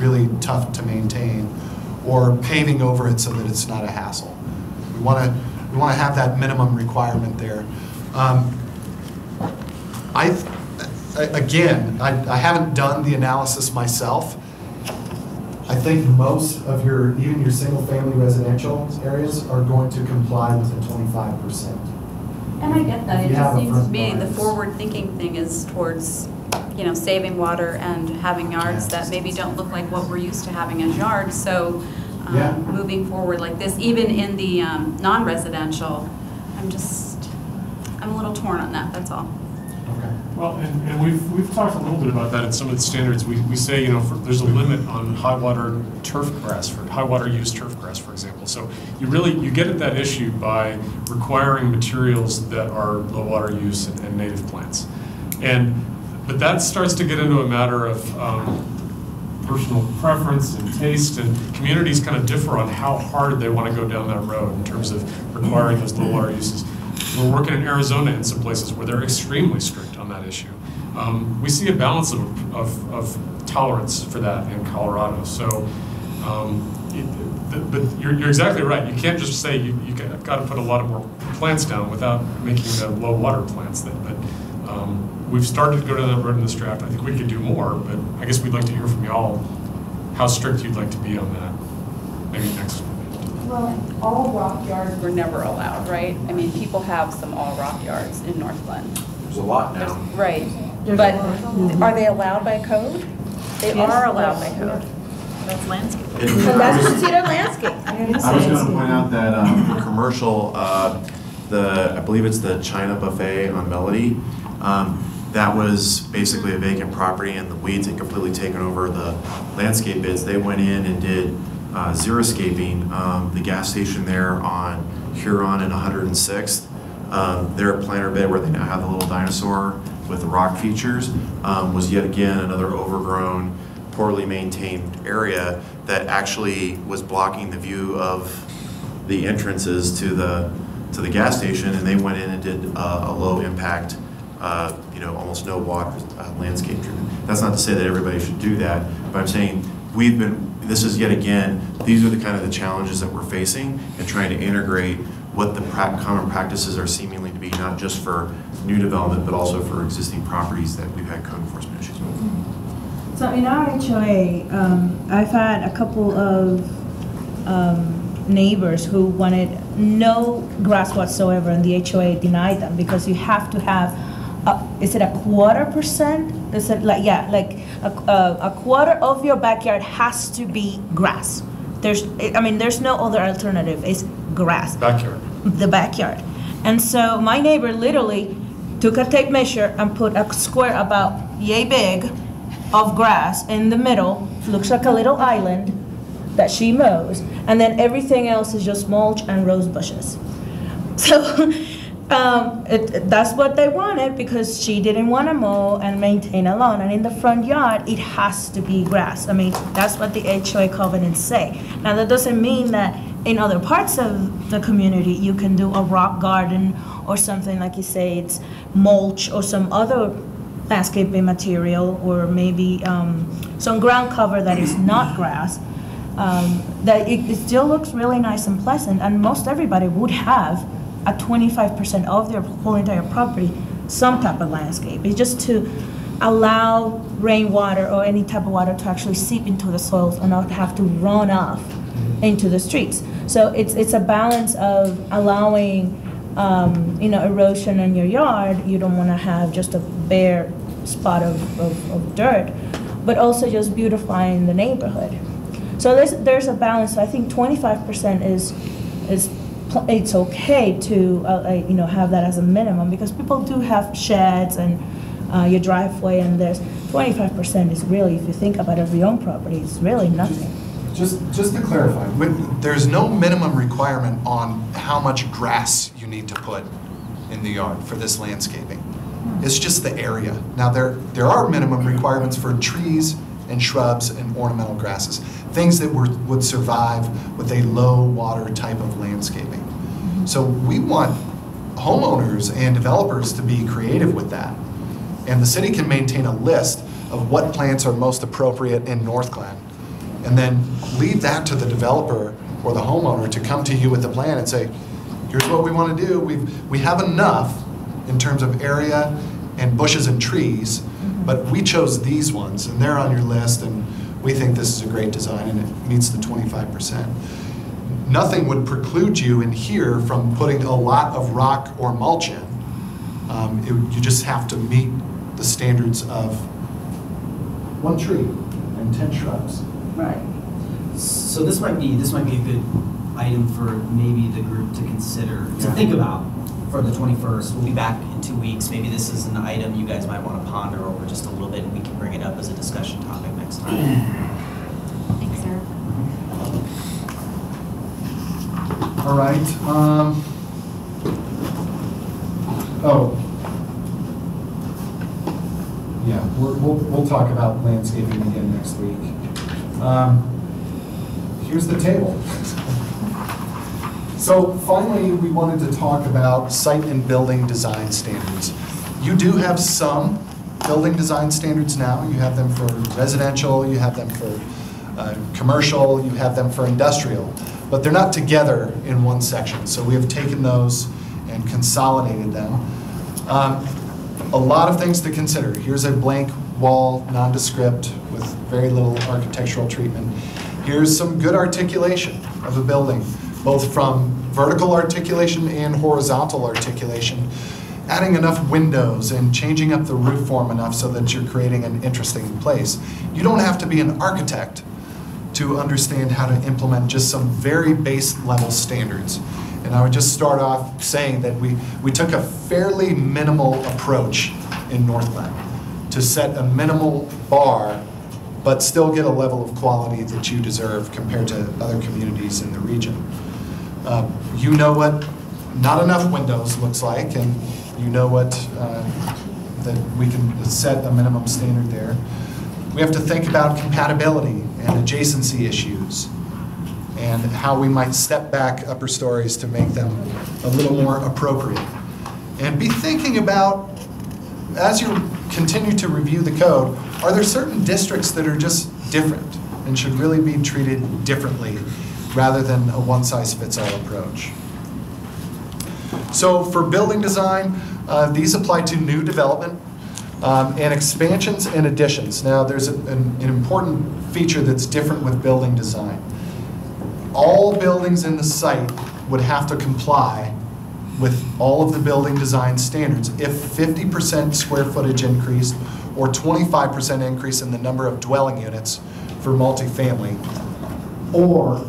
really tough to maintain, or paving over it so that it's not a hassle. We want to have that minimum requirement there. I haven't done the analysis myself. I think most of even your single-family residential areas are going to comply with the 25%. And I get that. It You just have a seems front to me the lines. forward-thinking thing is towards, saving water and having yards that maybe don't look like what we're used to having as yards. So moving forward like this, even in the non-residential, I'm a little torn on that, that's all. Okay. Well, and we've talked a little bit about that in some of the standards. We say, there's a limit on high water turf grass, for high water use turf grass, for example. So you get at that issue by requiring materials that are low water use and native plants. But that starts to get into a matter of personal preference and taste, and communities kind of differ on how hard they want to go down that road in terms of requiring those low water uses. We're working in Arizona in some places where they're extremely strict on that issue. We see a balance of tolerance for that in Colorado. So, but you're exactly right. You can't just say you got to put a lot of more plants down without making the low water plants. We've started to go down that road in this draft. I think we could do more, but I guess we'd like to hear from y'all how strict you'd like to be on that. Maybe next. Well, all rock yards were never allowed, right? I mean, people have some all rock yards in Northglenn. There's a lot now. Right. But are they allowed by code? They are allowed by code. That's landscape. And that's considered landscape. I was going to point out that for commercial, I believe it's the China Buffet on Melody, that was basically a vacant property, and the weeds had completely taken over the landscape beds. They went in and did xeriscaping. The gas station there on Huron and 106th, their planter bed where they now have the little dinosaur with the rock features, was yet again another overgrown, poorly maintained area that actually was blocking the view of the entrances to the gas station, and they went in and did a low impact, almost no water landscape treatment. That's not to say that everybody should do that, but I'm saying this is yet again, these are the kind of the challenges that we're facing and trying to integrate what the common practices are seemingly to be, not just for new development, but also for existing properties that we've had code enforcement issues with. So in our HOA, I've had a couple of neighbors who wanted no grass whatsoever, and the HOA denied them because you have to have, is it a 1/4%? Is it a quarter of your backyard has to be grass. There's no other alternative. It's grass. Backyard. The backyard. And so my neighbor literally took a tape measure and put a square about yay big of grass in the middle. Looks like a little island that she mows, and then everything else is just mulch and rose bushes. So that's what they wanted because she didn't want to mow and maintain a lawn. And in the front yard, it has to be grass. I mean, that's what the HOA covenants say. Now, that doesn't mean that in other parts of the community, you can do a rock garden or something like you say, it's mulch or some other landscaping material, or maybe some ground cover that is not grass. That it still looks really nice and pleasant, and most everybody would have a 25% of their whole entire property some type of landscape. It's just to allow rainwater or any type of water to actually seep into the soils and not have to run off into the streets. So it's a balance of allowing erosion in your yard. You don't want to have just a bare spot of dirt, but also just beautifying the neighborhood. So there's a balance. So I think 25% is it's okay to have that as a minimum, because people do have sheds and your driveway, and there's 25% is really, if you think about it, your own property, it's really nothing. Just to clarify, there's no minimum requirement on how much grass you need to put in the yard for this landscaping. It's just the area. Now there are minimum requirements for trees and shrubs and ornamental grasses, things that would survive with a low water type of landscaping. So we want homeowners and developers to be creative with that. And the city can maintain a list of what plants are most appropriate in Northglenn, and then leave that to the developer or the homeowner to come to you with a plan and say, here's what we want to do. We have enough in terms of area and bushes and trees, but we chose these ones, and they're on your list, and we think this is a great design, and it meets the 25%. Nothing would preclude you in here from putting a lot of rock or mulch in. You just have to meet the standards of 1 tree and 10 shrubs. Right. So this might be a good item for maybe the group to consider, to think about. for the 21st. We'll be back in 2 weeks. Maybe this is an item you guys might want to ponder over just a little bit, and we can bring it up as a discussion topic next time. Thanks, sir. All right. Yeah, we'll talk about landscaping again next week. Here's the table. So finally, we wanted to talk about site and building design standards. You do have some building design standards now. You have them for residential, you have them for commercial, you have them for industrial, but they're not together in one section. So we have taken those and consolidated them. A lot of things to consider. Here's a blank wall, nondescript, with very little architectural treatment. Here's some good articulation of a building, both from vertical articulation and horizontal articulation, adding enough windows and changing up the roof form enough so that you're creating an interesting place. You don't have to be an architect to understand how to implement just some very base level standards. And I would just start off saying that we took a fairly minimal approach in Northglenn to set a minimal bar, but still get a level of quality that you deserve compared to other communities in the region. You know what not enough windows looks like, and you know what that we can set a minimum standard there. We have to think about compatibility and adjacency issues, and how we might step back upper stories to make them a little more appropriate. And be thinking about, as you continue to review the code, are there certain districts that are just different and should really be treated differently rather than a one-size-fits-all approach? So for building design, these apply to new development and expansions and additions. Now there's an important feature that's different with building design. All buildings in the site would have to comply with all of the building design standards if 50% square footage increase or 25% increase in the number of dwelling units for multifamily, or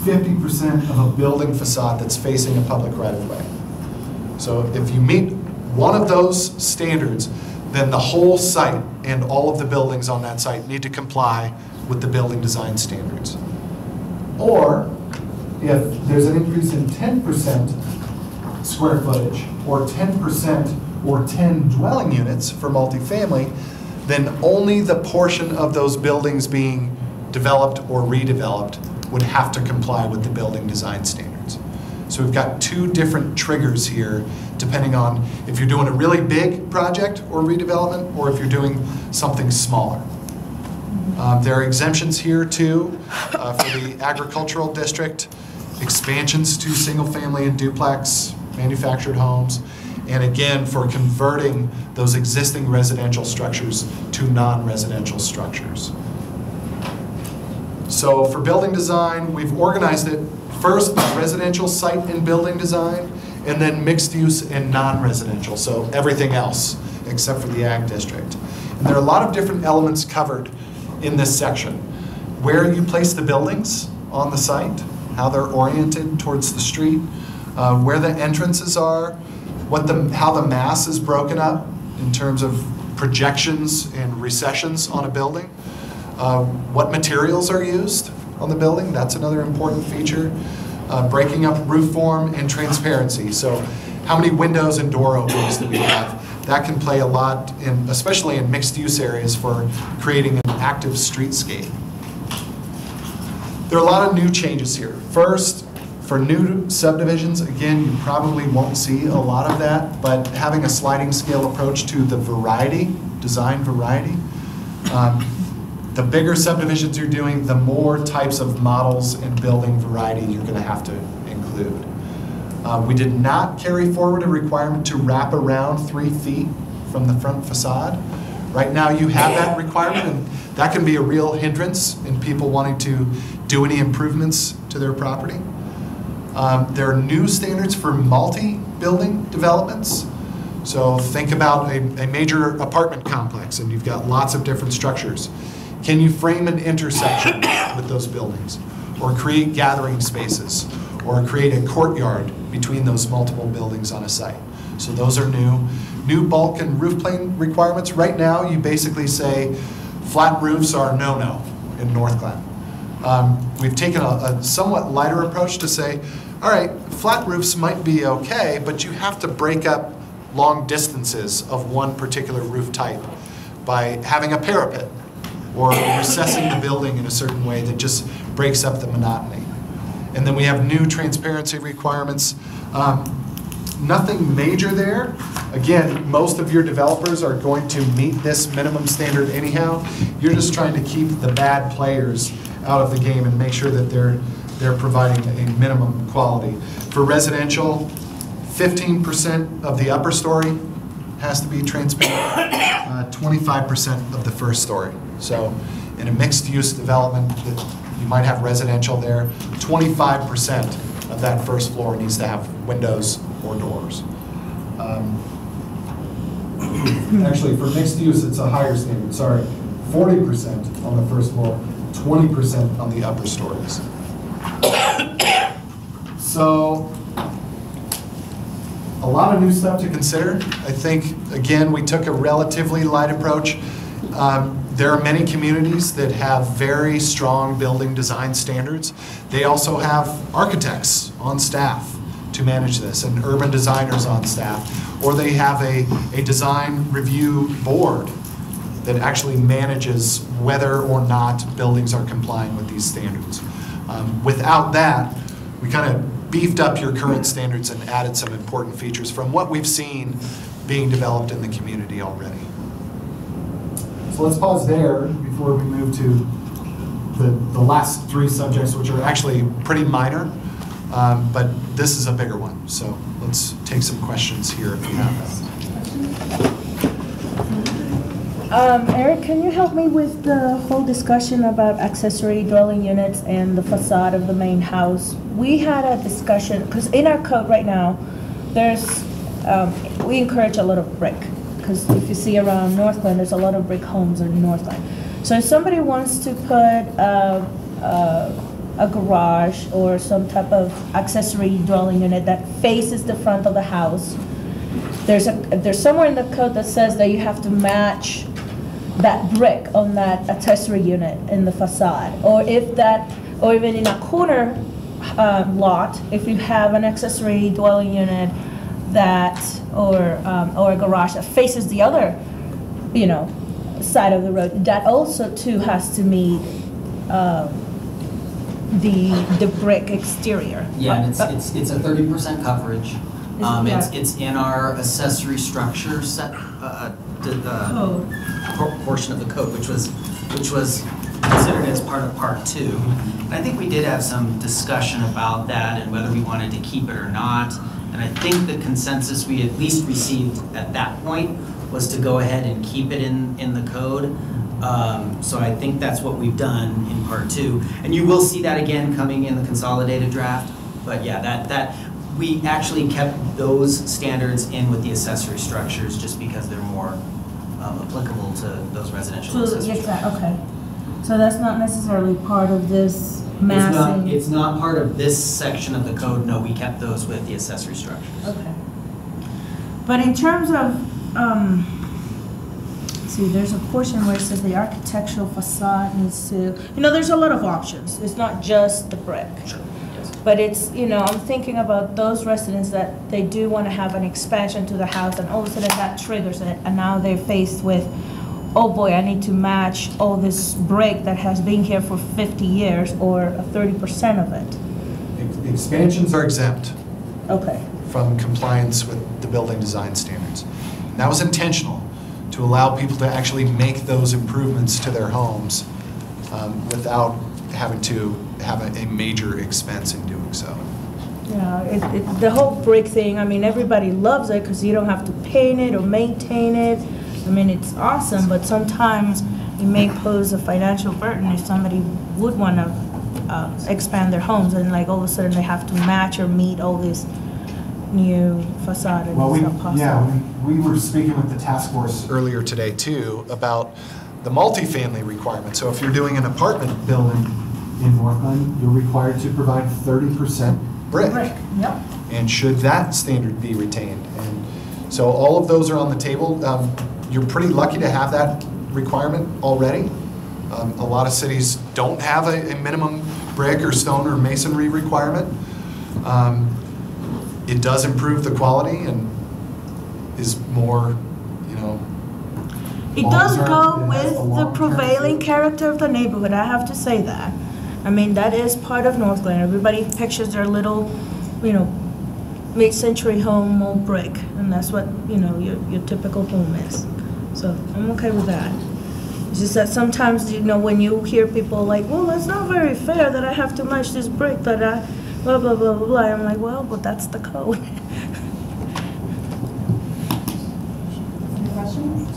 50% of a building facade that's facing a public right-of-way. So if you meet one of those standards, then the whole site and all of the buildings on that site need to comply with the building design standards. Or if there's an increase in 10% square footage or 10% or 10 dwelling units for multifamily, then only the portion of those buildings being developed or redeveloped would have to comply with the building design standards. So we've got two different triggers here depending on if you're doing a really big project or redevelopment or if you're doing something smaller. There are exemptions here too for the agricultural district, expansions to single family and duplex manufactured homes, and again for converting those existing residential structures to non-residential structures. So for building design, we've organized it first by residential site and building design, and then mixed use and non-residential, so everything else except for the ag district. And there are a lot of different elements covered in this section. Where you place the buildings on the site, how they're oriented towards the street, where the entrances are, how the mass is broken up in terms of projections and recessions on a building, what materials are used on the building, that's another important feature. Breaking up roof form and transparency. So how many windows and door openings do we have? That can play a lot, especially in mixed use areas, for creating an active streetscape. There are a lot of new changes here. First, for new subdivisions, again, you probably won't see a lot of that, but having a sliding scale approach to the variety, design variety. The bigger subdivisions you're doing, the more types of models and building variety you're going to have to include. We did not carry forward a requirement to wrap around 3 feet from the front facade. Right now you have that requirement, and that can be a real hindrance in people wanting to do any improvements to their property. There are new standards for multi-building developments. So think about a major apartment complex and you've got lots of different structures. Can you frame an intersection with those buildings, or create gathering spaces, or create a courtyard between those multiple buildings on a site. So those are new. New bulk and roof plane requirements. Right now, you basically say flat roofs are no-no in Northglenn. We've taken a somewhat lighter approach to say, all right, flat roofs might be okay, but you have to break up long distances of one particular roof type by having a parapet or recessing the building in a certain way that just breaks up the monotony. And then we have new transparency requirements. Nothing major there. Again, most of your developers are going to meet this minimum standard anyhow. You're just trying to keep the bad players out of the game and make sure that they're providing a minimum quality. For residential, 15% of the upper story has to be transparent, 25% of the first story. So in a mixed-use development, you might have residential there, 25% of that first floor needs to have windows or doors. Actually, for mixed use, it's a higher standard, sorry. 40% on the first floor, 20% on the upper stories. So, a lot of new stuff to consider. I think, again, we took a relatively light approach. There are many communities that have very strong building design standards. They also have architects on staff to manage this and urban designers on staff, or they have a design review board that actually manages whether or not buildings are complying with these standards. Without that, we kind of beefed up your current standards and added some important features from what we've seen being developed in the community already. So let's pause there before we move to the last three subjects, which are actually pretty minor. But this is a bigger one, so let's take some questions here if you have them. Eric, can you help me with the whole discussion about accessory dwelling units and the facade of the main house? We had a discussion, because in our code right now, there's, we encourage a lot of brick, because if you see around Northglenn, there's a lot of brick homes in Northglenn. So if somebody wants to put a garage or some type of accessory dwelling unit that faces the front of the house, there's somewhere in the code that says that you have to match that brick on that accessory unit in the facade, or even in a corner lot, if you have an accessory dwelling unit that or a garage that faces the other, side of the road, that also too has to meet the brick exterior. Yeah, and it's a 30% coverage. It's in our accessory structure set portion of the code, which was considered as part of part 2. And I think we did have some discussion about that and whether we wanted to keep it or not. And I think the consensus we at least received at that point was to go ahead and keep it in the code. So I think that's what we've done in part 2. And you will see that again coming in the consolidated draft. But yeah, that we actually kept those standards in with the accessory structures just because they're more applicable to those residential accessory structures. Okay. So that's not necessarily part of this massing? It's not part of this section of the code. No, we kept those with the accessory structures. Okay. But in terms of, see, there's a portion where it says the architectural facade needs to, there's a lot of options. It's not just the brick. Sure. But it's, I'm thinking about those residents that they do want to have an expansion to the house, and all of a sudden that triggers it, and now they're faced with, oh boy, I need to match all this brick that has been here for 50 years, or 30% of it. Expansions are exempt. Okay. From compliance with the building design standards. And that was intentional, to allow people to actually make those improvements to their homes without having to have a major expense in doing so. Yeah, the whole brick thing, everybody loves it because you don't have to paint it or maintain it. It's awesome, but sometimes it may pose a financial burden if somebody would want to expand their homes, and all of a sudden they have to match or meet all this new facade. And it's not possible. We were speaking with the task force earlier today too about the multifamily requirement. So if you're doing an apartment building in Northglenn, you're required to provide 30% brick? Yep. And should that standard be retained? And so all of those are on the table. You're pretty lucky to have that requirement already. A lot of cities don't have a minimum brick or stone or masonry requirement. It does improve the quality and is more, you know, It does long-term. go It has with a the long-term prevailing character of the neighborhood, I have to say that. I mean, that is part of Northglenn. Everybody pictures their little, you know, mid-century home, old brick, and that's what, you know, your typical home is. So I'm okay with that. It's just that sometimes, you know, when you hear people like, well, it's not very fair that I have to match this brick, that I, blah, blah, blah, blah, blah. I'm like, well, but that's the code. Any questions?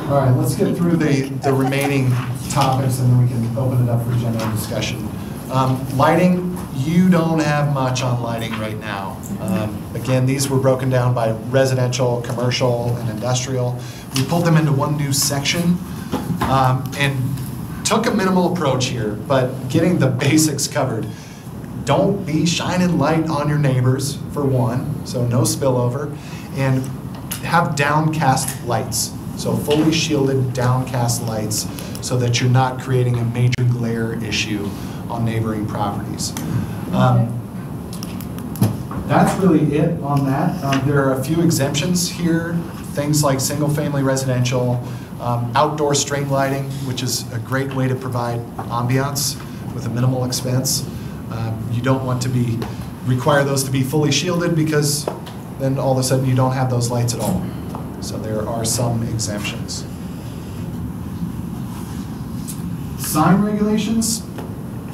All right, let's get through the remaining topics and then we can open it up for general discussion. Lighting, you don't have much on lighting right now. Again, these were broken down by residential, commercial, and industrial. We pulled them into one new section and took a minimal approach here, but getting the basics covered. Don't be shining light on your neighbors, for one, so no spillover, and have downcast lights. So fully shielded downcast lights so that you're not creating a major glare issue on neighboring properties. That's really it on that. There are a few exemptions here, things like single-family residential, outdoor string lighting, which is a great way to provide ambiance with a minimal expense. You don't want to require those to be fully shielded because then all of a sudden you don't have those lights at all. So there are some exemptions. Sign regulations.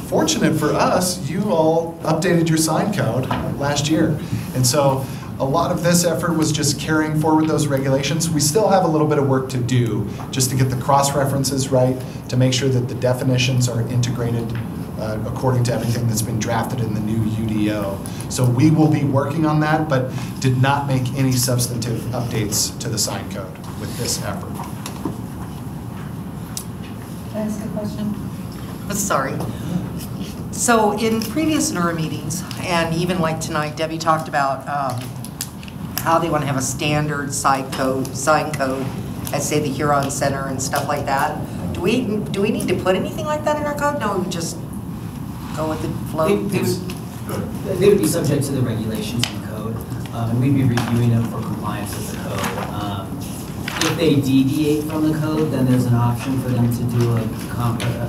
Fortunate for us, you all updated your sign code last year. And so a lot of this effort was just carrying forward those regulations. We still have a little bit of work to do just to get the cross-references right, to make sure that the definitions are integrated according to everything that's been drafted in the new UDO. So we will be working on that, but did not make any substantive updates to the sign code with this effort. Can I ask a question? Sorry. So in previous NER meetings, and even like tonight, Debbie talked about how they want to have a standard sign code at, say, the Huron Center and stuff like that. Do we need to put anything like that in our code? No, we just go with the flow? They would be subject to the regulations in the code, and we'd be reviewing them for compliance with the code. If they deviate from the code, then there's an option for them to do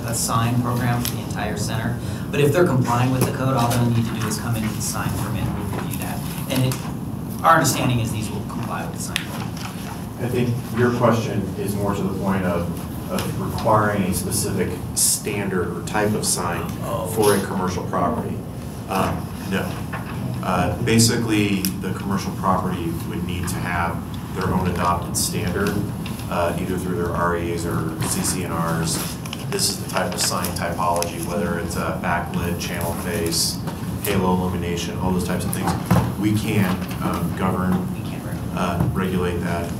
a sign program for the entire center. But if they're complying with the code, all they'll need to do is come in with the sign permit and we'll review that. And our understanding is these will comply with the sign code. I think your question is more to the point of requiring a specific standard or type of sign for a commercial property. No. Basically, the commercial property would need to have their own adopted standard, either through their REAs or CCNRs. This is the type of sign typology, whether it's a backlit, channel face, halo illumination, all those types of things. We can govern, regulate that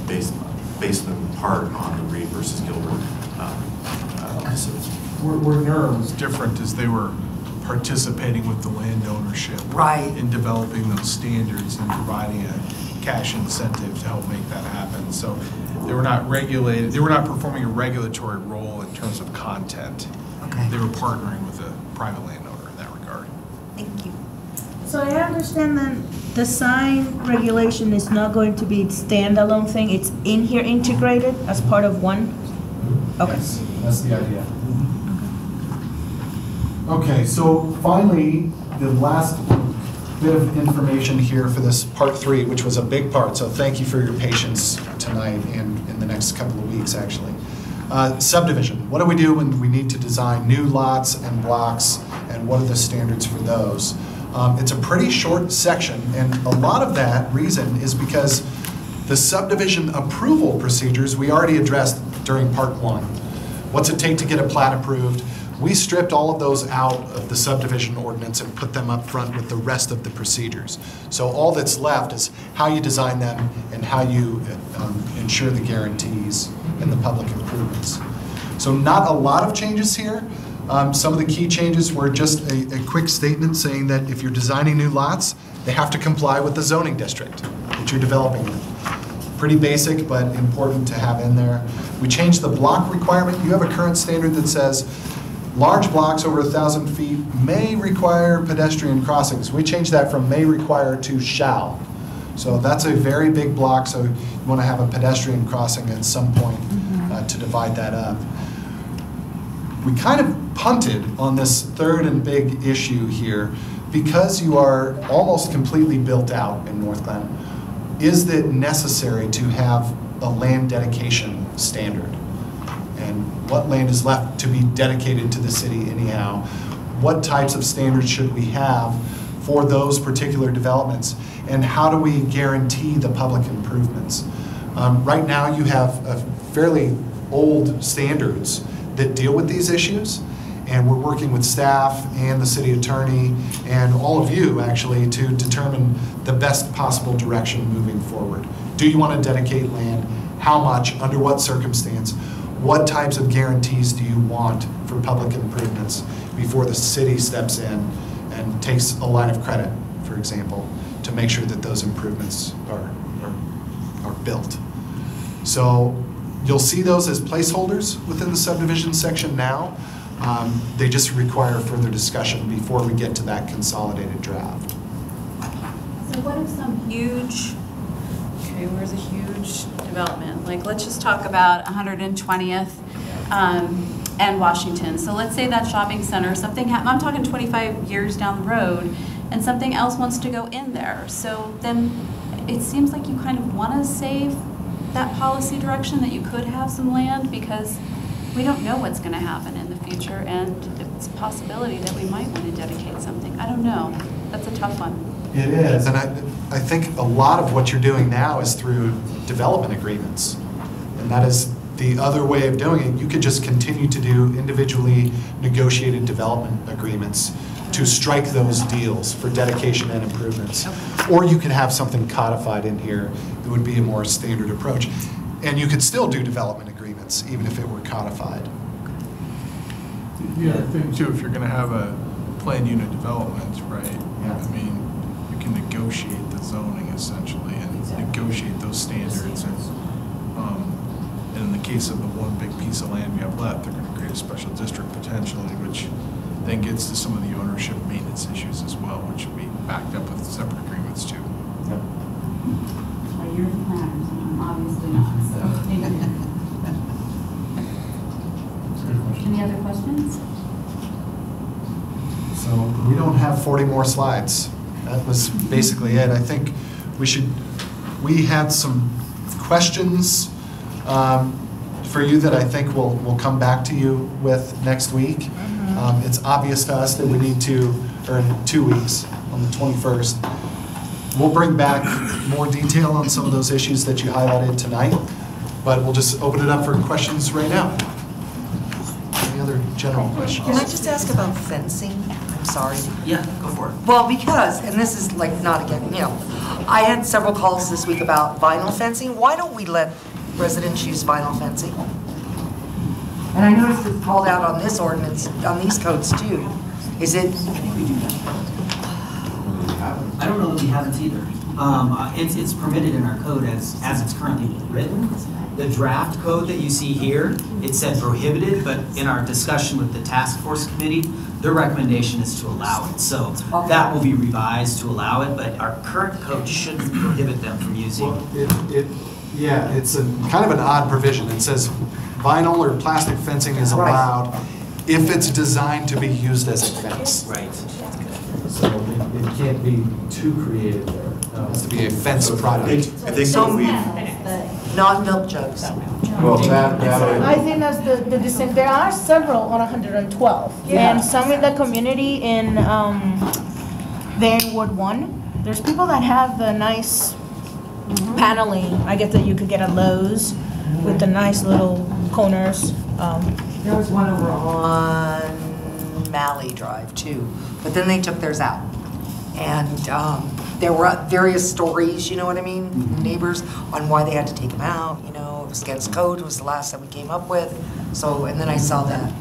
based in part on the Reed versus Gilbert decision. Where NER was different is they were participating with the land ownership in developing those standards and providing a cash incentive to help make that happen. So they were not regulated, they were not performing a regulatory role in terms of content. Okay. They were partnering with a private landowner in that regard. Thank you. So I understand then the sign regulation is not going to be a standalone thing, it's in here integrated as part of one? Okay. Yes, that's the idea. Okay, so finally, the last bit of information here for this part 3, which was a big part, so thank you for your patience tonight and in the next couple of weeks, actually. Subdivision, what do we do when we need to design new lots and blocks, and what are the standards for those? It's a pretty short section, and a lot of that reason is because the subdivision approval procedures we already addressed during part 1. What's it take to get a plat approved? We stripped all of those out of the subdivision ordinance and put them up front with the rest of the procedures. So all that's left is how you design them and how you ensure the guarantees and the public improvements. So not a lot of changes here. Some of the key changes were just a quick statement saying that if you're designing new lots, they have to comply with the zoning district that you're developing in. Pretty basic, but important to have in there. We changed the block requirement. You have a current standard that says large blocks over 1,000 feet may require pedestrian crossings. We changed that from may require to shall. So that's a very big block, so you want to have a pedestrian crossing at some point to divide that up. We kind of punted on this third and big issue here because you are almost completely built out in Northglenn. Is it necessary to have a land dedication standard? And what land is left to be dedicated to the city anyhow? What types of standards should we have for those particular developments? And how do we guarantee the public improvements? Right now you have fairly old standards that deal with these issues, and we're working with staff and the city attorney and all of you actually to determine the best possible direction moving forward. Do you want to dedicate land? How much? Under what circumstance? What types of guarantees do you want for public improvements before the city steps in and takes a line of credit, for example, to make sure that those improvements are built? So you'll see those as placeholders within the subdivision section now. They just require further discussion before we get to that consolidated draft. So what if some huge, okay, where's a huge development? Like, let's just talk about 120th and Washington. So let's say that shopping center, something happened, I'm talking 25 years down the road, and something else wants to go in there. So then it seems like you kind of want to save that policy direction that you could have some land, because we don't know what's going to happen in the future, and it's a possibility that we might want to dedicate something. I don't know. That's a tough one. It is, and I think a lot of what you're doing now is through development agreements, and that is the other way of doing it. You could just continue to do individually negotiated development agreements to strike those deals for dedication and improvements. Or you could have something codified in here that would be a more standard approach. And you could still do development agreements, even if it were codified. The other thing too, if you're going to have a planned unit development, right? Yeah. I mean, you can negotiate the zoning essentially and negotiate those standards. And in the case of the one big piece of land we have left, they're going to create a special district potentially, which then gets to some of the ownership maintenance issues as well, which will be backed up with separate agreements too. Yep. Well, you're the planners, and I'm obviously not, so thank you. Any other questions? So we don't have 40 more slides. That was basically it. I think we had some questions for you that I think we'll come back to you with next week. It's obvious to us that we need to, or in 2 weeks, on the 21st, we'll bring back more detail on some of those issues that you highlighted tonight, but we'll just open it up for questions right now. Any other general questions? Can I just ask about fencing? I'm sorry. Yeah, go for it. Well, because, and this is like not again, you know, I had several calls this week about vinyl fencing. Why don't we let residents use vinyl fencing? And I noticed it's called out on this ordinance, on these codes too. Is it? I don't know that we haven't either. It's permitted in our code as it's currently written. The draft code that you see here, it said prohibited, but in our discussion with the task force committee, their recommendation is to allow it. So that will be revised to allow it, but our current code shouldn't prohibit them from using. Well, yeah, it's a kind of an odd provision. It says vinyl or plastic fencing is allowed if it's designed to be used as a fence. Right. So it can't be too creative there. It has to be a fence product. I think so not milk jugs. Well, I think that's the decision. There are several on 112. Yeah. And some in the community in there in Ward 1. There's people that have the nice paneling. I guess that you could get at Lowe's with the nice little corners. There was one over on Malley Drive too, but then they took theirs out. And there were various stories, you know what I mean, neighbors, on why they had to take them out, you know. it was against code, was the last that we came up with. So, and then I saw that.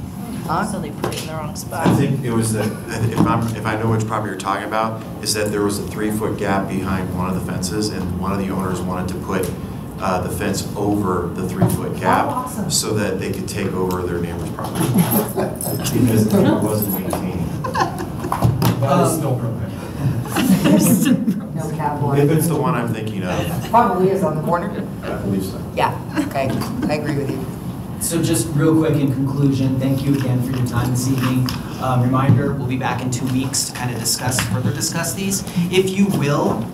Huh? So they put it in the wrong spot. I think it was that, if I know which property you're talking about, is that there was a 3-foot gap behind one of the fences, and one of the owners wanted to put the fence over the 3-foot gap so that they could take over their neighbor's property. Because the neighbor wasn't maintaining. That is still prohibited. No cowboy. If it's the one I'm thinking of. Probably is on the corner. I believe so. Yeah, okay, I agree with you. So just real quick in conclusion, thank you again for your time this evening. Reminder, we'll be back in 2 weeks to kind of further discuss these. If you will,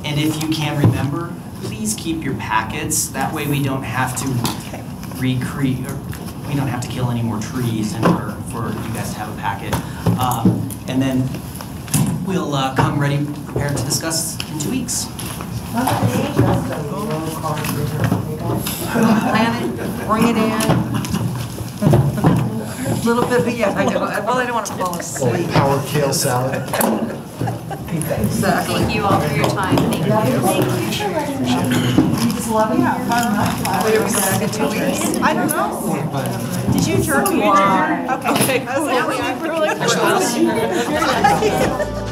and if you can remember, please keep your packets. That way we don't have to recreate, or we don't have to kill any more trees in order for you guys to have a packet. And then we'll come ready, prepared to discuss in 2 weeks. Plan it, bring it in. A little bit, yeah, I know. Well, I don't want to fall asleep. Power kale salad. Exactly. Thank you all for your time. Thank you. Just love it. Wait, are we back in 2 weeks? I don't know. Did you adjourn? Okay. Now we are.